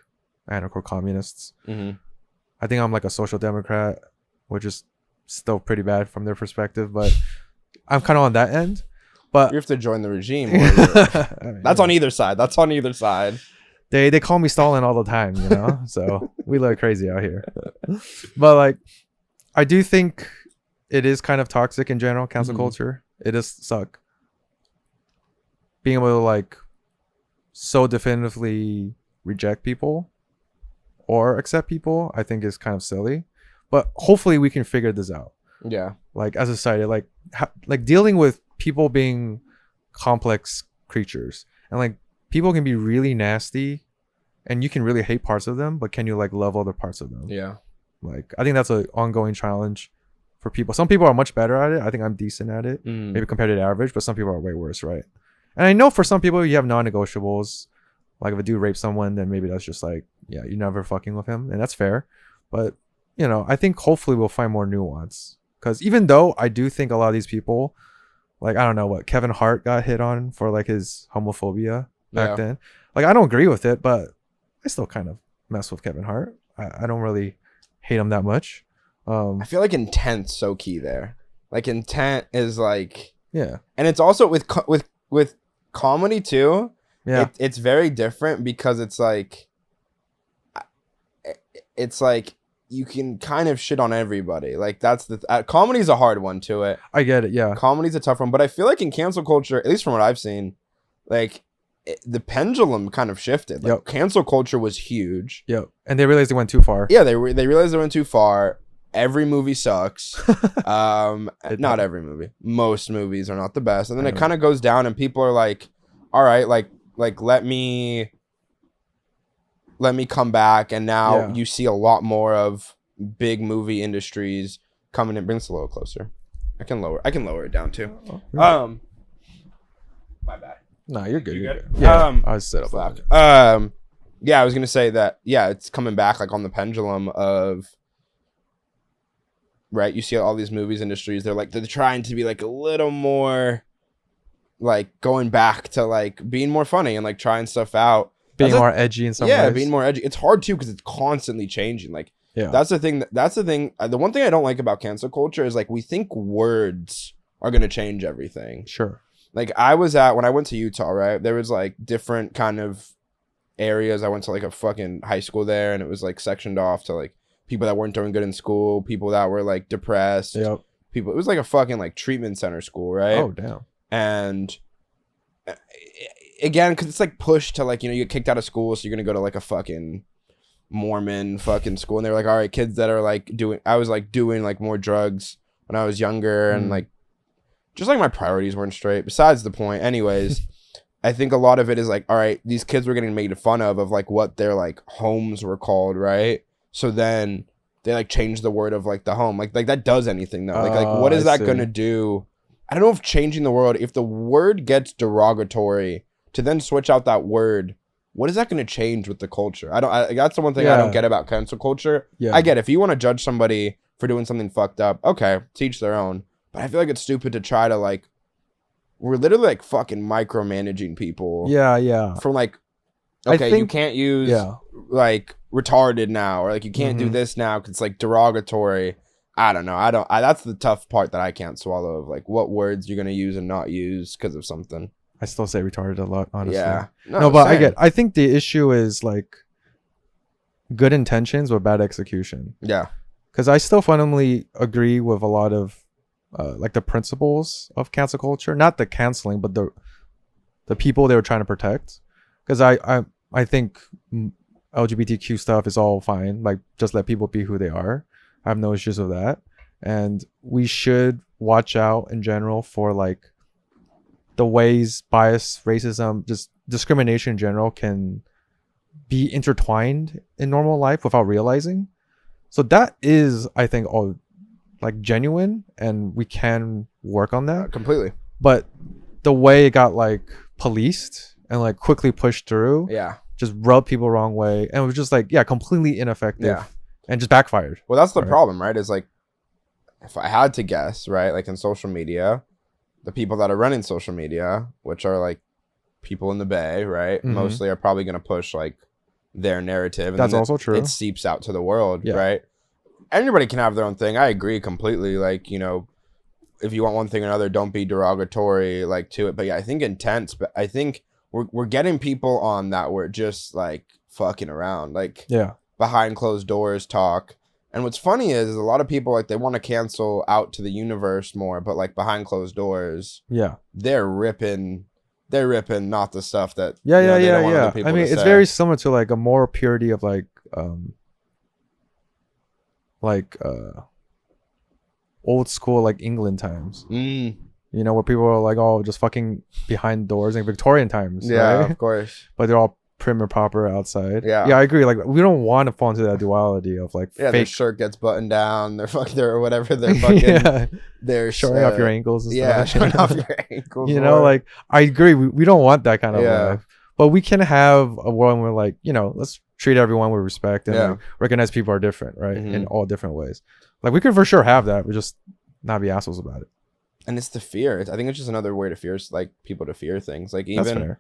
anarcho-communists. I think I'm like a social democrat, which is still pretty bad from their perspective, but I'm kind of on that end. But you have to join the regime. That's on either side. That's on either side. They call me Stalin all the time, you know? So we look crazy out here. But like, I do think it is kind of toxic in general, cancel culture. It does suck. Being able to like so definitively reject people or accept people, I think is kind of silly. But hopefully we can figure this out. Yeah. Like as a society, like dealing with people being complex creatures, and like people can be really nasty and you can really hate parts of them, but can you like love other parts of them? Yeah. Like I think that's an ongoing challenge for people. Some people are much better at it. I think I'm decent at it, maybe compared to the average, but some people are way worse, right? And I know for some people you have non-negotiables. Like if a dude rapes someone, then maybe that's just like, yeah, you're never fucking with him, and that's fair. But you know, I think hopefully we'll find more nuance. Because even though I do think a lot of these people, like, I don't know what, Kevin Hart got hit on for like his homophobia back then. Like, I don't agree with it, but I still kind of mess with Kevin Hart. I don't really hate him that much. I feel like intent's so key there. Like intent is like, yeah. And it's also with comedy too. Yeah. It's very different, because it's like you can kind of shit on everybody. Like that's comedy's a hard one to it. I get it. Yeah. Comedy's a tough one, but I feel like in cancel culture, at least from what I've seen, like the pendulum kind of shifted. Like cancel culture was huge. Yep. And they realized they went too far. Yeah. They realized they went too far. Every movie sucks. Not every movie. Most movies are not the best. And then it kind of goes down and people are like, all right, like let me come back, and now you see a lot more of big movie industries coming in. Bring this a little closer. I can lower it down too. My bad. No, you're good. You're good. Yeah. I was set up. Yeah, I was gonna say that. Yeah, it's coming back like on the pendulum of. Right, you see all these movies industries. They're trying to be like a little more, like going back to like being more funny and like trying stuff out. Being more edgy in some ways. Yeah, being more edgy. It's hard too because it's constantly changing. Like, that's the thing. The one thing I don't like about cancel culture is like we think words are gonna change everything. Sure. Like when I went to Utah, right? There was like different kind of areas. I went to like a fucking high school there, and it was like sectioned off to like people that weren't doing good in school, people that were like depressed. Yep. People. It was like a fucking like treatment center school, right? Oh damn. And again, because it's like pushed to like, you know, you get kicked out of school, so you're gonna go to like a fucking Mormon fucking school, and they're like, all right, kids that are like I was like doing like more drugs when I was younger, and like just like my priorities weren't straight. Besides the point, anyways. I think a lot of it is like, all right, these kids were getting made fun of like what their like homes were called, right? So then they like changed the word of like the home. Like that does anything though. Like what is I that gonna see. do? I don't know if changing the word, if the word gets derogatory, to then switch out that word, what is that gonna change with the culture? That's the one thing I don't Yeah. get about cancel culture. Yeah. I get if you want to judge somebody for doing something fucked up, okay, teach their own. But I feel like it's stupid to try to like, we're literally like fucking micromanaging people Yeah. from like, I okay, you think. can't use Yeah. like retarded now, or like you can't do Hmm. this now because it's like derogatory. I don't know. That's the tough part that I can't swallow of like what words you're gonna use and not use because of something. I still say retarded a lot, honestly. Yeah. No, but Same. I think the issue is like good intentions with bad execution. Yeah. Because I still fundamentally agree with a lot of like the principles of cancel culture, not the canceling, but the people they were trying to protect. Because I think LGBTQ stuff is all fine. Like just let people be who they are. I have no issues with that, and we should watch out in general for like the ways bias, racism, just discrimination in general can be intertwined in normal life without realizing. So that is, I think, all like genuine, and we can work on that. Completely. But the way it got like policed and like quickly pushed through, Yeah. just rubbed people the wrong way, and it was just like, yeah, completely ineffective, Yeah. and just backfired. Well, that's the Right. problem, right? Is like, if I had to guess, right, like in social media, the people that are running social media, which are like people in the Bay, right, Mhm. mostly are probably going to push like their narrative. And That's then also true. It seeps out to the world, Yeah. right? Anybody can have their own thing. I agree completely. Like, you know, if you want one thing or another, don't be derogatory like to it. But yeah, I think intense. But I think we're getting people on that we're just like fucking around, like Yeah. behind closed doors talk. And what's funny is a lot of people like they want to cancel out to the universe more, but like behind closed doors, Yeah. they're ripping not the stuff that Yeah. you know, Yeah. they Yeah. don't want other Yeah. people I mean, to it's say. very similar to like a moral purity of like old school like England times. Mm, You know, where people are like, oh, just fucking behind doors, like Victorian times, yeah, right? of course. But they're all prim and proper outside. Yeah. Yeah, I agree. Like, we don't want to fall into that duality of like Yeah, their fake shirt gets buttoned down. They're fucking, or whatever. They're fucking. yeah, They're showing off your ankles and Yeah, stuff. showing off your ankles. You know, more. like I agree. We don't want that kind of Yeah. life. But we can have a world where like, you know, let's treat everyone with respect and Yeah. like, recognize people are different, right? Mhm. In all different ways. Like we could for sure have that. We just not be assholes about it. And it's the fear. I think it's just another way to fear, like people to fear things. Like That's even fair.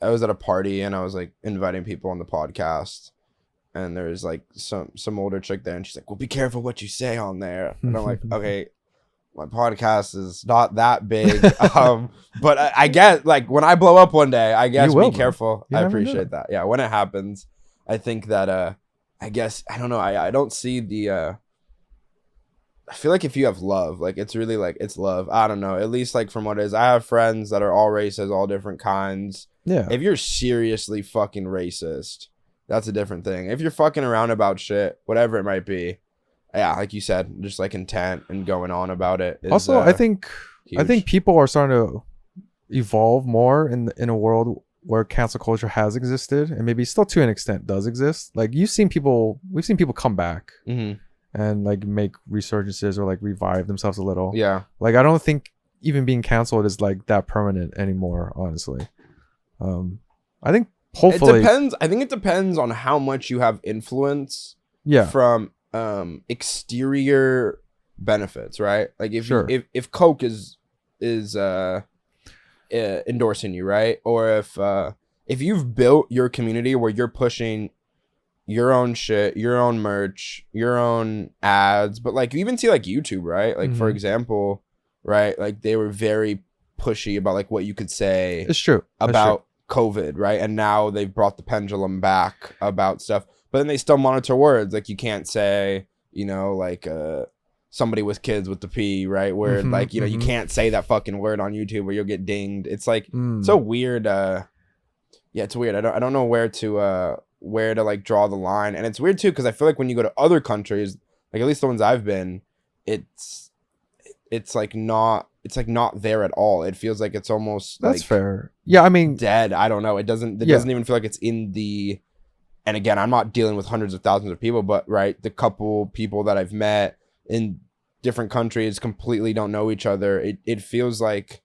I was at a party and I was like inviting people on the podcast, and there's like some older chick there, and she's like, "Well, be careful what you say on there." And I'm like, "Okay, my podcast is not that big, but I get like when I blow up one day, I guess You will, be man. careful." You I never know. appreciate that. Yeah, when it happens, I think that I guess I don't know. I don't see the. I feel like if you have love, like it's really like it's love. I don't know. At least like from what it is, I have friends that are all races, all different kinds. Yeah. If you're seriously fucking racist, that's a different thing. If you're fucking around about shit, whatever it might be, yeah, like you said, just like intent and going on about it. Is, Also, I think huge. people are starting to evolve more in a world where cancel culture has existed and maybe still to an extent does exist. Like we've seen people come back Mhm. and like make resurgences or like revive themselves a little. Yeah, Like I don't think even being canceled is like that permanent anymore, honestly. I think hopefully it depends. I think it depends on how much you have influence yeah. from exterior benefits, right? Like if Sure. if Coke is endorsing you, right? Or if you've built your community where you're pushing your own shit, your own merch, your own ads, but like you even see like YouTube, right? Like for Mhm. example, right? Like they were very pushy about like what you could say It's true. That's about COVID, right? And now they've brought the pendulum back about stuff, but then they still monitor words. Like you can't say, you know, like somebody with kids with the P, right? Where Mhm, like, you know, you mhm. can't say that fucking word on YouTube or you'll get dinged. It's like Mm. so weird. Yeah, it's weird. I don't know where to like draw the line. And it's weird too, because I feel like when you go to other countries, like at least the ones I've been, it's like not it's like not there at all. It feels like it's almost That's like fair. Yeah, I mean, dead. I don't know. It doesn't even feel like it's in the, and again, I'm not dealing with hundreds of thousands of people, but right, the couple people that I've met in different countries completely don't know each other. It feels like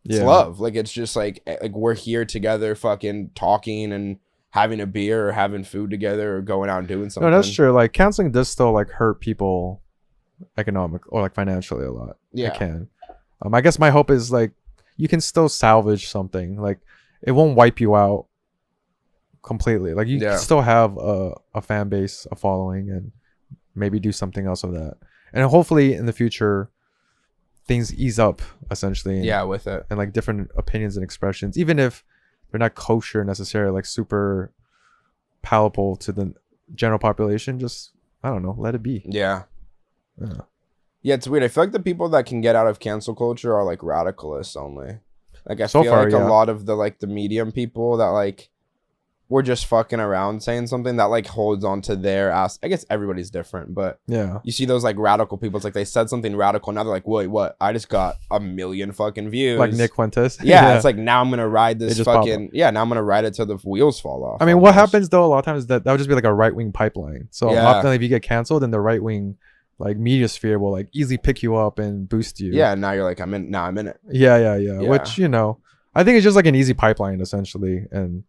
it's love. Like it's just like we're here together fucking talking and having a beer or having food together or going out and doing something. No, that's true. Like canceling does still like hurt people economic or like financially a lot. Yeah. It can. I guess my hope is like you can still salvage something. Like it won't wipe you out completely. Like you can still have a fan base, a following, and maybe do something else of that. And hopefully in the future things ease up essentially. With it. And like different opinions and expressions, even if they're not kosher necessarily, like super palatable to the general population, just I don't know, let it be. Yeah, it's weird. I feel like the people that can get out of cancel culture are like radicalists only. Like I feel like a lot of the like the medium people that like we're just fucking around saying something that like holds on to their ass. I guess everybody's different, but you see those like radical people. It's like they said something radical. Now they're like, wait, what? I just got 1 million fucking views. Like Nick Fuentes. It's like now I'm gonna ride this fucking now I'm gonna ride it till the wheels fall off. I mean, what happens though a lot of times is that would just be like a right wing pipeline. So often if you get canceled, then the right wing like media sphere will like easily pick you up and boost you. Yeah, now you're like I'm in it. Yeah. Which, you know, I think it's just like an easy pipeline essentially, and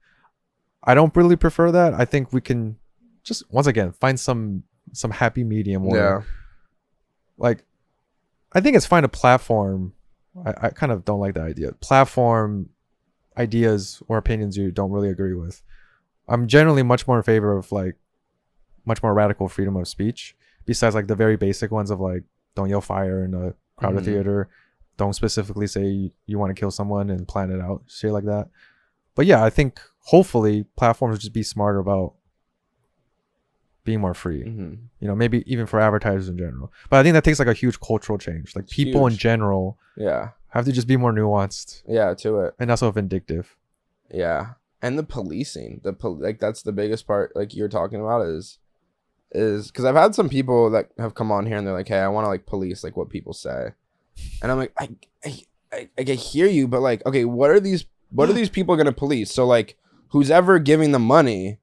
I don't really prefer that. I think we can just once again find some happy medium where like I think it's fine to platform. I kind of don't like that idea. Platform ideas or opinions you don't really agree with. I'm generally much more in favor of like much more radical freedom of speech, besides like the very basic ones of like don't yell fire in a crowded theater, don't specifically say you want to kill someone and plan it out, shit like that. But yeah, I think hopefully platforms just be smarter about being more free. You know, maybe even for advertisers in general. But I think that takes like a huge cultural change. Like people in general have to just be more nuanced. To it. And not so vindictive. Yeah. And the policing. Like that's the biggest part like you're talking about is because I've had some people that have come on here and they're like, hey, I want to like police like what people say. And I'm like, I hear you, but like, okay, what are these people going to police? So like who's ever giving them money,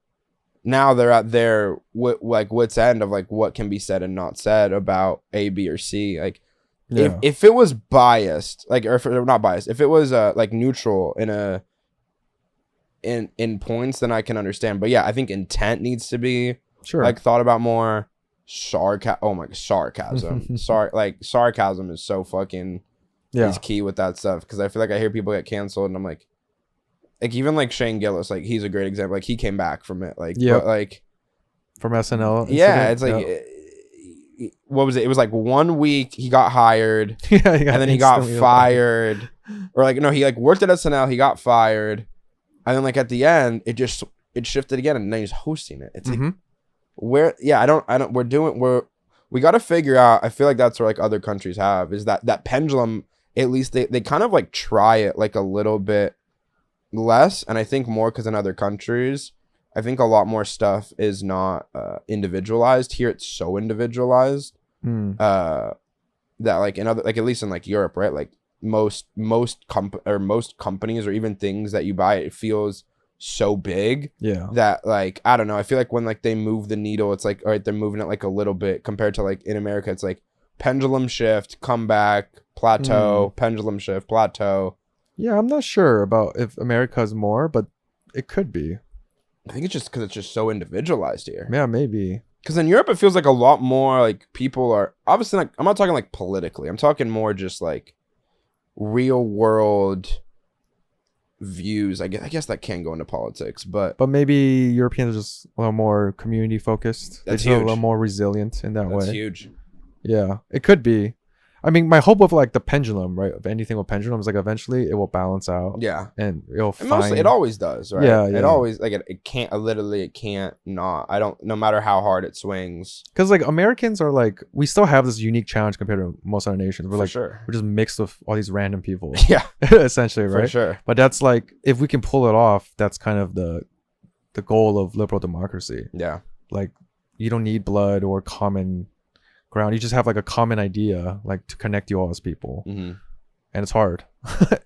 now they're at their what's end of like what can be said and not said about A, B, or C. Like if it was biased, like, or if it, not biased, if it was like neutral in points, then I can understand. But yeah, I think intent needs to be like thought about more. Sarcasm. Sarcasm is so fucking is key with that stuff, because I feel like I hear people get canceled and I'm like even like Shane Gillis, like he's a great example. Like he came back from it, like but, like from SNL. It's like what was it? It was like 1 week he got hired, and then he got fired, or like no, he like worked at SNL, he got fired, and then like at the end it shifted again, and now he's hosting it. It's like we got to figure out. I feel like that's where like other countries have is that pendulum. At least they kind of like try it like a little bit less, and I think more because in other countries I think a lot more stuff is not individualized. Here it's so individualized that like in other, like at least in like Europe, right, like most companies or even things that you buy, it feels so big that like I don't know, I feel like when like they move the needle, it's like all right, they're moving it like a little bit compared to like in America it's like pendulum shift, come back, plateau, pendulum shift, plateau. Yeah, I'm not sure about if America's more, but it could be. I think it's just because it's just so individualized here. Yeah, maybe. Because in Europe, it feels like a lot more like people are obviously like, I'm not talking like politically. I'm talking more just like real world views. I guess that can go into politics, but maybe Europeans are just a little more community focused. That's They're huge. A little more resilient in that way. That's huge. Yeah, it could be. I mean, my hope of like the pendulum, right? Of anything with pendulum is like eventually it will balance out. Yeah. And it'll find... Mostly, it always does, right? Yeah. It always, like, it can't, literally, it can't not. I don't, no matter how hard it swings. Because like Americans are like, we still have this unique challenge compared to most other nations. We're For like, sure. we're just mixed with all these random people. Yeah. Essentially, right? For sure. But that's like, if we can pull it off, that's kind of the goal of liberal democracy. Yeah. Like, you don't need blood or common ground. You just have like a common idea like to connect you all as people. and it's hard.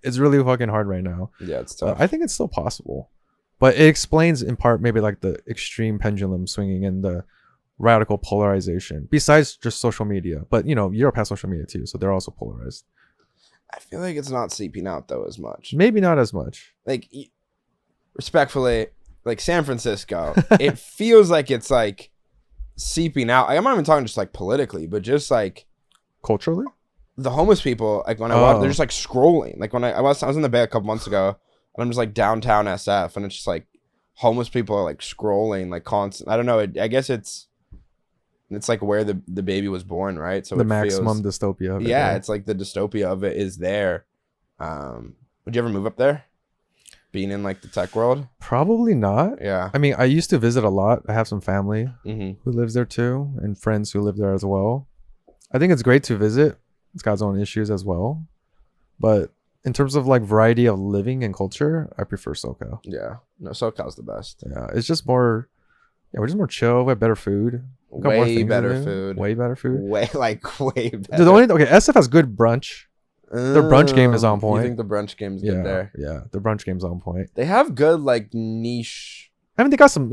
It's really fucking hard right now. Yeah, it's tough. I think it's still possible, but it explains in part maybe like the extreme pendulum swinging and the radical polarization. Besides just social media, but Europe has social media too, so they're also polarized. I feel like it's not seeping out though as much. Maybe not as much. Like, respectfully, like San Francisco, it feels like it's like seeping out. I'm not even talking just like politically, but just like Culturally, the homeless people. Like when I walk, they're just like scrolling. Like when I was in the Bay a couple months ago, and I'm just like downtown SF, and it's just like homeless people are like scrolling like constant. I don't know. I guess it's like where the baby was born, right? So the maximum dystopia. Of it, yeah, right? it's like the dystopia of it is there. Would you ever move up there? Being in like the tech world? Probably not. Yeah. I mean, I used to visit a lot. I have some family Mm-hmm. who lives there too, and friends who live there as well. I think it's great to visit. It's got its own issues as well, but in terms of like variety of living and culture, I prefer SoCal. Yeah. No, SoCal's the best. Yeah, it's just more. Yeah, we're just more chill. We have better food. We got more Way things to better do. food. Way better food. Way better. The only SF has good brunch. Their brunch game is on point. You think the brunch game's good Yeah, there? yeah. The brunch game's on point. They have good like niche I mean, they got some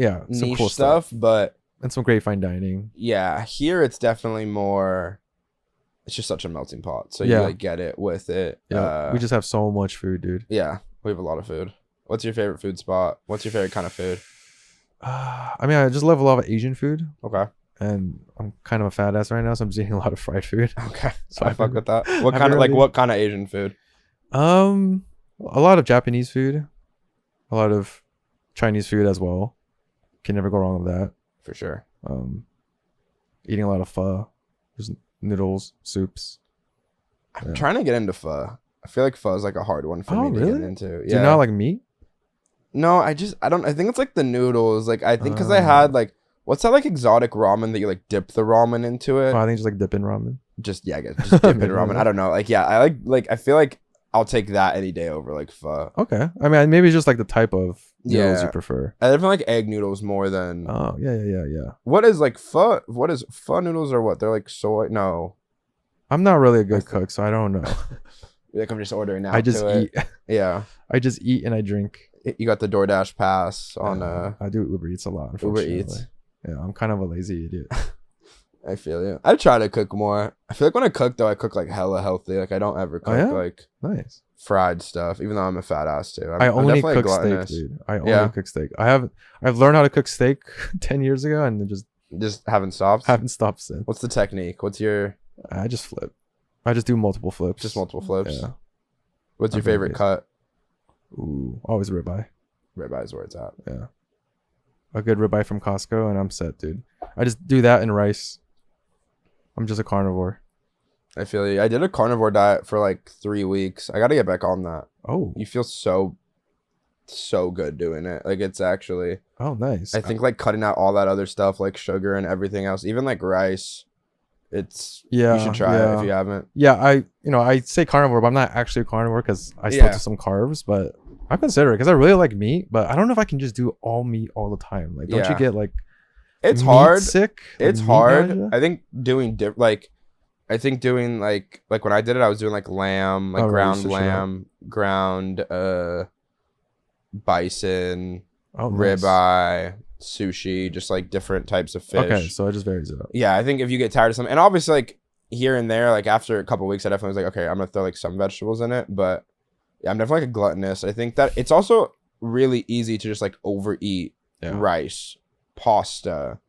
cool stuff, but and some great fine dining. yeah, here it's definitely more. It's just such a melting pot, so Yeah. you like get it with it. Yeah, we just have so much food, dude. Yeah, we have a lot of food. What's your favorite food spot? What's your favorite kind of food? I mean, I just love a lot of Asian food, Okay. and I'm kind of a fat ass right now, so I'm just eating a lot of fried food. Okay. So I fuck with that. What I've kind of really- what kind of Asian food? A lot of Japanese food, a lot of Chinese food as well. Can never go wrong with that. For sure. Eating a lot of pho, just noodles, soups. I'm Yeah. trying to get into pho. I feel like pho is like a hard one for Oh, me to really? get into. Do Yeah. you not like meat? No, I don't. I think it's like the noodles. Like I think because I had like what's that like exotic ramen that you like dip the ramen into it? Oh, I think just like dip in ramen. Just yeah, I guess, just dip in ramen. I don't know. Like yeah, I like I feel like I'll take that any day over like pho. Okay. I mean, maybe it's just like the type of noodles Yeah. you prefer. I definitely like egg noodles more than Oh, yeah. what is like pho. What is pho noodles or what? They're like soy. No, I'm not really a good cook, so I don't know. like I'm just ordering now. I just to eat. it. Yeah, I just eat and I drink. you got the DoorDash pass on I do Uber Eats a lot. Uber Unfortunately. Eats. Yeah, I'm kind of a lazy idiot. I feel you. I try to cook more. I feel like when I cook though, I cook like hella healthy. Like I don't ever cook yeah? like Nice. fried stuff, even though I'm a fat ass too. I I'm only definitely cook steak, gluttonous. dude. I only Yeah. cook steak. I've learned how to cook steak 10 years ago and then just Just haven't stopped. haven't stopped since. What's the technique? What's your I just flip. I just do multiple flips. just multiple flips? Yeah. What's your I'm very favorite basic. cut? Ooh, always ribeye. Ribeye is where it's at. Yeah. A good ribeye from Costco and I'm set, dude. I just do that and rice. I'm just a carnivore. I feel you. I did a carnivore diet for like 3 weeks. I got to get back on that. Oh. You feel so good doing it. Like it's actually. Oh, nice. I think like cutting out all that other stuff like sugar and everything else, even like rice. It's Yeah, You should try it yeah. if you haven't. Yeah, I say carnivore, but I'm not actually a carnivore because I still Yeah. do some carbs, but I consider it because I really like meat, but I don't know if I can just do all meat all the time. Like, don't you Yeah. get like It's meat hard. sick? Like, It's meat hard. nausea? I think doing I think doing like when I did it, I was doing like lamb, like Oh, right, ground switch it up. lamb, ground bison, Oh, nice. ribeye, sushi, just like different types of fish. Okay, so it just varies it up. Yeah, I think if you get tired of something, and obviously like here and there, like after a couple weeks, I definitely was like, okay, I'm gonna throw like some vegetables in it, but yeah, I'm definitely like a gluttonous. I think that it's also really easy to just like overeat Yeah. rice, pasta,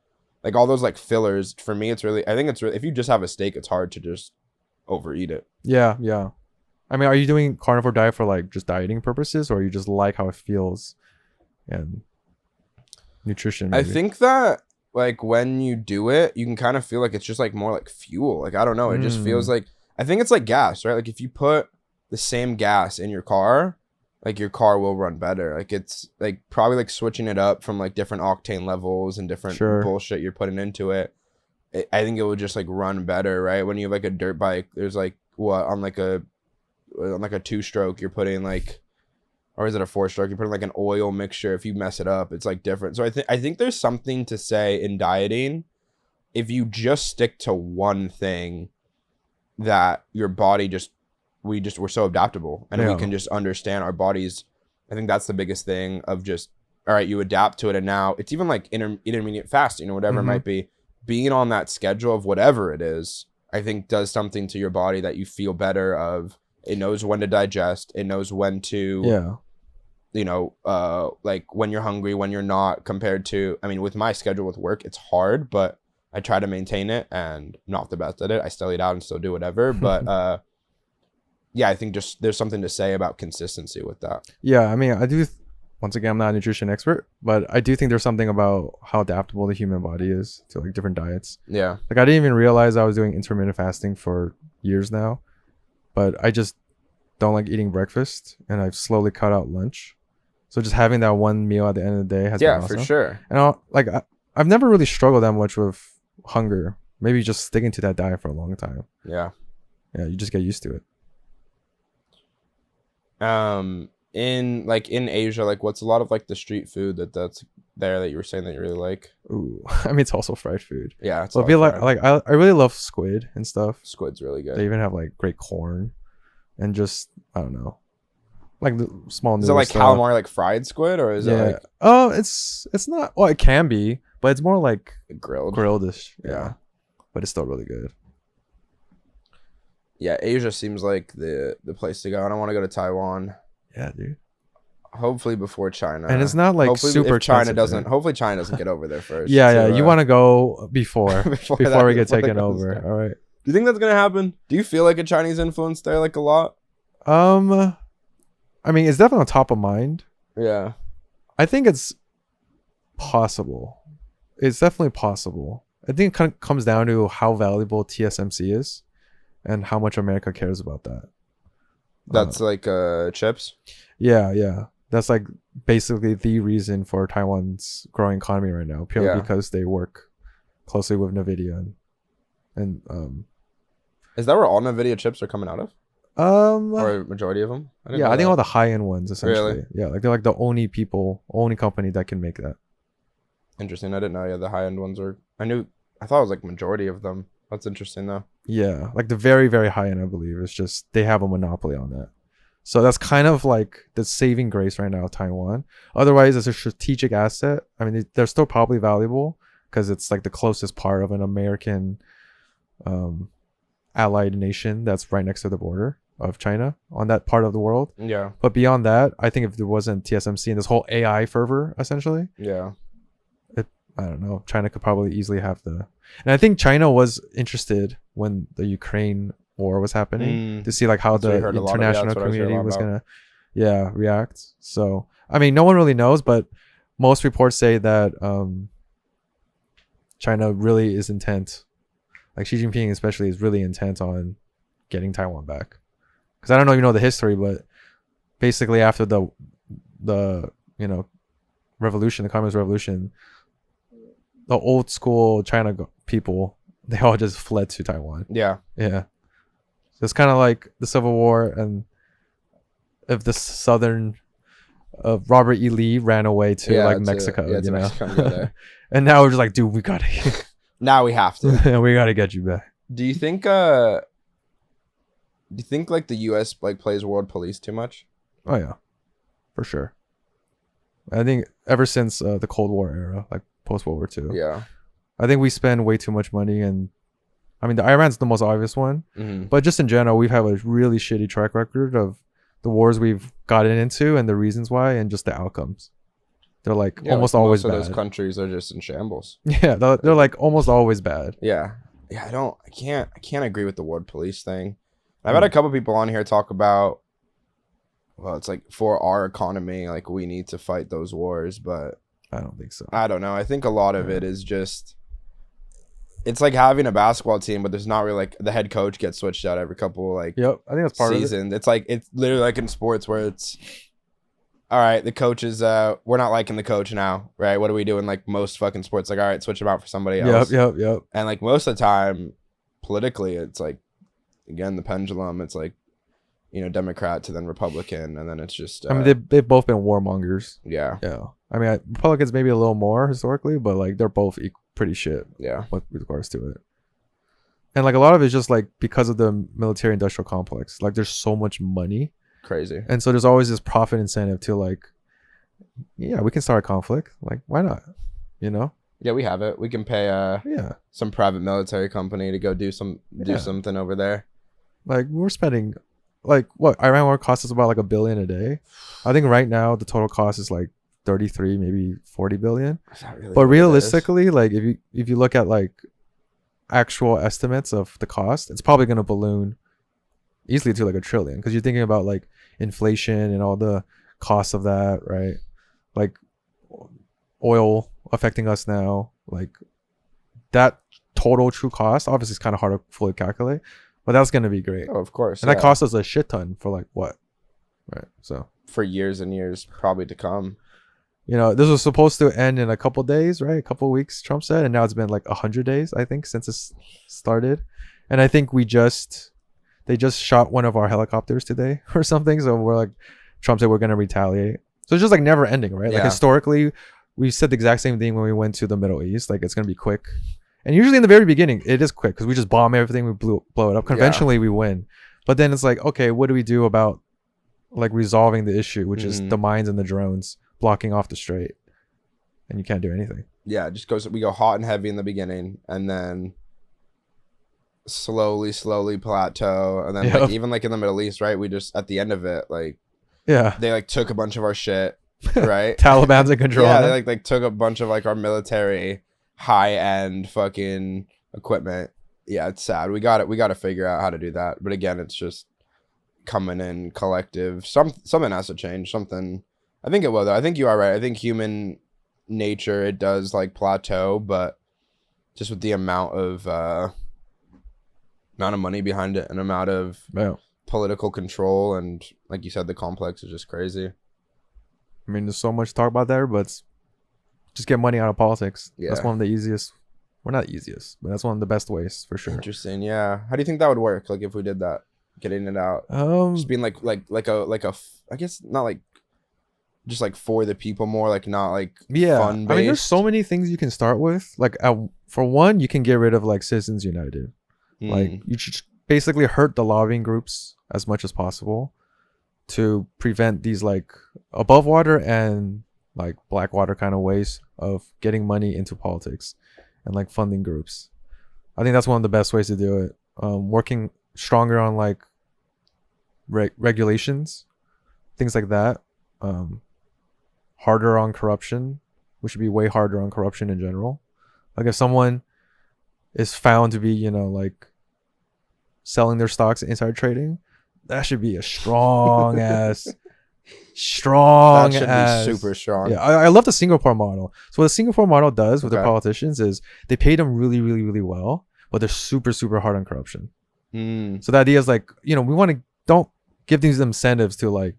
like all those like fillers. For me, it's really, I think it's really, if you just have a steak, it's hard to just overeat it. Yeah, yeah. I mean, are you doing carnivore diet for like just dieting purposes, or you just like how it feels and nutrition? I maybe? think that like when you do it, you can kind of feel like it's just like more like fuel. Like I don't know, it just feels like, I think it's like gas, right? Like if you put the same gas in your car, like your car will run better. Like it's like probably like switching it up from like different octane levels and different Sure. bullshit you're putting into it. I think it will just like run better, right? When you have like a dirt bike, there's like what on like a 2-stroke, you're putting like, or is it a 4-stroke? You're putting like an oil mixture. If you mess it up, it's like different. So I think there's something to say in dieting. If you just stick to one thing, that your body just we're so adaptable, and we Yeah. can just understand our bodies. I think that's the biggest thing of just, all right, you adapt to it, and now it's even like intermediate fasting or whatever it Mhm. might be. Being on that schedule of whatever it is, I think does something to your body that you feel better of. It knows when to digest. It knows when to, Yeah. you know, like when you're hungry, when you're not, compared to, I mean, with my schedule with work, it's hard, but I try to maintain it, and I'm not the best at it. I still eat out and still do whatever, but yeah, I think just there's something to say about consistency with that. Yeah, I mean, once again, I'm not a nutrition expert, but I do think there's something about how adaptable the human body is to like different diets. Yeah. Like I didn't even realize I was doing intermittent fasting for years now, but I just don't like eating breakfast, and I've slowly cut out lunch. So just having that one meal at the end of the day has been Yeah, awesome. for sure. And I've never really struggled that much with hunger. Maybe just sticking to that diet for a long time. Yeah. Yeah, you just get used to it. In Asia, like what's a lot of like the street food that's there that you were saying that you really like? Ooh, I mean, it's also fried food. Yeah, it's So a I feel lot of fried. I really love squid and stuff. Squid's really good. They even have like great corn, and just I don't know, like the small Is it noodle like stuff. calamari, like fried squid, or is it Yeah. like Oh, it's not. Well, it can be, but it's more like grilled? grilled-ish. Yeah. Yeah, but it's still really good. Yeah, Asia seems like the place to go, and I want to go to Taiwan. Yeah, dude. Hopefully before China. And it's not like hopefully super if China expensive doesn't. there. Hopefully China doesn't get over there first. Yeah, to, yeah. You want to go before before we get that taken goes over. down. All right. Do you think that's gonna happen? Do you feel like a Chinese influence there, like a lot? I mean, it's definitely on top of mind. Yeah. I think it's possible. It's definitely possible. I think it kind of comes down to how valuable TSMC is, and how much America cares about that. That's like chips. Yeah, yeah. That's like basically the reason for Taiwan's growing economy right now, purely Yeah. because they work closely with Nvidia and Is that where all NVIDIA chips are coming out of? Or a majority of them? yeah, I think all the high end ones essentially. Really? Yeah, like they're like the only company that can make that. Interesting. I didn't know. Yeah, the high end ones were. I thought it was like majority of them. That's interesting though. Yeah, like the very very high end, I believe. It's just they have a monopoly on that. So that's kind of like the saving grace right now of Taiwan. Otherwise, it's a strategic asset. I mean, they're still probably valuable because it's like the closest part of an American allied nation that's right next to the border of China on that part of the world. Yeah. But beyond that, I think if there wasn't TSMC and this whole AI fervor, essentially, Yeah. I don't know, China could probably easily have the. And I think China was interested when the Ukraine war was happening to see like how That's what I the heard a lot of- international that's what I was hearing community a lot was about. gonna, react. So I mean, no one really knows, but most reports say that China really is intent, like Xi Jinping especially, is really intent on getting Taiwan back. Because I don't know if you know the history, but basically after the revolution, the communist revolution, the old school China people, they all just fled to Taiwan. Yeah. Yeah. So it's kind of like the Civil War, and if the southern Robert E. Lee ran away to Mexico, to Mexico and go there. and now we're just like, dude, we gotta Now we have to. we gotta get you back. Do you think like the US like plays world police too much? Oh yeah, for sure. I think ever since the Cold War era, like post World War II, Yeah. I think we spend way too much money, and I mean the Iran's the most obvious one, but just in general, we've had a really shitty track record of the wars we've gotten into and the reasons why, and just the outcomes. They're like almost always most bad. of those countries are just in shambles. Yeah, they're like almost always bad. Yeah. Yeah, I can't agree with the word police thing. I've had a couple people on here talk about, well, it's like for our economy, like we need to fight those wars, but I don't think so. I don't know. I think a lot of it is just, it's like having a basketball team, but there's not really like the head coach gets switched out every couple like Yep, I think that's part season. It's like, it's literally like in sports where it's, all right, the coach is we're not liking the coach now, right? What are we doing? Like most fucking sports, like, all right, switch him out for somebody of it. else. Yep. And like most of the time, politically, it's like, again, the pendulum. It's like, Democrat to then Republican, and then it's just. I mean, they've both been warmongers. Yeah. Yeah. I mean, Republicans maybe a little more historically, but like they're both pretty shit Yeah. with regards to it. And like a lot of it's just like because of the military industrial complex. Like there's so much money. Crazy. And so there's always this profit incentive to like, yeah, we can start a conflict. Like, why not? You know? Yeah, we have it. We can pay Yeah. some private military company to go do something over there. Like we're spending like what Iran war costs us about like $1 billion a day. I think right now the total cost is like 33, maybe 40 billion. Is that really But what it is? realistically, like if you look at like actual estimates of the cost, it's probably gonna balloon easily to like $1 trillion because you're thinking about like inflation and all the costs of that, right? Like oil affecting us now, like that total true cost obviously is kind of hard to fully calculate, but that's gonna be great. Oh, of course. And that cost us a shit ton for like what? Right. So for years and years probably to come. you know, this was supposed to end in a couple days, right? A couple weeks, Trump said, and now it's been like 100 days, I think, since it started. And I think they just shot one of our helicopters today or something. So we're like, Trump said we're gonna retaliate. So it's just like never ending, right? Like Yeah. historically, we said the exact same thing when we went to the Middle East. Like it's gonna be quick, and usually in the very beginning, it is quick because we just bomb everything, we blow it up. Conventionally, we win, but then it's like, okay, what do we do about like resolving the issue, which is the mines and the drones blocking off the strait, and you can't do anything. Yeah, it just goes. We go hot and heavy in the beginning, and then slowly plateau, and then like even like in the Middle East, right? We just at the end of it, like they like took a bunch of our shit, right? Taliban's in control. Yeah, they like took a bunch of like our military high end fucking equipment. Yeah, it's sad. We got to figure out how to do that. But again, it's just coming in collective. Something has to change. Something. I think it will though. I think you are right. I think human nature, it does like plateau, but just with the amount of money behind it and amount of political control, and like you said, the complex is just crazy. I mean, there's so much to talk about there, but just get money out of politics. Yeah. That's one of the easiest. Well, not easiest, but that's one of the best ways for sure. Interesting. Yeah. How do you think that would work? Like if we did that, getting it out, just being like a I guess not like just like for the people more, like not like fun based. I mean, there's so many things you can start with. Like for one, you can get rid of like Citizens United. Like you should basically hurt the lobbying groups as much as possible to prevent these like above water and like black water kind of ways of getting money into politics and like funding groups. I think that's one of the best ways to do it. Working stronger on like regulations, things like that. Harder on corruption. We should be way harder on corruption in general. Like if someone is found to be, you know, like selling their stocks in insider trading, that should be a strong ass. That should be super strong. Yeah, I love the Singapore model. So what the Singapore model does with their politicians is they pay them really, really, really well, but they're super, super hard on corruption. So the idea is like, you know, we want to don't give these incentives to like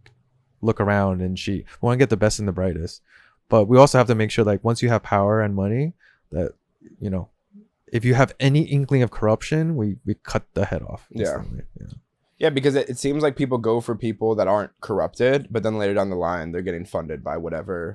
look around and cheat. We want to get the best and the brightest, but we also have to make sure like once you have power and money that, you know, if you have any inkling of corruption, we cut the head off. Yeah, because it seems like people go for people that aren't corrupted, but then later down the line, they're getting funded by whatever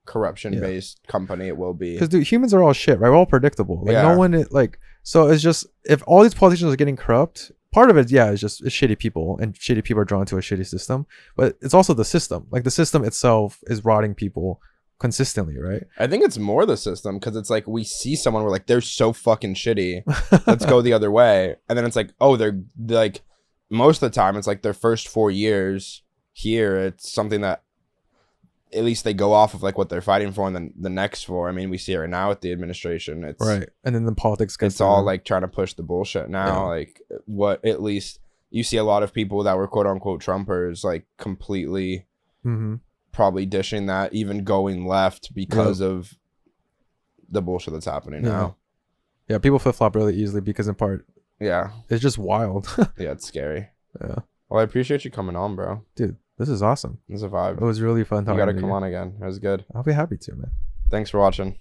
corruption-based company it will be. Because dude, humans are all shit, right? We're all predictable. Like no one, like, so it's just, if all these politicians are getting corrupt, part of it, is just it's shitty people, and shitty people are drawn to a shitty system. But it's also the system. Like the system itself is rotting people consistently, right? I think it's more the system, because it's like we see someone, we're like, they're so fucking shitty. Let's go the other way. And then it's like, oh, they're like, most of the time, it's like their first 4 years here, it's something that at least they go off of like what they're fighting for, and then the next 4. I mean, we see it right now with the administration. It's right, and then the politics gets. It's all like trying to push the bullshit now. Like what at least you see a lot of people that were quote unquote Trumpers like completely probably dishing that, even going left because of the bullshit that's happening now. Yeah, people flip flop really easily because in part. Yeah. It's just wild. Yeah, it's scary. Yeah. Well, I appreciate you coming on, bro. Dude, this is awesome. This is a vibe. It was really fun talking to you. You gotta come on again. It was good. I'll be happy to, man. Thanks for watching.